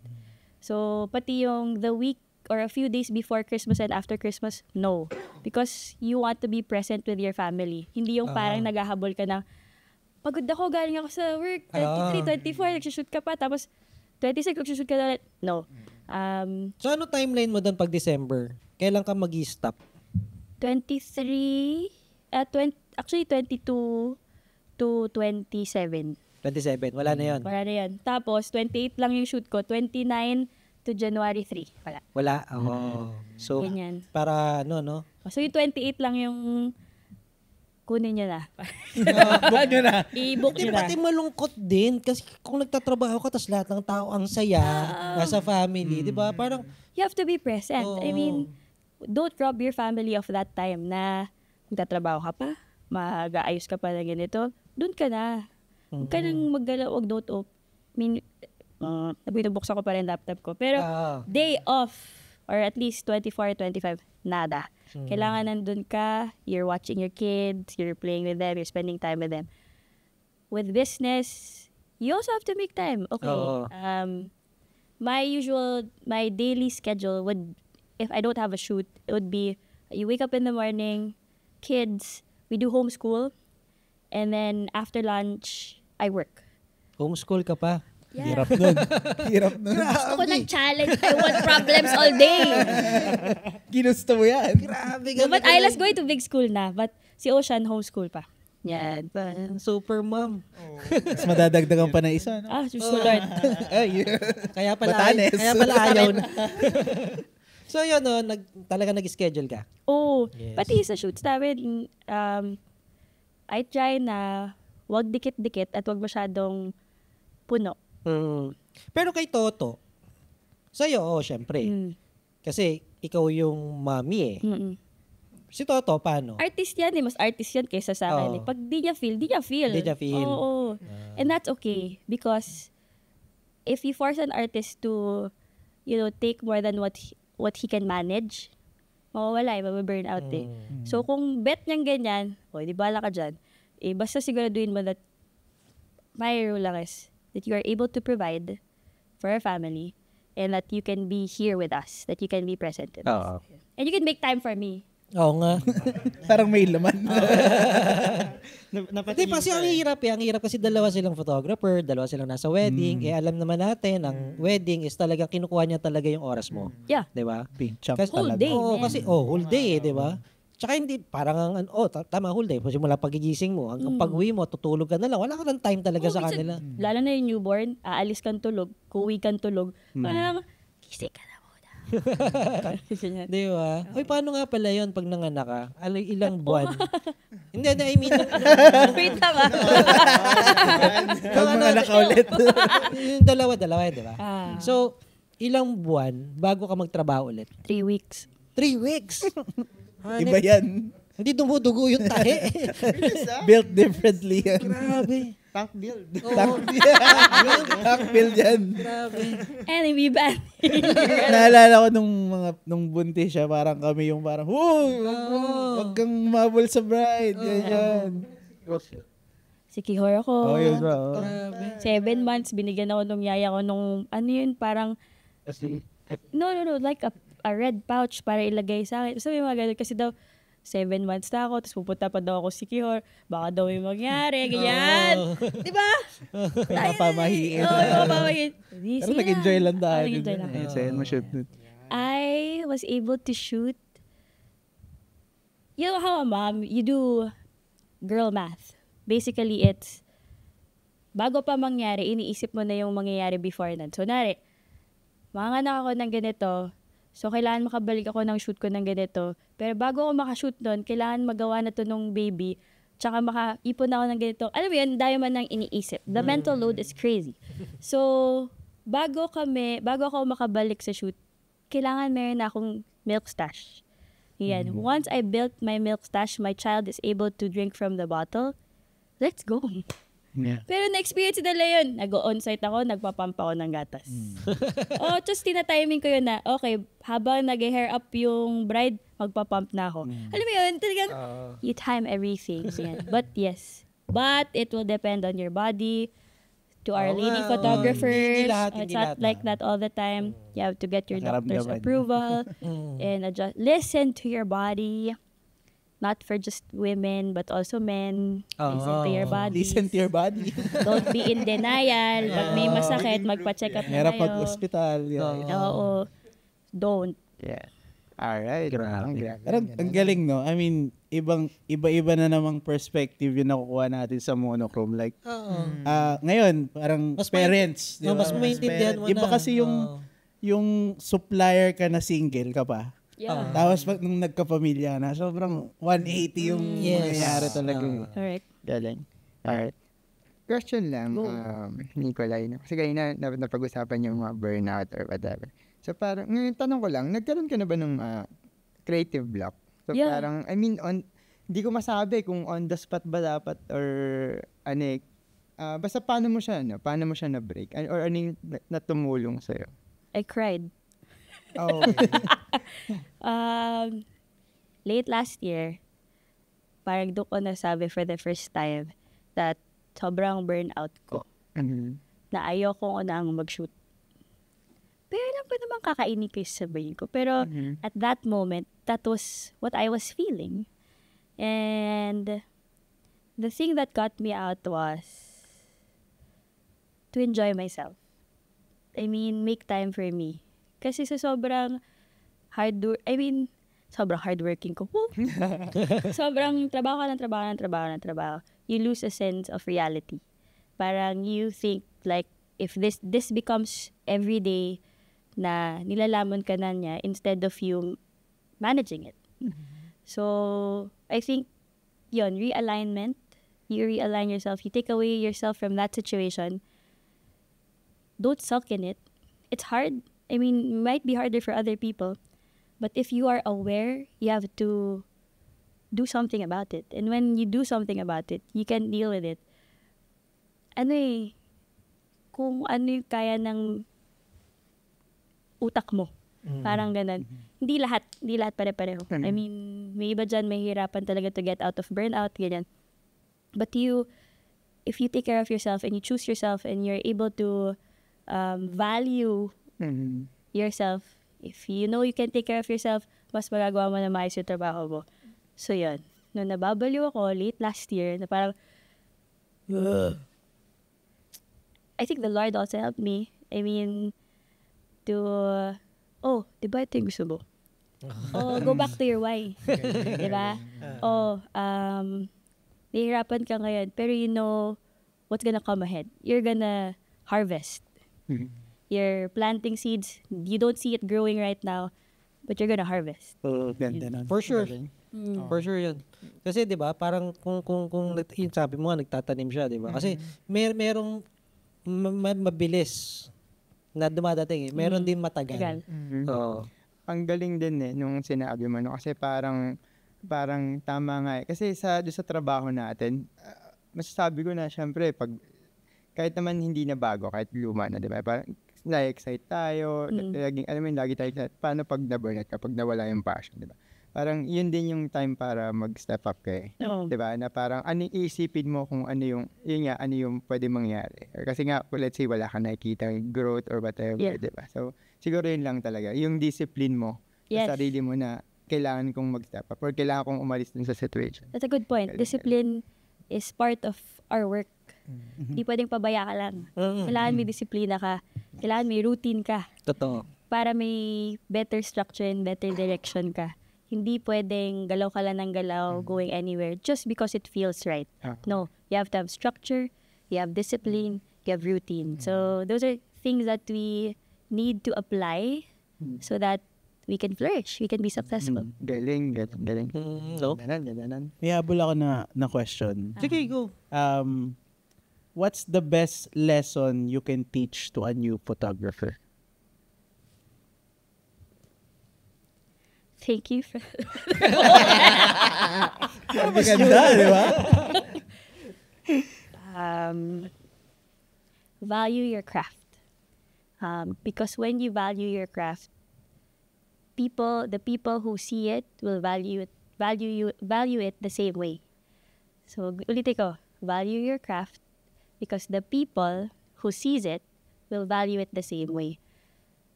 Speaker 1: So pati yung the week or a few days before Christmas and after Christmas, no. Because you want to be present with your family. Hindi yung parang naghahabol ka ng, pagod ako, galing ako sa work, 23, 24, nagsushoot ka pa, tapos 26, nagsushoot ka na ulit. No.
Speaker 3: So ano timeline mo doon pag December? Kailan ka mag-i-stop?
Speaker 1: 22 to 27.
Speaker 3: 27, wala na yun.
Speaker 1: Wala na yan. Tapos, 28 lang yung shoot ko. 29 to January 3. Wala.
Speaker 3: Wala? Oo. So,
Speaker 1: Ganyan.
Speaker 3: para no?
Speaker 1: So, yung 28 lang yung kunin nyo na.
Speaker 4: Book nyo na.
Speaker 1: I-book
Speaker 3: Di
Speaker 1: nyo na.
Speaker 3: pati malungkot din kasi kung nagtatrabaho ka tapos lahat ng tao ang saya, nasa family, di ba? Parang,
Speaker 1: You have to be present.
Speaker 3: Oo.
Speaker 1: I mean, don't rob your family of that time na magtatrabaho ka pa, mag-aayos ka pa na ganito, doon ka na. Huwag ka nang maggalaw, I mean, binubuksan ko pa rin laptop ko. Pero, day off, or at least 24, 25, nada. Kailangan nandun ka, you're watching your kids, you're playing with them, you're spending time with them. With business, you also have to make time. Okay.
Speaker 3: Oo.
Speaker 1: My daily schedule would, if I don't have a shoot, it would be, you wake up in the morning, kids, we do homeschool, and then after lunch, I work.
Speaker 3: homeschool ka pa.
Speaker 1: Yeah.
Speaker 4: Hirap nun. Hirap nun.
Speaker 1: Gusto ko ng challenge. I want problems all day.
Speaker 4: Ginusto mo yan.
Speaker 3: Grabe
Speaker 1: No, but Isla's going to big school na. But si Ocean, homeschool pa. Yan.
Speaker 3: Super mom.
Speaker 4: Mas madadagdagan pa ng isa. No?
Speaker 1: Susunod.
Speaker 4: Ay,
Speaker 3: Kaya pala,
Speaker 4: Batanes.
Speaker 3: kaya pala ayaw na. So yun, no, talaga nag-schedule ka.
Speaker 1: Oo.
Speaker 3: Yes.
Speaker 1: Pati sa shoots namin, I try na wag dikit-dikit at wag masyadong puno.
Speaker 3: Pero kay Toto, sa'yo, syempre. Kasi ikaw yung mommy eh.
Speaker 1: Mm-mm.
Speaker 3: Si Toto, paano?
Speaker 1: Artist yan eh. Mas artist yan kaysa sa akin eh.
Speaker 3: Oo.
Speaker 1: Pag di niya feel, di niya feel.
Speaker 3: Di niya feel.
Speaker 1: Oo. And that's okay. Because if you force an artist to, take more than what he can manage, mawawala eh, mababurn out eh. So kung bet niyang ganyan, di bala ka dyan. Basta siguraduhin mo that my rule lang is that you are able to provide for our family and that you can be here with us, that you can be present with us. And you can make time for me.
Speaker 3: Oo nga.
Speaker 4: parang may laman.
Speaker 3: Hindi, kasi ang hirap eh. Ang hirap kasi dalawa silang photographer, dalawa silang nasa wedding. Alam naman natin, ang wedding is talagang kinukuha niya talaga yung oras mo.
Speaker 1: Yeah.
Speaker 3: Di ba?
Speaker 4: Big chunk
Speaker 3: Kasi,
Speaker 1: Whole
Speaker 4: talaga.
Speaker 1: day,
Speaker 3: Oo,
Speaker 1: man.
Speaker 3: kasi whole day eh, di ba? Tsaka hindi, parang, tama, whole day. Simula pagigising mo, hanggang pag-uwi mo, tutulog ka na lang. Wala ka ng time talaga sa kanila.
Speaker 1: Lalo na yung newborn, aalis kang tulog, kuwi kang tulog. Parang, gising ka na muna. Ganyan.
Speaker 3: Di ba? Uy, paano nga pala yun pag nanganak ka? Ilang buwan? Hindi, I mean,
Speaker 1: Wait lang ah.
Speaker 4: Pag mga naka ulit.
Speaker 3: yung dalawa, di ba?
Speaker 1: Ah.
Speaker 3: So, ilang buwan bago ka magtrabaho ulit?
Speaker 1: 3 weeks.
Speaker 3: 3 weeks.
Speaker 4: Iba yan.
Speaker 3: Hindi dumudugo yung tahe.
Speaker 4: Built differently yan.
Speaker 3: Grabe.
Speaker 2: Tank build.
Speaker 4: Tank build yan.
Speaker 3: Grabe.
Speaker 1: Anyway, bad.
Speaker 4: Naalala ko nung buntis siya, parang kami yung parang, wag kang mabol sa bride. Ganyan.
Speaker 1: Si Kihor ako.
Speaker 4: Oh, yun bro.
Speaker 1: 7 months, binigyan ako nung yaya ko nung, parang, no, like a red pouch para ilagay sa akin. Sabi mga ganun, kasi daw, 7 months na ako, tapos pupunta pa daw ako si Kihor, baka daw may mangyari, ganyan. Di ba?
Speaker 4: Nakapamahiin.
Speaker 1: Oo, nakapamahiin.
Speaker 4: Pero nag-enjoy lang tayo.
Speaker 1: Nag-enjoy lang.
Speaker 4: Sayan mo shoot.
Speaker 1: I was able to shoot, you know how a mom, you do girl math. Basically, it's, bago pa mangyari, iniisip mo na yung mangyayari before nan. So, manganak ako ng ganito, so kailangan makabalik ako ng shoot ko ng ganito. Pero bago ako makashoot doon, kailangan magawa na to nung baby, tsaka makaipon ako ng ganito. Alam mo yun, dahil man nang iniisip. The mental load is crazy. So, bago ako makabalik sa shoot, kailangan meron na akong milk stash. Yan. Once I built my milk stash, my child is able to drink from the bottle, let's go.
Speaker 4: Yeah.
Speaker 1: Pero na-experience nila yun. Nag-on-site ako, nagpapump ako ng gatas. Just tina-timing ko yun na, okay, habang nag-hair up yung bride, magpapump na ako. Alam mo yun, talagang, you time everything. Yan. But yes. But it will depend on your body. To our lady photographers,
Speaker 3: Hindi
Speaker 1: it's not
Speaker 3: lahat.
Speaker 1: like that all the time. You have to get your doctor's
Speaker 4: Nakaramdaman.
Speaker 1: approval and adjust. Listen to your body. Not for just women, but also men. Listen to your body.
Speaker 4: Listen to your body.
Speaker 1: Don't be in denial. Pag may masakit, magpa-check up na
Speaker 4: Hirap
Speaker 1: kayo.
Speaker 4: mag-hospital.
Speaker 1: Oo. Don't.
Speaker 2: Yeah. Alright.
Speaker 3: Grabe.
Speaker 4: Pero ang galing, no? I mean, iba-iba na namang perspective yung nakukuha natin sa monochrome. Like, ngayon, parang
Speaker 3: Mas
Speaker 4: parents. di ba?
Speaker 3: mas maintindihan mo
Speaker 4: Iba
Speaker 3: na.
Speaker 4: kasi yung supplier ka na single ka pa.
Speaker 1: Yeah.
Speaker 4: Tapos pag nung nagkapamilya na, sobrang 180 yung nangyayari talaga.
Speaker 1: Correct.
Speaker 2: Galing. Alright. Question lang, Nicolay. No? Kasi kanina napag-usapan yung mga burnout or whatever. So parang, ngayon tanong ko lang, nagkaroon ka na ba ng creative block? So
Speaker 1: Yeah.
Speaker 2: parang, I mean, hindi ko masabi kung on the spot ba dapat or basta paano mo siya na-break? Or ano yung natumulong sa'yo?
Speaker 1: I cried.
Speaker 2: Oh,
Speaker 1: Late last year, parang doon ko nasabi for the first time that sobrang burnout ko. Na ayoko nang mag-shoot. Pero alam ko naman kakainin ko yung sabayin ko. Pero at that moment, that was what I was feeling. And the thing that got me out was to enjoy myself. I mean, make time for me. Kasi sa sobrang sobrang hardworking ko. Woo! Sobrang trabaho ka ng trabaho ng trabaho ng trabaho. You lose a sense of reality. Parang you think like, if this becomes everyday na nilalaman ka na niya instead of you managing it. So, I think, yun, realignment. You realign yourself. You take away yourself from that situation. Don't sulk in it. It's hard. I mean, it might be harder for other people. But if you are aware, you have to do something about it. And when you do something about it, you can deal with it. Kung ano yung kaya ng utak mo. Parang ganun. Hindi lahat pare-pareho. I mean, may iba dyan, may hirapan talaga to get out of burnout, ganyan. But if you take care of yourself and you choose yourself and you're able to value yourself, if you know you can take care of yourself, mas magagawa mo na maayos yung trabaho mo. So, yun. Nung nababaliw ako late last year, na parang, I think the Lord also helped me. I mean, to, di ba ito yung gusto mo? Go back to your why. Di ba? Nahihirapan ka ngayon, pero you know what's gonna come ahead. You're gonna harvest. You're planting seeds. You don't see it growing right now, but you're gonna harvest.
Speaker 4: Ganda nun.
Speaker 3: For sure. For sure yun. Kasi 'di ba, parang kung yung sabi mo nga nagtatanim siya, 'di ba? Kasi merong mabilis na dumadating eh. Meron din matagal. Oo.
Speaker 2: Ang galing din nung sinabi mo, no? Kasi parang tama nga eh. Kasi doon sa trabaho natin, masasabi ko na syempre kahit naman hindi na bago, kahit luma na, di ba? Parang na-excite tayo, lagi tayo excited. Paano pag na-burnout ka, pag nawala yung passion, di ba? Parang yun din yung time para mag-step up ka eh. Di ba? Na parang iisipin mo kung ano yung pwede mangyari. Kasi nga, let's say wala ka nakikita growth or whatever, di ba? So, siguro yun lang talaga. Yung discipline mo sa sarili mo na kailangan kong mag-step up or kailangan kong umalis dun sa situation.
Speaker 1: That's a good point. Discipline is part of our work. Hindi pwedeng pabaya ka lang. Kailangan may disiplina ka. Kailangan may routine ka.
Speaker 3: Totoo.
Speaker 1: Para may better structure and better direction ka. Hindi pwedeng galaw ka lang ng galaw, going anywhere just because it feels right. No. You have to have structure, you have discipline, you have routine. So those are things that we need to apply so that we can flourish, we can be successful.
Speaker 2: Galing.
Speaker 3: No?
Speaker 2: Ganon.
Speaker 4: May habol ako na question.
Speaker 3: Sige, go.
Speaker 4: What's the best lesson you can teach to a new photographer?
Speaker 1: Thank you for...
Speaker 4: Maganda, di ba?
Speaker 1: Value your craft. Because when you value your craft, the people who see it will value it the same way. So, ulitin ko, value your craft because the people who sees it will value it the same way.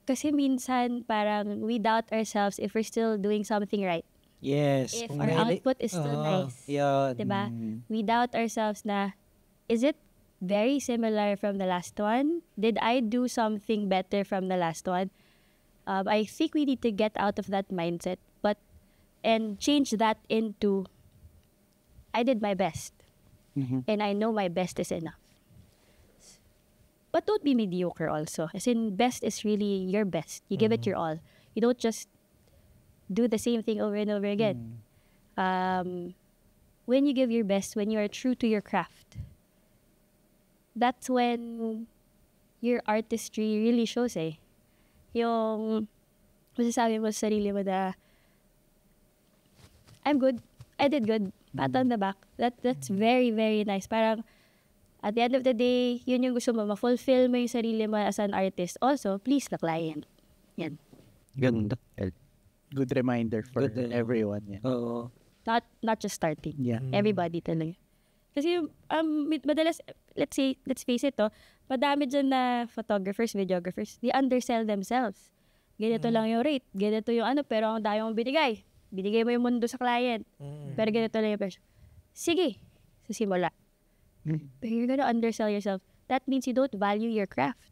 Speaker 1: Kasi minsan parang we doubt ourselves if we're still doing something right.
Speaker 3: Yes.
Speaker 1: If our output is still nice.
Speaker 3: Yun.
Speaker 1: Diba? We doubt ourselves na, is it very similar from the last one? Did I do something better from the last one? I think we need to get out of that mindset and change that into, I did my best. And I know my best is enough. But don't be mediocre also. As in, best is really your best. You give it your all. You don't just do the same thing over and over again. When you give your best, when you are true to your craft, that's when your artistry really shows eh. Yung masasabi mo sa sarili mo na, I'm good. I did good. Pat on the back. That's very, very nice. Parang, at the end of the day, yun yung gusto mo, ma-fulfill mo yung sarili mo as an artist. Also, please the client. Yan.
Speaker 3: Ganda.
Speaker 4: Good reminder for everyone. Yeah.
Speaker 3: Oo.
Speaker 1: Not just starting.
Speaker 4: Yeah.
Speaker 1: Everybody talaga. Kasi madalas, let's face it, madami dyan na photographers, videographers, they undersell themselves. Ganito lang yung rate, ganito yung pero ang dami mong binigay. Binigay mo yung mundo sa client. Pero ganito lang yung presyo. Sige, sa simula. But you're gonna undersell yourself. That means you don't value your craft.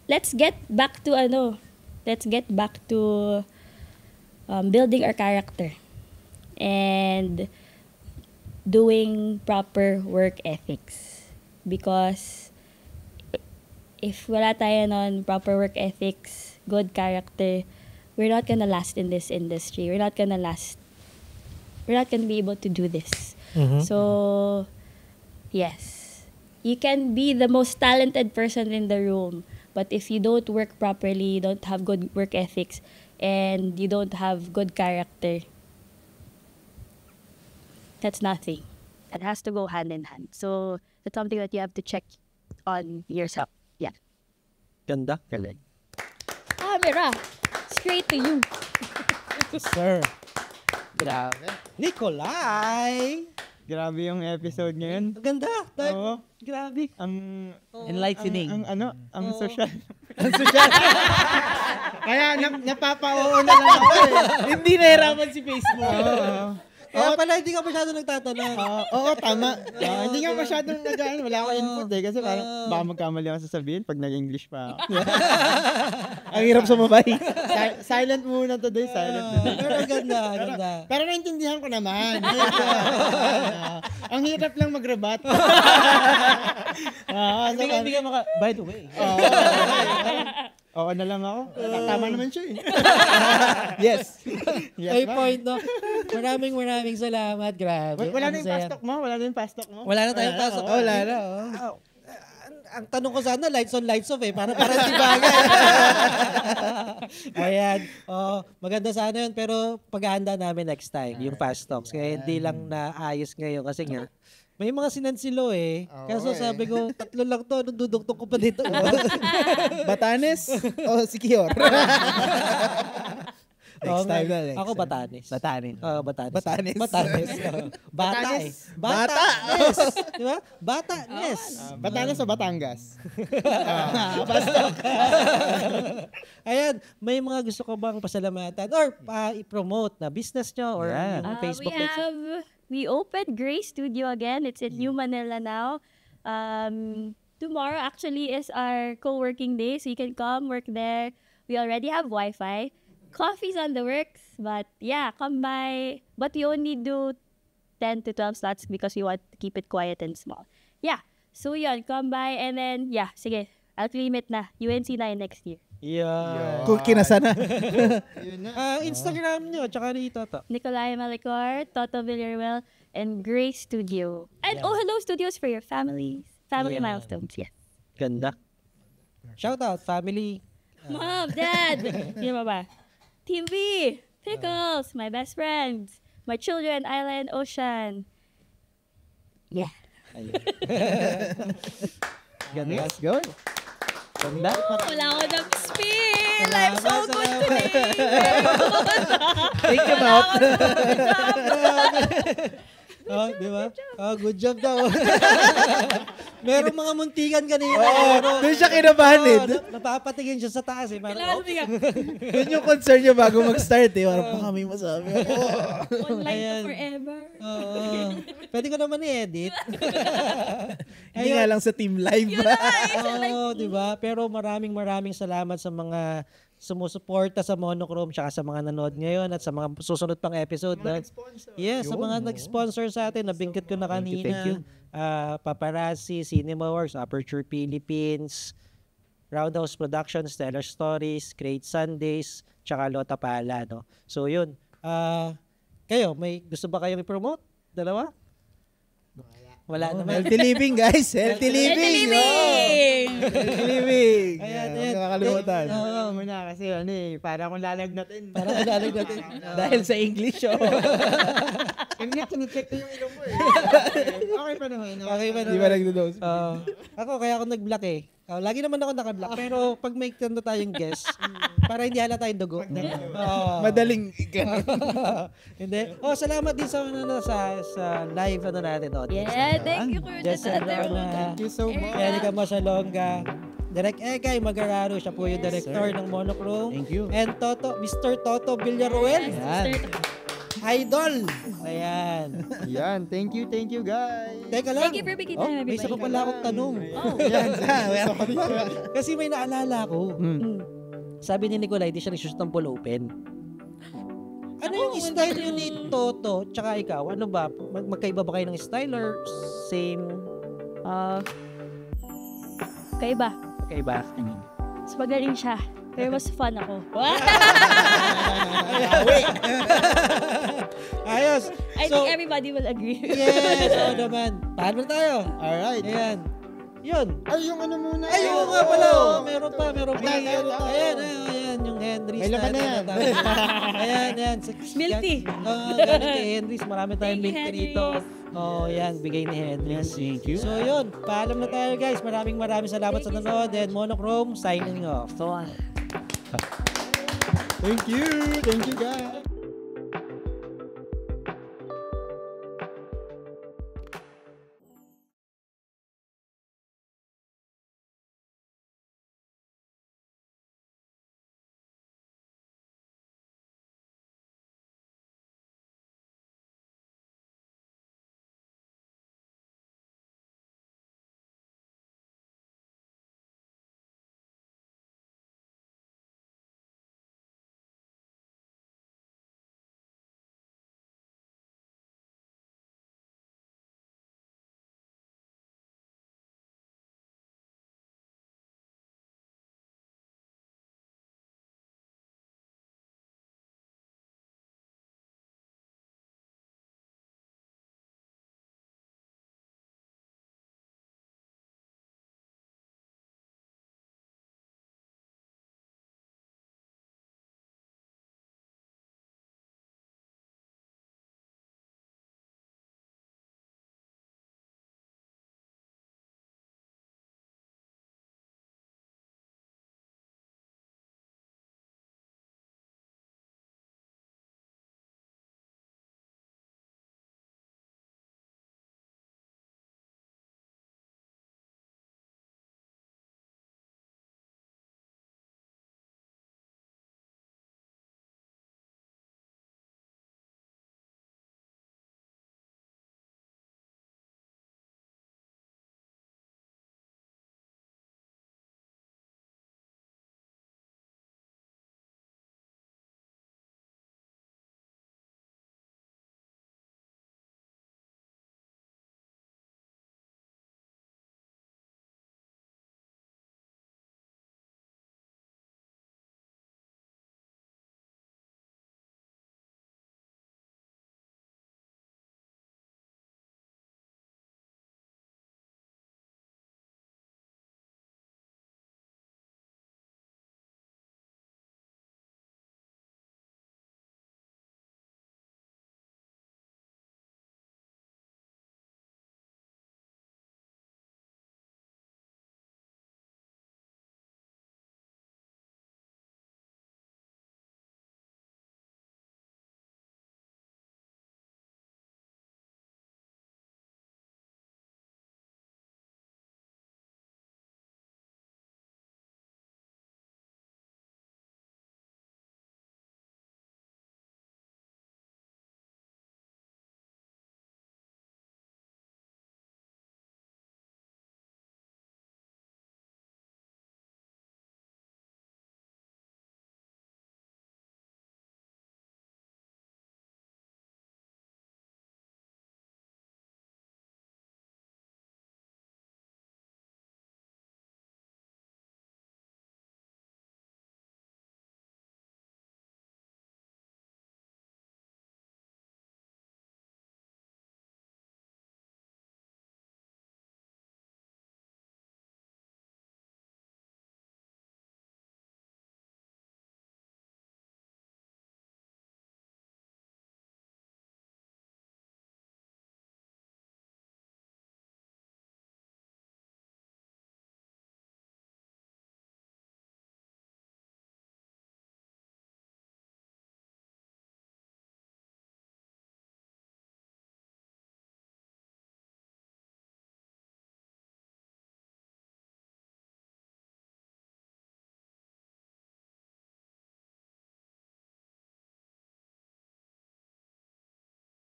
Speaker 1: let's get back to building our character and doing proper work ethics. Because if wala tayo nun, proper work ethics, good character, we're not gonna last in this industry. We're not gonna be able to do this. So, yes. You can be the most talented person in the room, but if you don't work properly, you don't have good work ethics, and you don't have good character, that's nothing. It has to go hand in hand. So, that's something that you have to check on yourself. Yeah.
Speaker 3: Ganda. Galing.
Speaker 1: Camera. Straight to you.
Speaker 4: Sir.
Speaker 3: Grabe. Nikolai!
Speaker 2: Grabe yung episode ngayon.
Speaker 3: Ang ganda.
Speaker 2: Oo.
Speaker 3: Grabe.
Speaker 2: Ang
Speaker 4: Enlightening.
Speaker 2: ang social. Ang social. Kaya napapa-oo na lang ako eh.
Speaker 4: Hindi nahirapan si Facebook.
Speaker 2: Oo.
Speaker 3: Kaya pala hindi ka masyado nagtatanong.
Speaker 2: Oo, tama. Hindi nga masyadong wala akong input eh. Kasi parang baka magkamali ako sasabihin pag nag-English pa ako.
Speaker 4: Ang hirap sumabay.
Speaker 2: Silent muna today, silent.
Speaker 3: Pero ganda.
Speaker 2: Pero naintindihan ko naman. Ang hirap lang mag-rebat.
Speaker 4: Hindi ka by the way.
Speaker 2: Oo na lang ako. Tama naman siya eh.
Speaker 4: Yes.
Speaker 3: May point, no? Maraming salamat. Grabe.
Speaker 2: Wala na yung fast talk mo? Wala na
Speaker 3: tayong pasok.
Speaker 2: Wala na.
Speaker 3: Ang tanong ko sana, lights on, lights off eh. Para di bagay. Ayan. Maganda sana yun. Pero paghahanda namin next time, yung fast talks. Kaya hindi lang naayos ngayon. Kasi nga, may mga sinansilo eh. Kaso sabi ko, 3 lang to. Anong dudugtong ko pa dito?
Speaker 4: Batanes o Siquijor? Next time na.
Speaker 3: Ako Batanes.
Speaker 4: Batanes.
Speaker 3: Batanes. Batanes. Diba? Batanes.
Speaker 2: Batanes o Batangas?
Speaker 3: Ayan, may mga gusto ko bang pasalamatan or i-promote na business nyo or Facebook page?
Speaker 1: We opened Gray Studio again. It's in New Manila now. Tomorrow actually is our co-working day, so you can come work there. We already have Wi-Fi. Coffee's on the works, but yeah, come by. But we only do 10 to 12 slots because we want to keep it quiet and small. Yeah, so yun, come by and then, sige, I'll claim it na. UNC na next year.
Speaker 3: Yeah.
Speaker 4: Kung kinasa na.
Speaker 3: Instagram nyo, tsaka ni Toto.
Speaker 1: Nikolai Malicor, Toto Villaruel, and Gray Studio. And Hello Studios for your families. Family milestones, yes.
Speaker 3: Ganda. Shout out, family.
Speaker 1: Mom, Dad, sino ba? Team B, Pickles, my best friends, my children, Isla and Ocean. Yeah.
Speaker 3: Ganda.
Speaker 2: Let's go.
Speaker 3: Ganda.
Speaker 1: Wala ako ng spin. I'm so good today.
Speaker 4: Take him out.
Speaker 3: Di ba? Good job daw. Merong mga muntikan kanina.
Speaker 4: Doon siya kinabahan eh.
Speaker 3: Napapatingin siya sa taas eh.
Speaker 4: Doon yung concern niya bago mag-start eh. Parang pa kami masabi.
Speaker 1: Online to forever.
Speaker 3: Pwede ko naman i-edit.
Speaker 4: Hindi nga lang sa Team Live.
Speaker 3: Di ba? Pero maraming salamat sa mga sumusuporta sa Monochrome tsaka sa mga nanood ngayon at sa mga susunod pang episode. Yes, sa mga nag-sponsor sa atin. Nabingkit ko na kanina.
Speaker 4: Thank you.
Speaker 3: Paparazzi, CinemaWorks, Aperture Philippines, Roundhouse Productions, Stellar Stories, Great Sundays, tsaka Lota Pala. No? So yun. Kayo, may gusto ba kayong i-promote? Dalawa? Wala naman.
Speaker 4: Healthy living, guys. Healthy living. Healthy living.
Speaker 3: Ayan.
Speaker 4: Nakakalimutan.
Speaker 2: Muna kasi para akong lalagnatin.
Speaker 4: Dahil sa English,
Speaker 2: Kasi kinicheck ko yung ilong mo eh. Okay pa naman.
Speaker 4: Di ba nagdo-dose?
Speaker 3: Ako, kaya ako nag-block eh. Lagi naman ako naka-block. Pero pag may tanda tayong guest, para hindi halata tayong dugo.
Speaker 4: Madaling
Speaker 3: Hindi. Salamat din sa live natin.
Speaker 1: Yeah, thank you for
Speaker 3: Jessa Rona.
Speaker 2: Thank you so much.
Speaker 3: Erika Masalonga. Direk Egay Magararo. Siya po yung director ng Monochrome.
Speaker 4: Thank you.
Speaker 3: And Mr. Toto Villaruel.
Speaker 4: Yan.
Speaker 3: Idol! Ayan.
Speaker 2: Yan, thank you guys.
Speaker 3: Teka lang.
Speaker 1: Thank you for making
Speaker 3: Oh,
Speaker 1: time,
Speaker 3: may isa pa
Speaker 1: everybody.
Speaker 3: pala akong tanong.
Speaker 1: Oh.
Speaker 3: Kasi may naalala ko.
Speaker 1: Mm.
Speaker 3: Sabi ni Nicolay, di siya nagsushoot ng full open. Ano yung style yun ni Toto tsaka ikaw? Ano ba? Magkaiba ba kayo ng style or same?
Speaker 1: Kaiba.
Speaker 3: Magkaiba?
Speaker 1: Mas magaling siya. Pero mas fun ako.
Speaker 3: Ayos!
Speaker 1: I think everybody will agree.
Speaker 3: Yes! Oo naman. Paano tayo?
Speaker 2: Alright.
Speaker 3: Ayan. Yun.
Speaker 2: Ay, yung ano muna.
Speaker 3: Ay, oo nga pala. Oh. Meron pa.
Speaker 2: Ayan.
Speaker 3: Ayan. Yung Henry's.
Speaker 2: May laman na yan.
Speaker 3: Ayan.
Speaker 1: Milk tea.
Speaker 3: Galing kay Henry's. Marami tayong
Speaker 1: Thank you,
Speaker 3: milk tea dito. Oh, yan. Bigay ni Henry's.
Speaker 4: Thank you.
Speaker 3: So, yun. Paalam na tayo, guys. Maraming salamat sa nanonood. And Monochrome, signing off.
Speaker 1: So,
Speaker 2: Thank you guys.